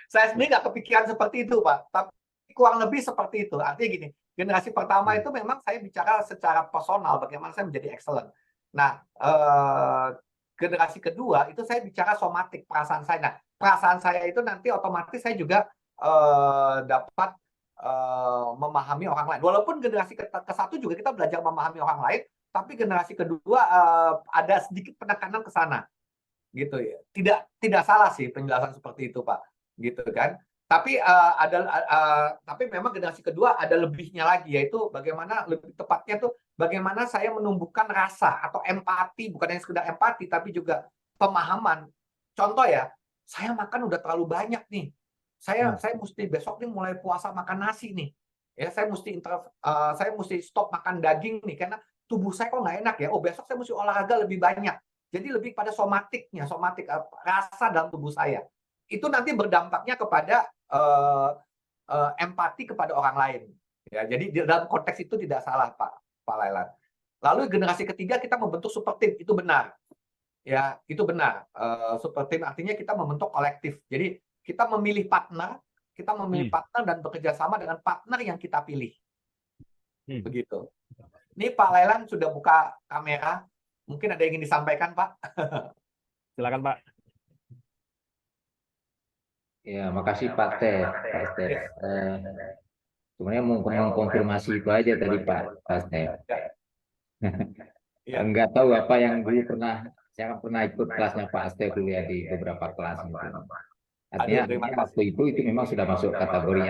Saya sendiri nggak kepikiran seperti itu, Pak. Tapi kurang lebih seperti itu. Artinya gini, generasi pertama itu memang saya bicara secara personal, bagaimana saya menjadi excellent. Nah, generasi kedua itu saya bicara somatik, perasaan saya. Nah, perasaan saya itu nanti otomatis saya juga dapat memahami orang lain. Walaupun generasi ke satu juga kita belajar memahami orang lain, tapi generasi kedua ada sedikit penekanan ke sana. Gitu ya, tidak salah sih penjelasan seperti itu, Pak, gitu kan. Tapi tapi memang generasi kedua ada lebihnya lagi, yaitu bagaimana, lebih tepatnya tuh bagaimana saya menumbuhkan rasa atau empati, bukan hanya sekedar empati tapi juga pemahaman. Contoh ya, saya makan udah terlalu banyak nih, saya mesti besok nih mulai puasa makan nasi nih ya, saya mesti stop makan daging nih karena tubuh saya kok nggak enak ya, oh besok saya mesti olahraga lebih banyak. Jadi lebih pada somatik rasa dalam tubuh saya. Itu nanti berdampaknya kepada empati kepada orang lain. Ya, jadi dalam konteks itu tidak salah, Pak Lailan. Lalu generasi ketiga kita membentuk super team, itu benar. Ya, itu benar. Super team artinya kita membentuk kolektif. Jadi kita memilih partner dan bekerja sama dengan partner yang kita pilih. Begitu. Ini Pak Lailan sudah buka kamera. Mungkin ada yang ingin disampaikan, Pak? Silakan, Pak. Ya, makasih Pak Stef. Sebenarnya mau mengkonfirmasi itu aja tadi Pak Stef. Enggak tahu apa yang dulu saya pernah ikut kelasnya Pak Stef dulu ya di beberapa kelas gitu. Artinya waktu itu memang sudah masuk kategori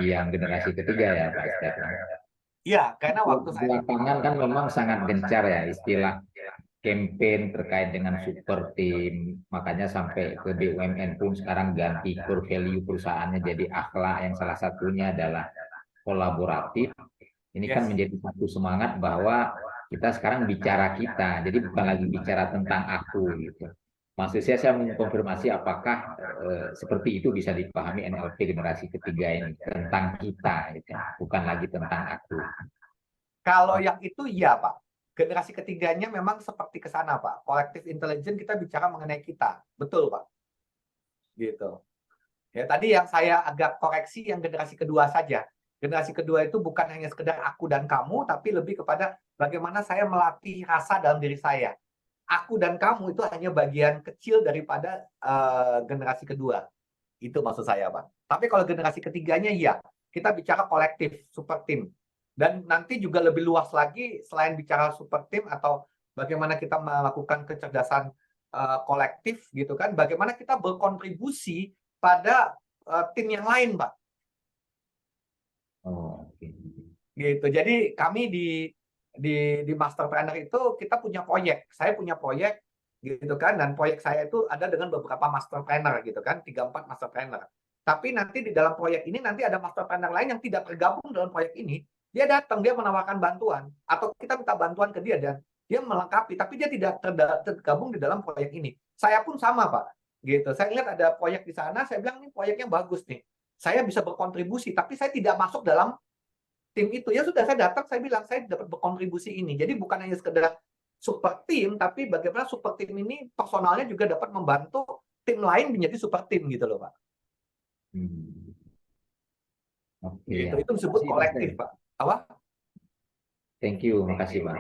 yang generasi ketiga ya Pak Stef. Iya, karena waktu saya belakangan kan memang sangat gencar ya istilah campaign terkait dengan super team, makanya sampai ke BUMN pun sekarang ganti core value perusahaannya jadi akhlak, yang salah satunya adalah kolaboratif. Ini kan menjadi satu semangat bahwa kita sekarang bicara kita, jadi bukan lagi bicara tentang aku gitu. Maksud saya mengkonfirmasi apakah seperti itu bisa dipahami NLP generasi ketiga ini, tentang kita gitu, bukan lagi tentang aku. Kalau yang itu iya Pak. Generasi ketiganya memang seperti ke sana, Pak. Collective intelligence kita bicara mengenai kita. Betul, Pak. Gitu. Ya, tadi yang saya agak koreksi yang generasi kedua saja. Generasi kedua itu bukan hanya sekedar aku dan kamu, tapi lebih kepada bagaimana saya melatih rasa dalam diri saya. Aku dan kamu itu hanya bagian kecil daripada generasi kedua. Itu maksud saya, Pak. Tapi kalau generasi ketiganya, iya. Kita bicara kolektif, super team. Dan nanti juga lebih luas lagi, selain bicara super team atau bagaimana kita melakukan kecerdasan kolektif gitu kan, bagaimana kita berkontribusi pada tim yang lain, Pak. Oh, okay. Gitu. Jadi kami di Master Trainer itu kita punya proyek. Saya punya proyek gitu kan, dan proyek saya itu ada dengan beberapa Master Trainer gitu kan, 3-4 Master Trainer. Tapi nanti di dalam proyek ini nanti ada Master Trainer lain yang tidak tergabung dalam proyek ini. Dia datang, dia menawarkan bantuan, atau kita minta bantuan ke dia dan dia melengkapi, tapi dia tidak tergabung di dalam proyek ini. Saya pun sama, Pak. Gitu. Saya lihat ada proyek di sana, saya bilang ini proyeknya bagus nih. Saya bisa berkontribusi, tapi saya tidak masuk dalam tim itu. Ya sudah, saya datang, saya bilang saya dapat berkontribusi ini. Jadi bukan hanya sekedar super tim, tapi bagaimana super tim ini personalnya juga dapat membantu tim lain menjadi super tim gitu loh, Pak. Okay, gitu. Itu disebut kolektif, Pak. Apa? Thank you, makasih Pak.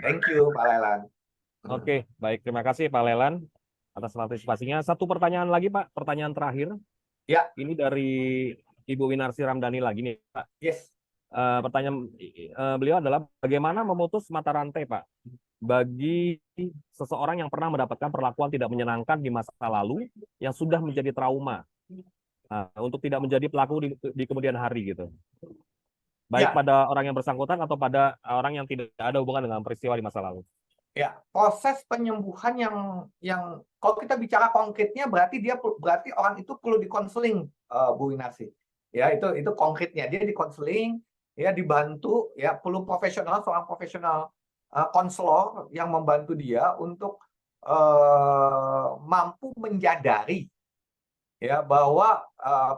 Thank you, Pak Lelan. Oke, baik. Terima kasih Pak Lelan atas partisipasinya. Satu pertanyaan lagi, Pak. Pertanyaan terakhir. Ya. Ini dari Ibu Winarsi Ramdhani lagi nih, Pak. Yes. Pertanyaan beliau adalah bagaimana memutus mata rantai, Pak, bagi seseorang yang pernah mendapatkan perlakuan tidak menyenangkan di masa lalu yang sudah menjadi trauma. untuk tidak menjadi pelaku di kemudian hari gitu. Baik Ya, pada orang yang bersangkutan atau pada orang yang tidak ada hubungan dengan peristiwa di masa lalu. ya, proses penyembuhan yang kalau kita bicara konkretnya berarti berarti orang itu perlu dikonseling, Bu Winarsi. Ya, itu konkretnya. Dia dikonseling, ya dibantu, ya perlu seorang profesional konselor yang membantu dia untuk mampu menyadari ya bahwa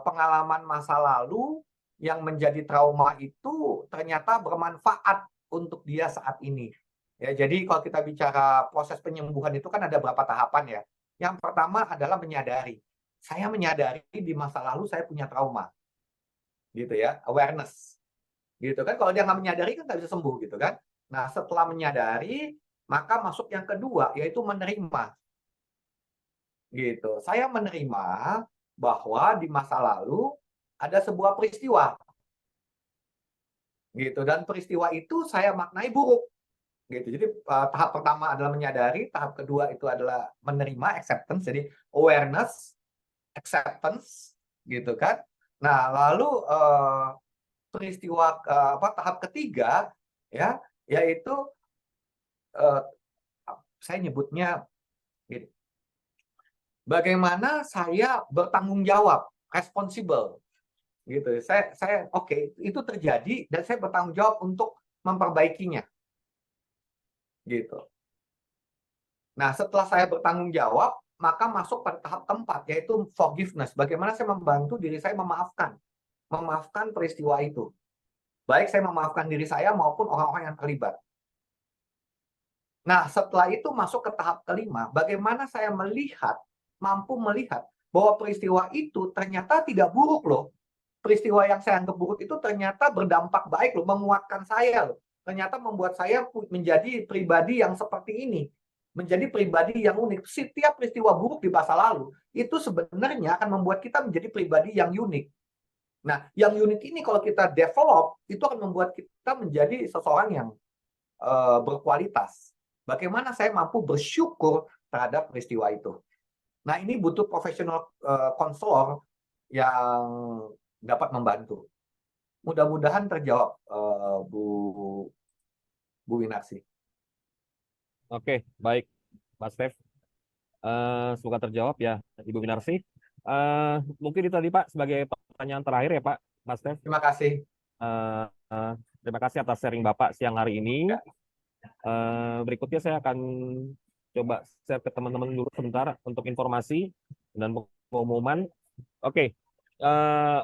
pengalaman masa lalu yang menjadi trauma itu ternyata bermanfaat untuk dia saat ini. Ya, jadi kalau kita bicara proses penyembuhan itu kan ada beberapa tahapan ya. Yang pertama adalah menyadari. Saya menyadari di masa lalu saya punya trauma. Gitu ya, awareness. Gitu kan, kalau dia nggak menyadari kan nggak bisa sembuh gitu kan. Nah, setelah menyadari, maka masuk yang kedua, yaitu menerima. Gitu. Saya menerima bahwa di masa lalu ada sebuah peristiwa. Gitu, dan peristiwa itu saya maknai buruk. Gitu. Jadi tahap pertama adalah menyadari, tahap kedua itu adalah menerima, acceptance. Jadi awareness, acceptance, gitu kan. Nah, lalu peristiwa tahap ketiga ya, yaitu saya nyebutnya gitu. Bagaimana saya bertanggung jawab, responsible. Gitu. Saya oke, itu terjadi dan saya bertanggung jawab untuk memperbaikinya. Gitu. Nah, setelah saya bertanggung jawab, maka masuk pada tahap keempat, yaitu forgiveness. Bagaimana saya membantu diri saya memaafkan peristiwa itu. Baik saya memaafkan diri saya maupun orang-orang yang terlibat. Nah, setelah itu masuk ke tahap kelima, bagaimana saya mampu melihat bahwa peristiwa itu ternyata tidak buruk loh. Peristiwa yang saya anggap buruk itu ternyata berdampak baik loh, menguatkan saya loh. Ternyata membuat saya menjadi pribadi yang seperti ini. Menjadi pribadi yang unik. Setiap peristiwa buruk di masa lalu, itu sebenarnya akan membuat kita menjadi pribadi yang unik. Nah, yang unik ini kalau kita develop, itu akan membuat kita menjadi seseorang yang berkualitas. Bagaimana saya mampu bersyukur terhadap peristiwa itu. Nah, ini butuh profesional konselor yang dapat membantu. Mudah-mudahan terjawab, Bu Winarsi. Oke, baik, Pak Stef. Semoga terjawab ya, Ibu Winarsi. Mungkin itu tadi Pak sebagai pertanyaan terakhir ya Pak, Mas Stef. Terima kasih. Terima kasih atas sharing Bapak siang hari ini. Berikutnya saya akan coba share ke teman-teman dulu sebentar untuk informasi dan pengumuman. Oke,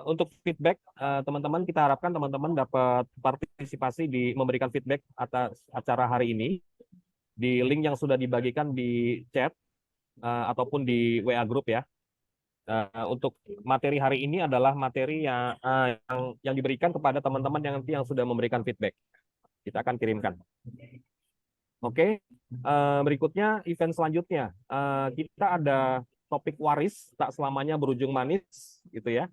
untuk feedback teman-teman, kita harapkan teman-teman dapat partisipasi di memberikan feedback atas acara hari ini di link yang sudah dibagikan di chat ataupun di WA group ya. Untuk materi hari ini adalah materi yang diberikan kepada teman-teman yang sudah memberikan feedback. Kita akan kirimkan. Oke, berikutnya event selanjutnya kita ada topik waris tak selamanya berujung manis, gitu ya.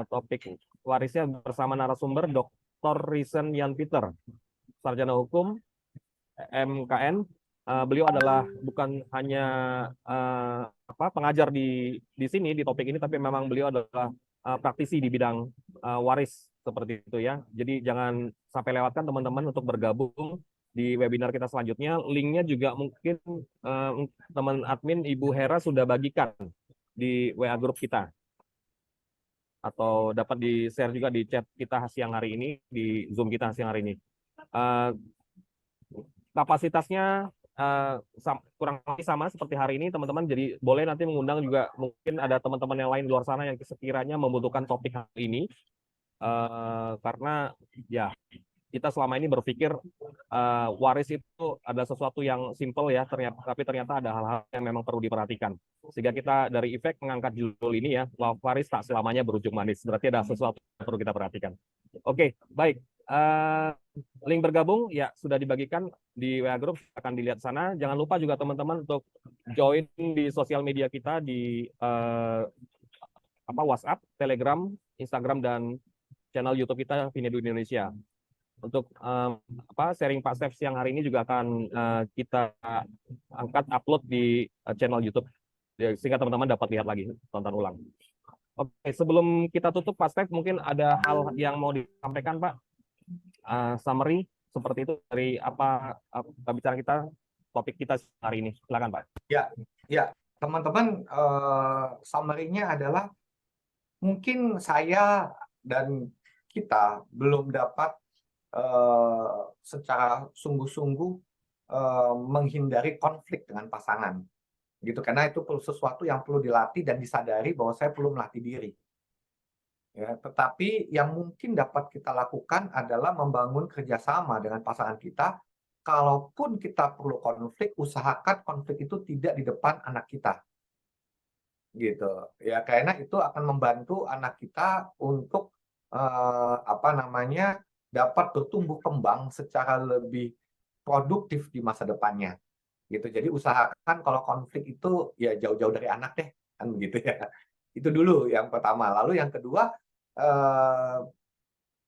Topik warisnya bersama narasumber Dr. Risen Yan Peter, sarjana hukum MKN. Beliau adalah bukan hanya pengajar di sini di topik ini, tapi memang beliau adalah praktisi di bidang waris seperti itu ya. Jadi jangan sampai lewatkan teman-teman untuk bergabung di webinar kita selanjutnya. Linknya juga mungkin teman admin Ibu Hera sudah bagikan di WA grup kita, atau dapat di-share juga di chat kita siang hari ini, di Zoom kita siang hari ini. Kapasitasnya kurang lebih sama seperti hari ini teman-teman, jadi boleh nanti mengundang juga, mungkin ada teman-teman yang lain di luar sana yang sekiranya membutuhkan topik hari ini, karena ya kita selama ini berpikir waris itu ada sesuatu yang simple ya, tapi ternyata ada hal-hal yang memang perlu diperhatikan, sehingga kita dari efek mengangkat judul ini ya, waris tak selamanya berujung manis, berarti ada sesuatu yang perlu kita perhatikan. Oke, baik. Link bergabung ya sudah dibagikan di WA Group, akan dilihat sana. Jangan lupa juga teman-teman untuk join di sosial media kita di WhatsApp, Telegram, Instagram, dan channel YouTube kita Vinedu Indonesia. Untuk sharing Pak Stef siang hari ini juga akan kita angkat upload di channel YouTube, sehingga teman-teman dapat lihat lagi, tonton ulang. Oke, sebelum kita tutup Pak Stef, mungkin ada hal yang mau disampaikan Pak. Summary seperti itu dari apa bicara kita, topik kita hari ini. Silakan Pak. Ya, teman-teman, summary-nya adalah mungkin saya dan kita belum dapat secara sungguh-sungguh menghindari konflik dengan pasangan, gitu. Karena itu sesuatu yang perlu dilatih dan disadari bahwa saya perlu melatih diri. Ya, tetapi yang mungkin dapat kita lakukan adalah membangun kerjasama dengan pasangan kita. Kalaupun kita perlu konflik, usahakan konflik itu tidak di depan anak kita, gitu ya, karena itu akan membantu anak kita untuk dapat bertumbuh kembang secara lebih produktif di masa depannya, gitu. Jadi usahakan kalau konflik itu ya jauh-jauh dari anak deh, kan begitu ya. Itu dulu yang pertama. Lalu yang kedua,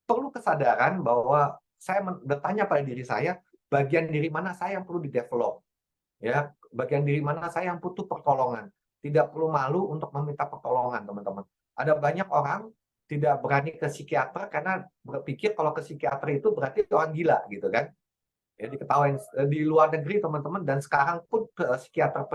perlu kesadaran bahwa saya bertanya pada diri saya, bagian diri mana saya yang perlu di-develop, ya, bagian diri mana saya yang butuh pertolongan. Tidak perlu malu untuk meminta pertolongan, teman-teman. Ada banyak orang tidak berani ke psikiater karena berpikir kalau ke psikiater itu berarti orang gila, gitu kan. Ya, diketawain di luar negeri, teman-teman, dan sekarang pun psikiater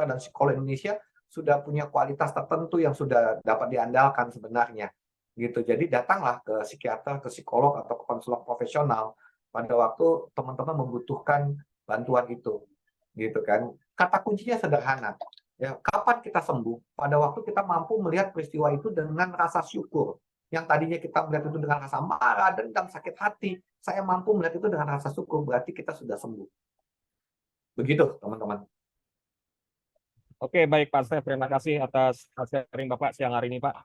dan psikolog Indonesia sudah punya kualitas tertentu yang sudah dapat diandalkan sebenarnya, gitu. Jadi datanglah ke psikiater, ke psikolog atau ke konselor profesional pada waktu teman-teman membutuhkan bantuan itu, gitu kan. Kata kuncinya sederhana. Ya, kapan kita sembuh? Pada waktu kita mampu melihat peristiwa itu dengan rasa syukur. Yang tadinya kita melihat itu dengan rasa marah, dendam, sakit hati, saya mampu melihat itu dengan rasa syukur, berarti kita sudah sembuh. Begitu, teman-teman. Oke, baik Pak Stef, terima kasih atas sharing Bapak siang hari ini Pak.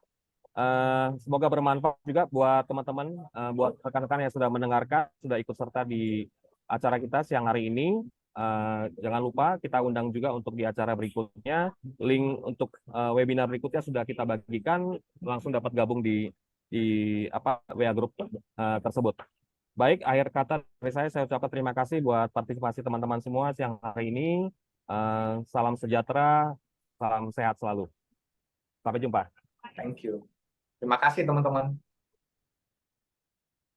Semoga bermanfaat juga buat teman-teman, buat rekan-rekan yang sudah mendengarkan, sudah ikut serta di acara kita siang hari ini. Jangan lupa kita undang juga untuk di acara berikutnya. Link untuk webinar berikutnya sudah kita bagikan, langsung dapat gabung di WA Group tersebut. Baik, akhir kata dari saya ucapkan terima kasih buat partisipasi teman-teman semua siang hari ini. Salam sejahtera, salam sehat selalu. Sampai jumpa. Thank you. Terima kasih, teman-teman.